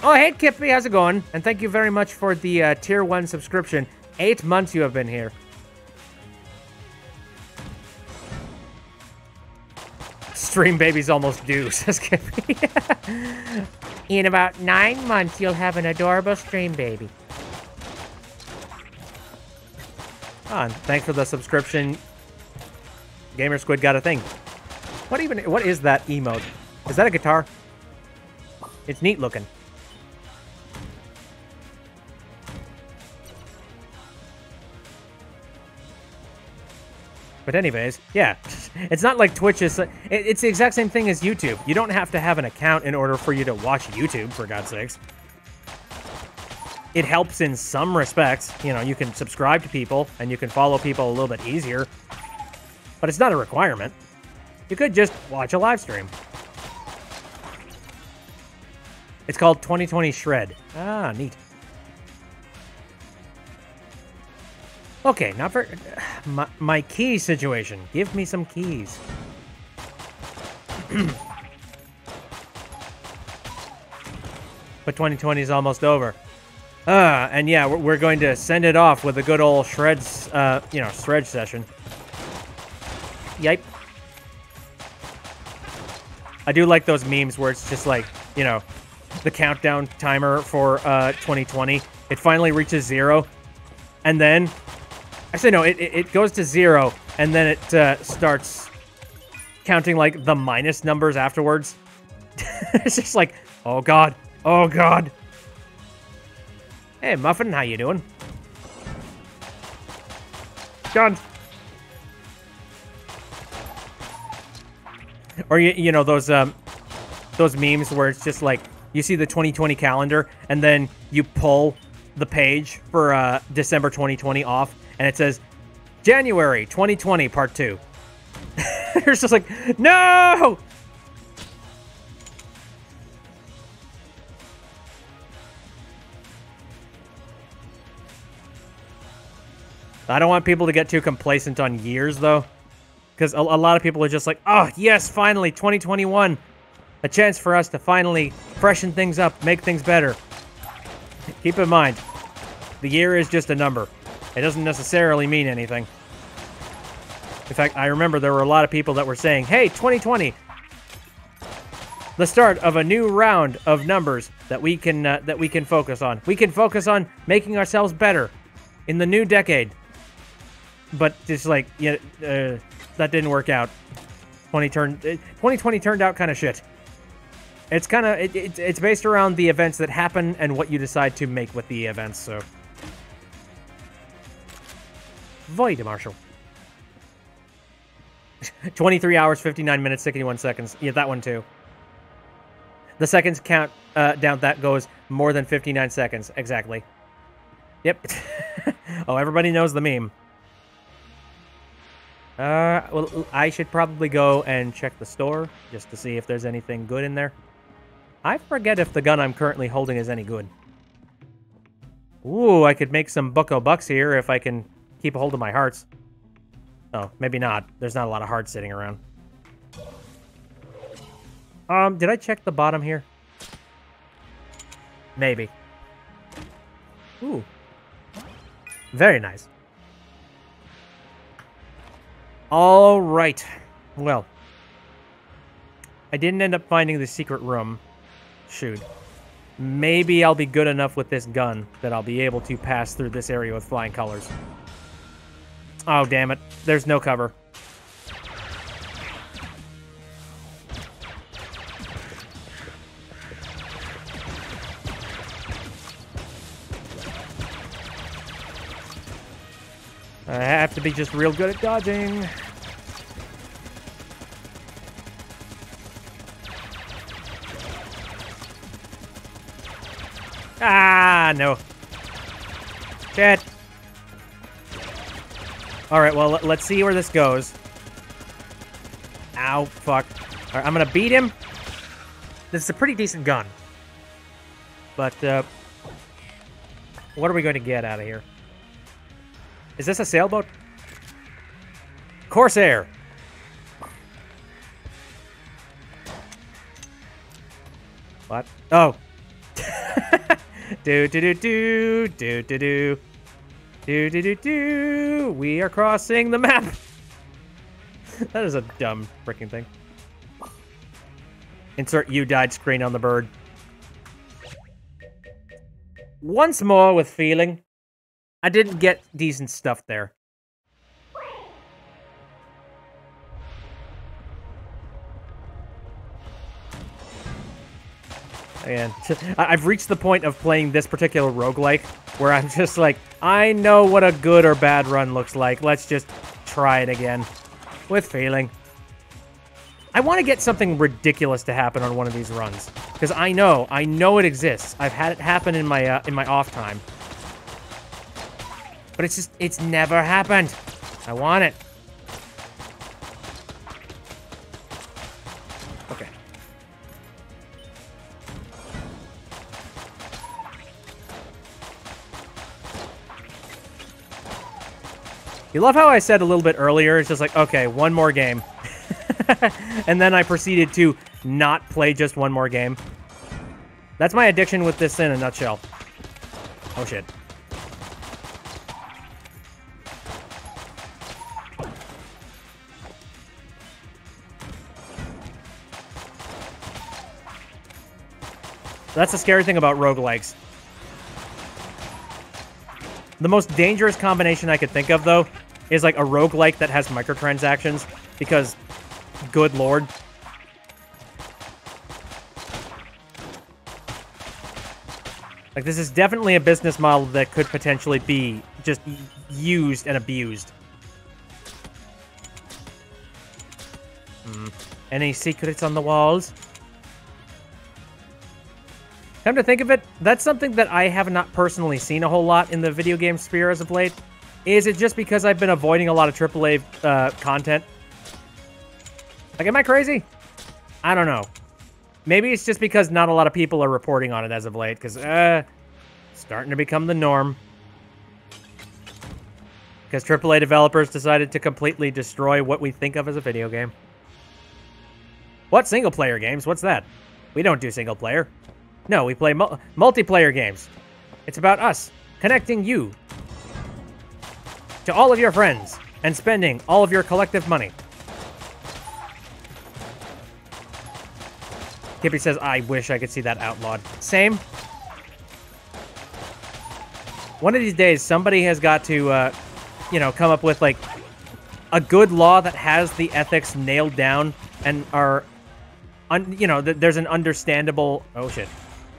Oh, hey, Kippy, how's it going? And thank you very much for the Tier 1 subscription. 8 months you have been here. Stream baby's almost due, says Kippy. In about 9 months, you'll have an adorable stream baby. Oh, and thanks for the subscription. Gamer Squid got a thing. What is that emote? Is that a guitar? It's neat looking. But anyways, yeah, it's not like Twitch is... It's the exact same thing as YouTube. You don't have to have an account in order for you to watch YouTube, for God's sakes. It helps in some respects. You know, you can subscribe to people, and you can follow people a little bit easier. But it's not a requirement. You could just watch a live stream. It's called 2020 Shred. Ah, neat. Okay, now for my key situation. Give me some keys. But 2020 is almost over. And yeah, we're going to send it off with a good old shreds, shred session. Yipe. I do like those memes where it's just like, you know, the countdown timer for 2020. It finally reaches 0, and then... Actually, no, it goes to 0, and then it starts counting, like, the minus numbers afterwards. It's just like, oh, God. Oh, God. Hey, Muffin, how you doing? Gun. Or, you know, those memes where it's just, like, you see the 2020 calendar, and then you pull the page for December 2020 off, and it says, January 2020, part 2. It's just like, no! I don't want people to get too complacent on years, though. Because a lot of people are just like, oh, yes, finally, 2021. A chance for us to finally freshen things up, make things better. Keep in mind, the year is just a number. It doesn't necessarily mean anything. In fact, I remember there were a lot of people that were saying, hey, 2020, the start of a new round of numbers that we can focus on. We can focus on making ourselves better in the new decade. But just like, yeah, that didn't work out. 2020 turned out kind of shit. It's kind of it's based around the events that happen and what you decide to make with the events. So, Void Marshall. 23 hours, 59 minutes, 61 seconds. Yeah, that one too. The seconds count down. That goes more than 59 seconds exactly. Yep. Oh, everybody knows the meme. Well, I should probably go and check the store just to see if there's anything good in there. I forget if the gun I'm currently holding is any good. Ooh, I could make some bucko bucks here if I can keep a hold of my hearts. Oh, maybe not. There's not a lot of hearts sitting around. Did I check the bottom here? Maybe. Ooh. Very nice. All right. Well, I didn't end up finding the secret room. Shoot. Maybe I'll be good enough with this gun that I'll be able to pass through this area with flying colors. Oh, damn it. There's no cover. I have to be just real good at dodging. Ah, no. Shit. Alright, well, let's see where this goes. Ow, fuck. Alright, I'm gonna beat him. This is a pretty decent gun. But, what are we going to get out of here? Is this a sailboat? Corsair! What? Oh. Do do do do do do do do do do do. We are crossing the map. That is a dumb freaking thing. Insert "you died" screen on the bird. Once more with feeling. I didn't get decent stuff there. And I've reached the point of playing this particular roguelike where I'm just like, I know what a good or bad run looks like. Let's just try it again. With feeling. I want to get something ridiculous to happen on one of these runs. Because I know it exists. I've had it happen in my off time. But it's never happened. I want it. Okay. You love how I said a little bit earlier, it's just like, okay, one more game. And then I proceeded to not play just one more game. That's my addiction with this in a nutshell. Oh shit. That's the scary thing about roguelikes. The most dangerous combination I could think of, though, is like a roguelike that has microtransactions, because, good lord. Like, this is definitely a business model that could potentially be just used and abused. Any secrets on the walls? Come to think of it, that's something that I have not personally seen a whole lot in the video game sphere as of late. Is it just because I've been avoiding a lot of AAA content? Like, am I crazy? I don't know. Maybe it's just because not a lot of people are reporting on it as of late, because, starting to become the norm. Because AAA developers decided to completely destroy what we think of as a video game. What? Single-player games? What's that? We don't do single-player. No, we play multiplayer games. It's about us connecting you to all of your friends and spending all of your collective money. Kippy says, I wish I could see that outlawed. Same. One of these days, somebody has got to, come up with, like, a good law that has the ethics nailed down and are, there's an understandable... Oh, shit.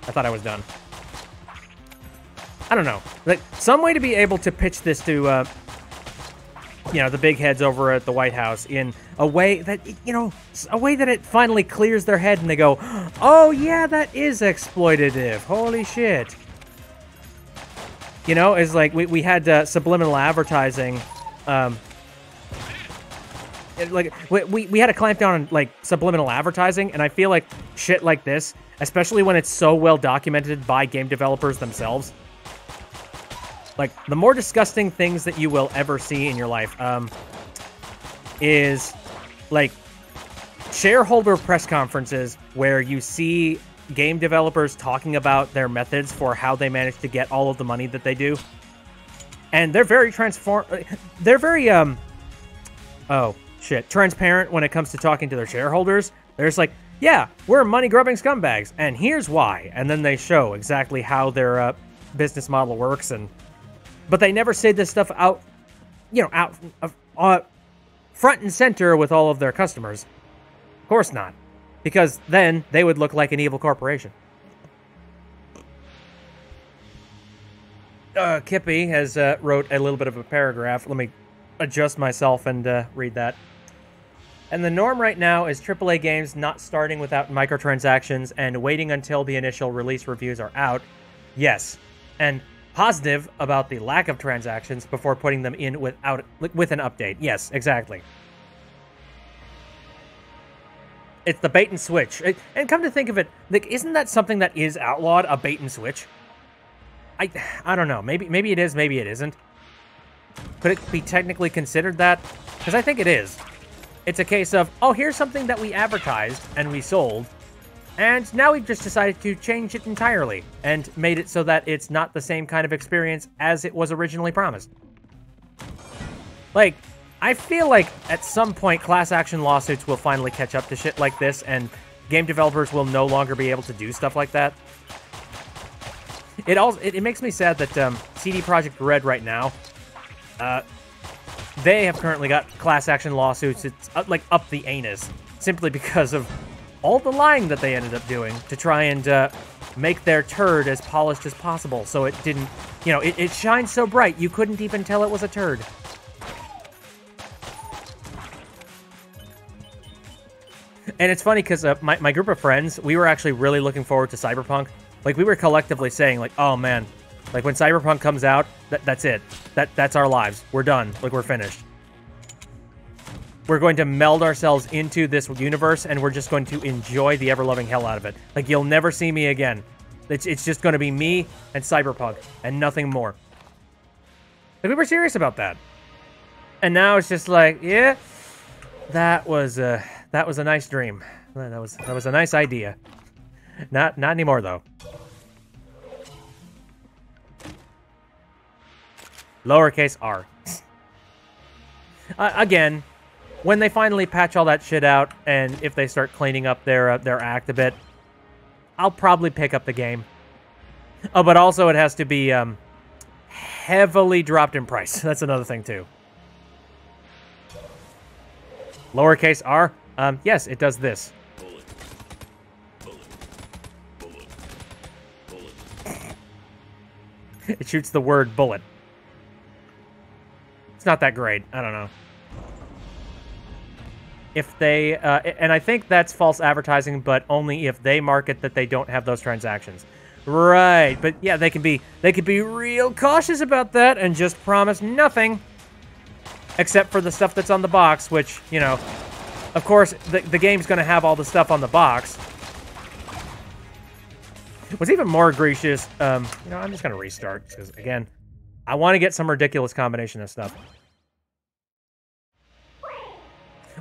I thought I was done. I don't know. Like, some way to be able to pitch this to, the big heads over at the White House in a way that, a way that it finally clears their head and they go, oh, yeah, that is exploitative. Holy shit. It's like we had subliminal advertising. We had to clamp down on, like, subliminal advertising, and I feel like shit like this, especially when it's so well documented by game developers themselves. Like, the more disgusting things that you will ever see in your life, is, like, shareholder press conferences where you see game developers talking about their methods for how they manage to get all of the money that they do. And they're very transparent when it comes to talking to their shareholders. They're just like, yeah, we're money-grubbing scumbags, and here's why. And then they show exactly how their business model works, but they never say this stuff out front and center with all of their customers. Of course not, because then they would look like an evil corporation. Kippy has wrote a little bit of a paragraph. Let me adjust myself and read that. And the norm right now is AAA games not starting without microtransactions and waiting until the initial release reviews are out. Yes. And positive about the lack of transactions before putting them in with an update. Yes, exactly. It's the bait and switch. And come to think of it, like, isn't that something that is outlawed, a bait and switch? I don't know. Maybe it is, maybe it isn't. Could it be technically considered that? Because I think it is. It's a case of, oh, here's something that we advertised and we sold, and now we've just decided to change it entirely and made it so that it's not the same kind of experience as it was originally promised. Like, I feel like at some point class action lawsuits will finally catch up to shit like this, and game developers will no longer be able to do stuff like that. It makes me sad that CD Projekt Red right now, they have currently got class action lawsuits. It's like up the anus, simply because of all the lying that they ended up doing to try and make their turd as polished as possible. So it didn't, you know, it shines so bright you couldn't even tell it was a turd. And it's funny because my group of friends, we were actually really looking forward to Cyberpunk. Like, we were collectively saying, like, oh, man, like, when Cyberpunk comes out, that's it. That's our lives. We're done. Like, we're finished. We're going to meld ourselves into this universe, and we're just going to enjoy the ever-loving hell out of it. Like, you'll never see me again. It's just going to be me and Cyberpunk, and nothing more. Like, we were serious about that. And now it's just like, yeah, that was a nice dream. That was a nice idea. Not anymore, though. Lowercase r. Again, when they finally patch all that shit out, and if they start cleaning up their act a bit, I'll probably pick up the game. Oh, but also it has to be heavily dropped in price. That's another thing, too. Lowercase r? Yes, it does this. It shoots the word bullet. It's not that great. I don't know. If they, and I think that's false advertising, but only if they market that they don't have those transactions. Right, but yeah, they can be real cautious about that and just promise nothing. Except for the stuff that's on the box, which, you know, of course, the game's going to have all the stuff on the box. What's even more egregious, you know, I'm just going to restart, because, again, I want to get some ridiculous combination of stuff.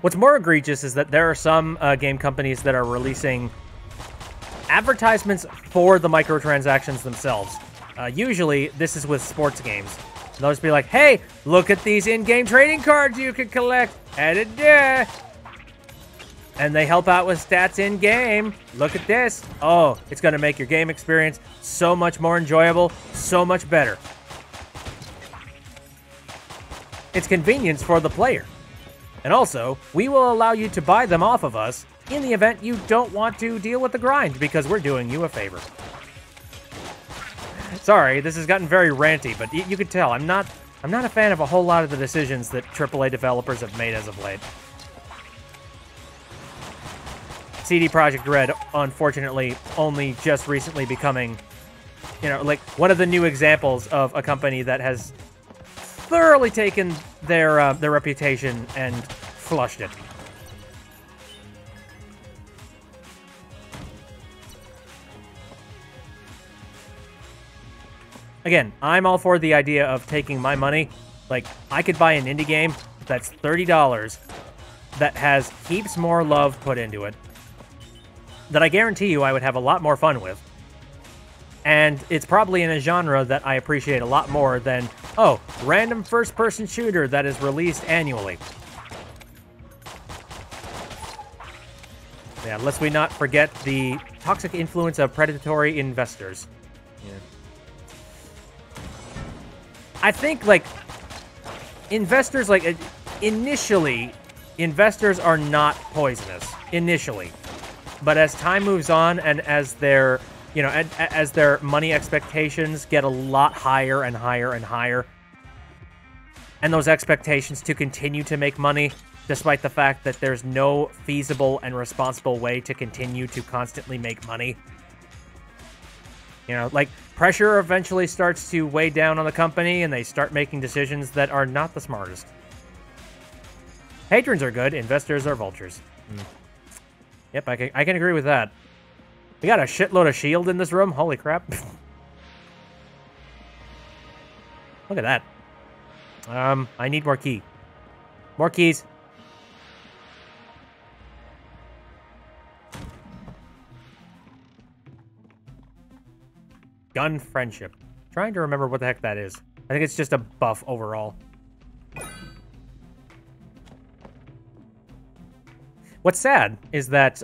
What's more egregious is that there are some game companies that are releasing advertisements for the microtransactions themselves. Usually, this is with sports games. They'll just be like, hey, look at these in-game trading cards you can collect. Da-da-da. And they help out with stats in-game. Look at this. Oh, it's going to make your game experience so much more enjoyable, so much better. It's convenience for the player. And also, we will allow you to buy them off of us in the event you don't want to deal with the grind, because we're doing you a favor. Sorry, this has gotten very ranty, but you can tell I'm not a fan of a whole lot of the decisions that AAA developers have made as of late. CD Projekt Red, unfortunately, only just recently becoming, you know, like one of the new examples of a company that has thoroughly taken their reputation and flushed it. Again, I'm all for the idea of taking my money. Like, I could buy an indie game that's $30 that has heaps more love put into it, that I guarantee you I would have a lot more fun with. And it's probably in a genre that I appreciate a lot more than, oh, random first-person shooter that is released annually. Yeah, lest we not forget the toxic influence of predatory investors. Yeah. I think, like, investors, like, initially, investors are not poisonous, initially. But as time moves on and as their, you know, as their money expectations get a lot higher and higher and higher, and those expectations to continue to make money, despite the fact that there's no feasible and responsible way to continue to constantly make money. You know, like, pressure eventually starts to weigh down on the company, and they start making decisions that are not the smartest. Patrons are good, investors are vultures. Yep, I can agree with that. We got a shitload of shield in this room. Holy crap. Look at that. I need more key. More keys. Gun friendship. Trying to remember what the heck that is. I think it's just a buff overall. What's sad is that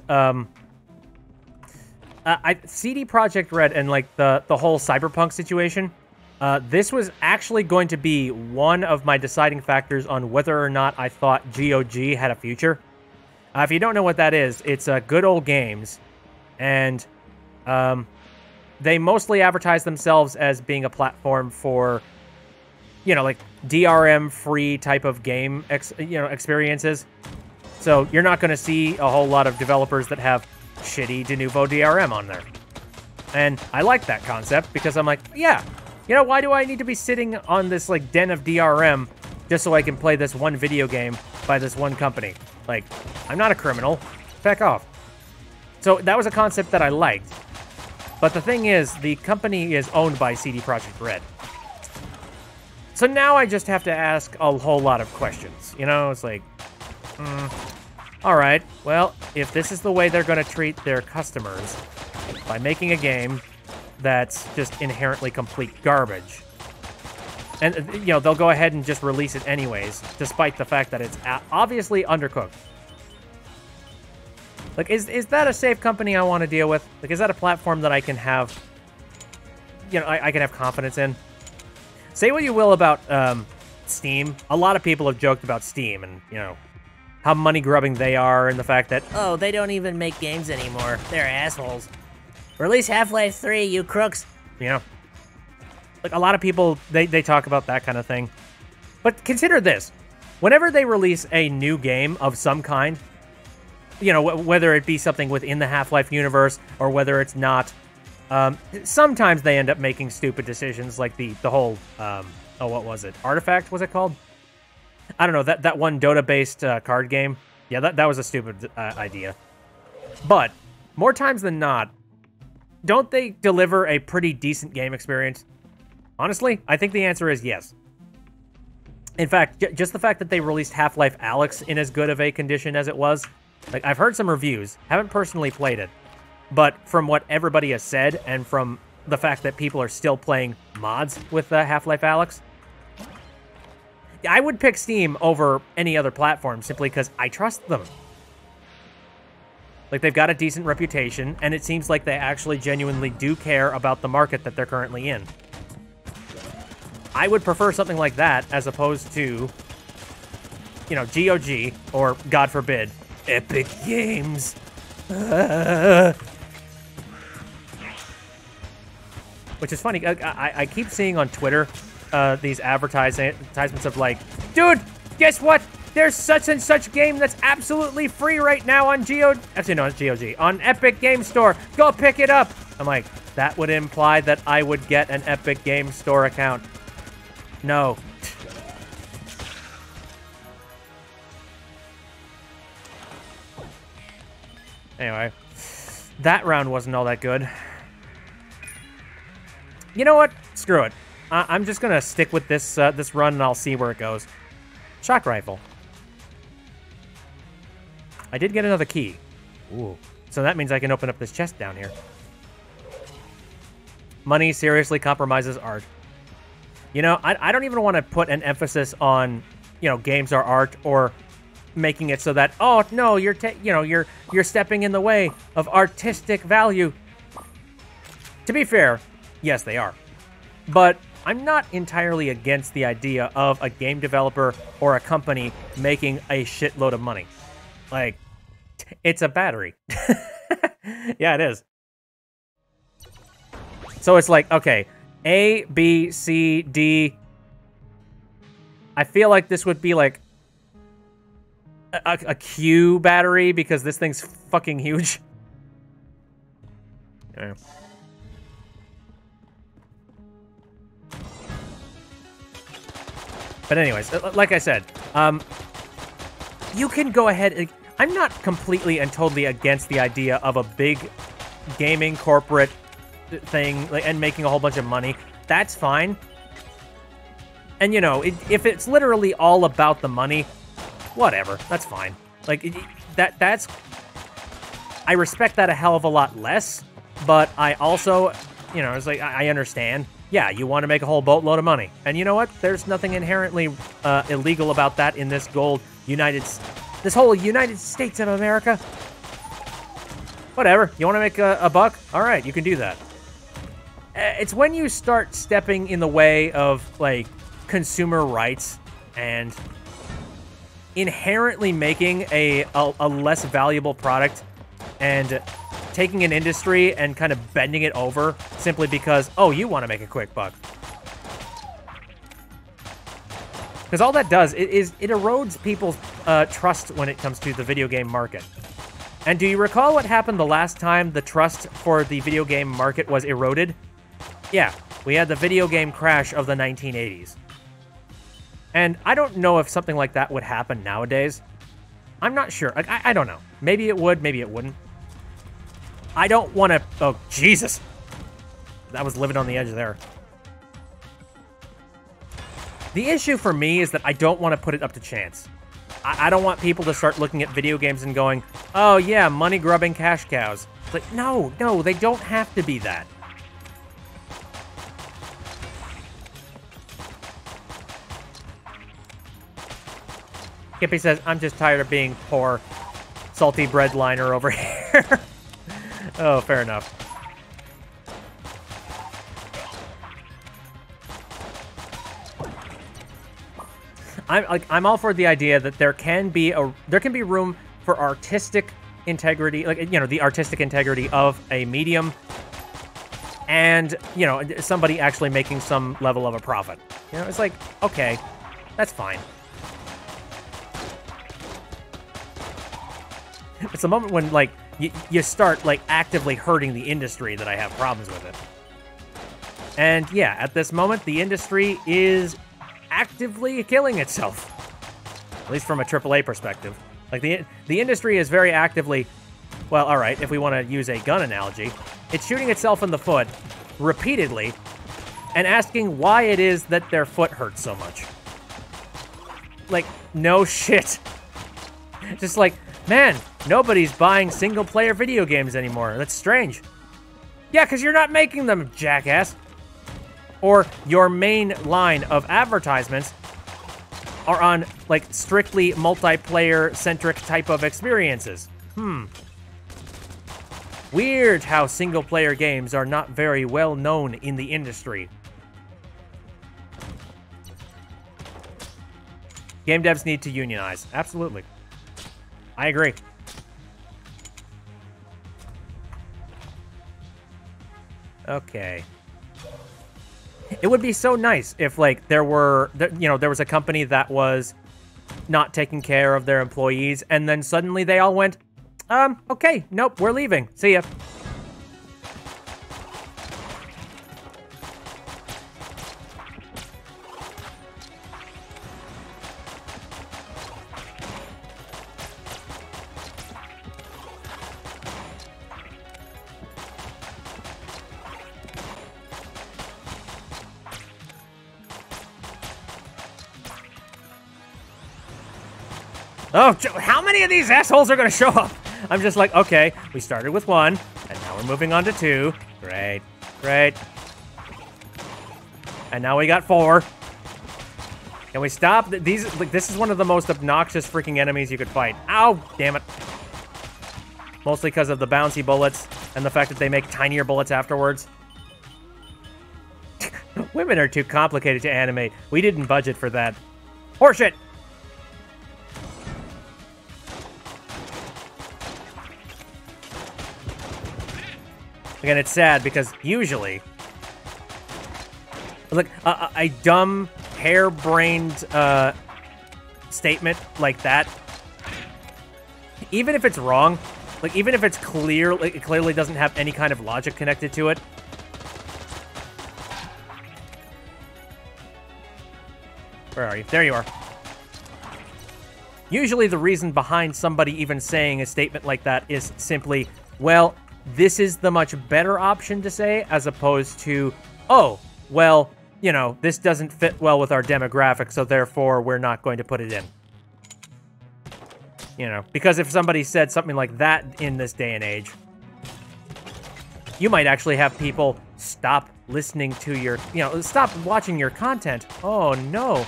CD Projekt Red and like the whole cyberpunk situation, this was actually going to be one of my deciding factors on whether or not I thought GOG had a future. If you don't know what that is, it's Good Old Games, and they mostly advertise themselves as being a platform for, you know, like DRM-free type of game experiences. So you're not going to see a whole lot of developers that have shitty de novo DRM on there. And I like that concept because I'm like, yeah, you know, why do I need to be sitting on this like den of DRM just so I can play this one video game by this one company? Like, I'm not a criminal. Back off. So that was a concept that I liked. But the thing is, the company is owned by CD Projekt Red. So now I just have to ask a whole lot of questions. You know, it's like, all right, well, if this is the way they're going to treat their customers by making a game that's just inherently complete garbage, and, you know, they'll go ahead and just release it anyways, despite the fact that it's obviously undercooked. Like, is that a safe company I want to deal with? Like, is that a platform that I can have, you know, I can have confidence in? Say what you will about Steam. A lot of people have joked about Steam and, you know, how money-grubbing they are and the fact that, oh, they don't even make games anymore. They're assholes. Release Half-Life 3, you crooks. You know, like, a lot of people, they talk about that kind of thing. But consider this. Whenever they release a new game of some kind, you know, whether it be something within the Half-Life universe or whether it's not, sometimes they end up making stupid decisions, like the whole, oh, what was it? Artifact, was it called? I don't know, that one Dota-based card game. Yeah, that was a stupid idea. But, more times than not, don't they deliver a pretty decent game experience? Honestly, I think the answer is yes. In fact, just the fact that they released Half-Life Alyx in as good of a condition as it was, like, I've heard some reviews, haven't personally played it, but from what everybody has said, and from the fact that people are still playing mods with Half-Life Alyx, I would pick Steam over any other platform simply because I trust them. Like, they've got a decent reputation, and it seems like they actually genuinely do care about the market that they're currently in. I would prefer something like that as opposed to, you know, GOG, or, God forbid, Epic Games. Which is funny. I keep seeing on Twitter these advertisements of like, dude, guess what? There's such and such game that's absolutely free right now on Actually, no, it's GOG. On Epic Game Store. Go pick it up. I'm like, that would imply that I would get an Epic Game Store account. No. Anyway, that round wasn't all that good. You know what? Screw it. I'm just gonna stick with this this run, and I'll see where it goes. Shock rifle. I did get another key. Ooh. So that means I can open up this chest down here. Money seriously compromises art. You know, I don't even want to put an emphasis on, you know, games are art, or making it so that, oh no, you're stepping in the way of artistic value. To be fair, yes, they are. But I'm not entirely against the idea of a game developer or a company making a shitload of money. Like, it's a battery. Yeah, it is. So it's like, okay, A, B, C, D. I feel like this would be like a Q battery because this thing's fucking huge. Yeah. But anyways, like I said, you can go ahead. I'm not completely and totally against the idea of a big gaming corporate thing, like, and making a whole bunch of money. That's fine. And, you know, if it's literally all about the money, whatever, that's fine. Like, that's... I respect that a hell of a lot less, but I also, you know, it's like, I understand. Yeah, you want to make a whole boatload of money. And you know what? There's nothing inherently illegal about that in this this whole United States of America. Whatever. You want to make a buck? All right, you can do that. It's when you start stepping in the way of, like, consumer rights and inherently making a less valuable product and taking an industry and kind of bending it over simply because, oh, you want to make a quick buck. Because all that does is it erodes people's trust when it comes to the video game market. And do you recall what happened the last time the trust for the video game market was eroded? Yeah, we had the video game crash of the 1980s. And I don't know if something like that would happen nowadays. I'm not sure. Like, I don't know. Maybe it would, maybe it wouldn't. I don't want to... Oh, Jesus. That was living on the edge there. The issue for me is that I don't want to put it up to chance. I don't want people to start looking at video games and going, oh, yeah, money-grubbing cash cows. It's like, no, they don't have to be that. Kippy says, I'm just tired of being poor. Salty bread liner over here. Oh, fair enough. I'm all for the idea that there can be room for artistic integrity, like, you know, the artistic integrity of a medium, and, you know, somebody actually making some level of a profit. You know, it's like, okay, that's fine. It's the moment when, like, you start, like, actively hurting the industry that I have problems with it. And, yeah, at this moment, the industry is actively killing itself. At least from a AAA perspective. Like, the industry is very actively... Well, alright, if we want to use a gun analogy, it's shooting itself in the foot repeatedly and asking why it is that their foot hurts so much. Like, no shit. Just like, man, nobody's buying single-player video games anymore. That's strange. Yeah, because you're not making them, jackass. Or your main line of advertisements are on, like, strictly multiplayer-centric type of experiences. Weird how single-player games are not very well known in the industry. Game devs need to unionize. Absolutely. I agree. Okay. It would be so nice if, like, there was a company that was not taking care of their employees, and then suddenly they all went, okay, nope, we're leaving. See ya. Oh, how many of these assholes are going to show up? I'm just like, okay, we started with one, and now we're moving on to two. Great, great. And now we got four. Can we stop? This is one of the most obnoxious freaking enemies you could fight. Ow, damn it. Mostly because of the bouncy bullets and the fact that they make tinier bullets afterwards. Women are too complicated to animate. We didn't budget for that. Horseshit! Again, it's sad because usually, like, a dumb, harebrained statement like that, even if it's wrong, like, even if it's clear, like, it clearly doesn't have any kind of logic connected to it. Where are you? There you are. Usually the reason behind somebody even saying a statement like that is simply, well, this is the much better option to say, as opposed to, oh, well, you know, this doesn't fit well with our demographic, so therefore we're not going to put it in. You know, because if somebody said something like that in this day and age, you might actually have people stop listening to your, you know, stop watching your content. Oh, no.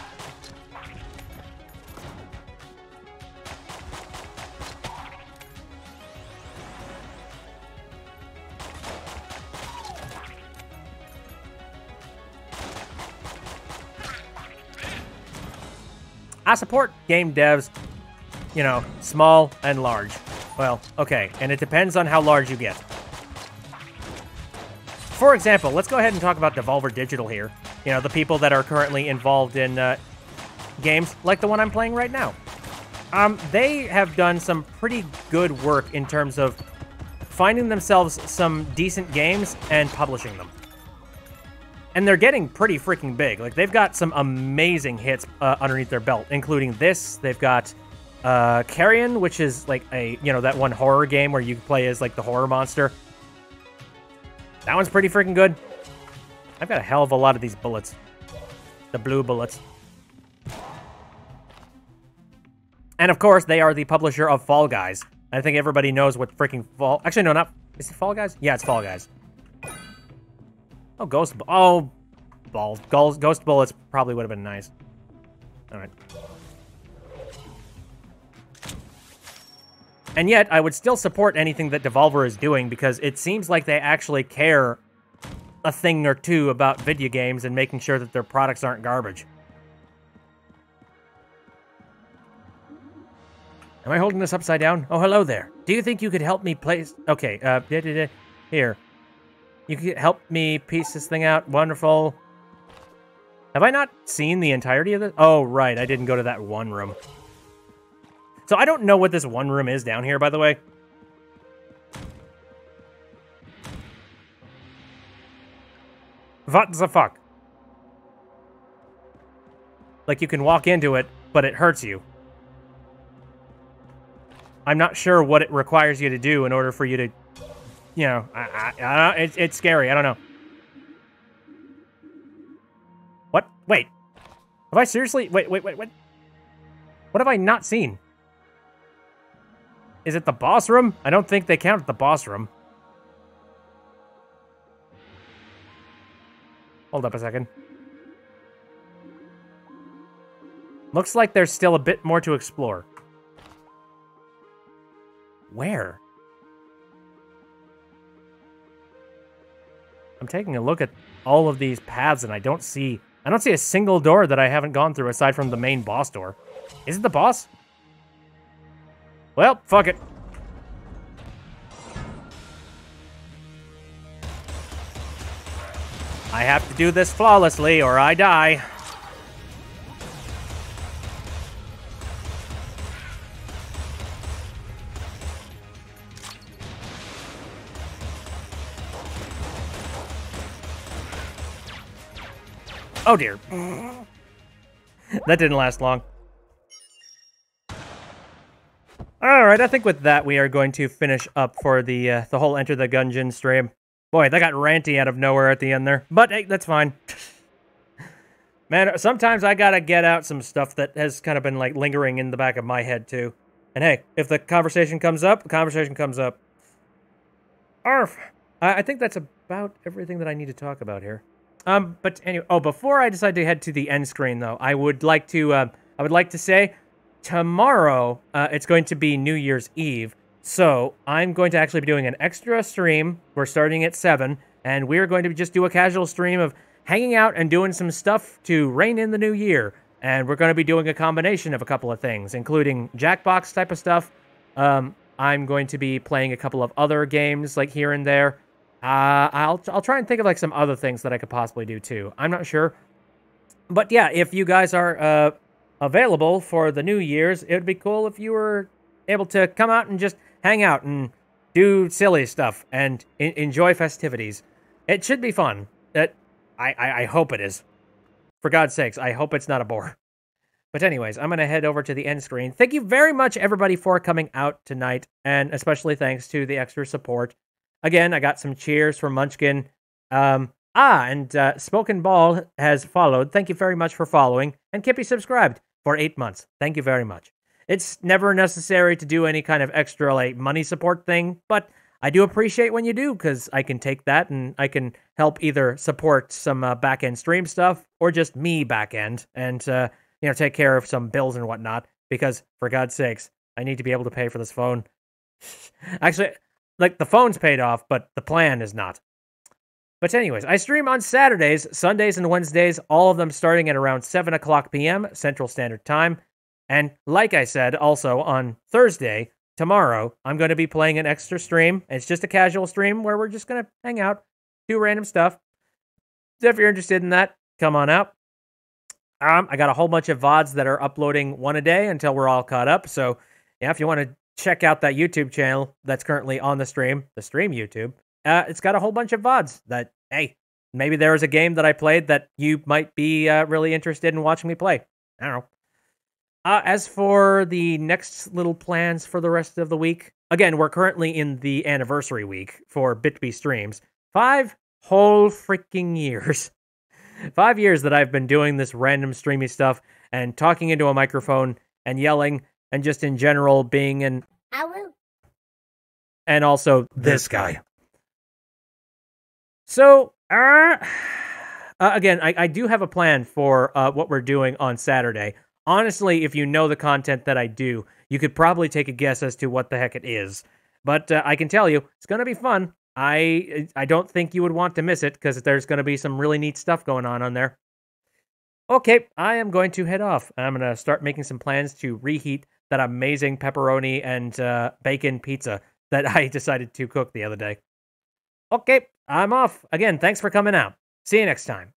I support game devs, you know, small and large. Well, okay, and it depends on how large you get. For example, let's go ahead and talk about Devolver Digital here. You know, the people that are currently involved in games like the one I'm playing right now. They have done some pretty good work in terms of finding themselves some decent games and publishing them. And they're getting pretty freaking big. Like, they've got some amazing hits underneath their belt, including this. They've got Carrion, which is like a, you know, that one horror game where you play as like the horror monster. That one's pretty freaking good. I've got a hell of a lot of these bullets. The blue bullets. And of course, they are the publisher of Fall Guys. I think everybody knows what freaking Fall... Actually, no, not... Is it Fall Guys? Yeah, it's Fall Guys. Oh, Ghost... Oh, balls. Ghost bullets probably would have been nice. All right. And yet, I would still support anything that Devolver is doing because it seems like they actually care a thing or two about video games and making sure that their products aren't garbage. Am I holding this upside down? Oh, hello there. Do you think you could help me place... Okay, here. You could help me piece this thing out. Wonderful. Have I not seen the entirety of this? Oh, right. I didn't go to that one room. So I don't know what this one room is down here, by the way. What the fuck? Like, you can walk into it, but it hurts you. I'm not sure what it requires you to do in order for you to, you know, it's scary. I don't know. What? Wait. Have I seriously? Wait. What have I not seen? Is it the boss room? I don't think they count the boss room. Hold up a second. Looks like there's still a bit more to explore. Where? I'm taking a look at all of these paths and I don't see a single door that I haven't gone through aside from the main boss door. Is it the boss? Well, fuck it. I have to do this flawlessly or I die. Oh dear. That didn't last long. Alright, I think with that we are going to finish up for the whole Enter the Gungeon stream. Boy, that got ranty out of nowhere at the end there. But hey, that's fine. Man, sometimes I gotta get out some stuff that has kind of been like lingering in the back of my head too. And hey, if the conversation comes up, the conversation comes up. Arf! I think that's about everything that I need to talk about here. But anyway, before I decide to head to the end screen though, I would like to say tomorrow, it's going to be New Year's Eve, so I'm going to actually be doing an extra stream. We're starting at 7, and we're going to just do a casual stream of hanging out and doing some stuff to rein in the new year. And we're going to be doing a combination of a couple of things, including Jackbox type of stuff. I'm going to be playing a couple of other games, like here and there. I'll try and think of like some other things that I could possibly do too. I'm not sure. But yeah, if you guys are available for the New Year's, it would be cool if you were able to come out and just hang out and do silly stuff and enjoy festivities. It should be fun. I hope it is. For God's sakes, I hope it's not a bore. But anyways, I'm going to head over to the end screen. Thank you very much, everybody, for coming out tonight, and especially thanks to the extra support. Again, I got some cheers from Munchkin. And Spoken Ball has followed. Thank you very much for following. And Kippy subscribed for 8 months. Thank you very much. It's never necessary to do any kind of extra, like, money support thing, but I do appreciate when you do, because I can take that and I can help either support some back-end stream stuff or just me back-end and, take care of some bills and whatnot, because, for God's sakes, I need to be able to pay for this phone. Actually, like, the phone's paid off, but the plan is not. But anyways, I stream on Saturdays, Sundays, and Wednesdays, all of them starting at around 7 o'clock p.m. Central Standard Time. And like I said, also on Thursday, tomorrow, I'm going to be playing an extra stream. It's just a casual stream where we're just going to hang out, do random stuff. So if you're interested in that, come on out. I got a whole bunch of VODs that are uploading one a day until we're all caught up. So yeah, if you want to check out that YouTube channel that's currently on the stream YouTube, it's got a whole bunch of VODs that, hey, maybe there was a game that I played that you might be really interested in watching me play. I don't know. As for the next little plans for the rest of the week, again, we're currently in the anniversary week for BitB streams. 5 whole freaking years. 5 years that I've been doing this random streamy stuff and talking into a microphone and yelling and just in general being an... Ow. And also this guy. So, again, I do have a plan for what we're doing on Saturday. Honestly, if you know the content that I do, you could probably take a guess as to what the heck it is. But I can tell you, it's going to be fun. I don't think you would want to miss it, because there's going to be some really neat stuff going on there. Okay, I am going to head off. I'm going to start making some plans to reheat that amazing pepperoni and bacon pizza that I decided to cook the other day. Okay, I'm off. Again, thanks for coming out. See you next time.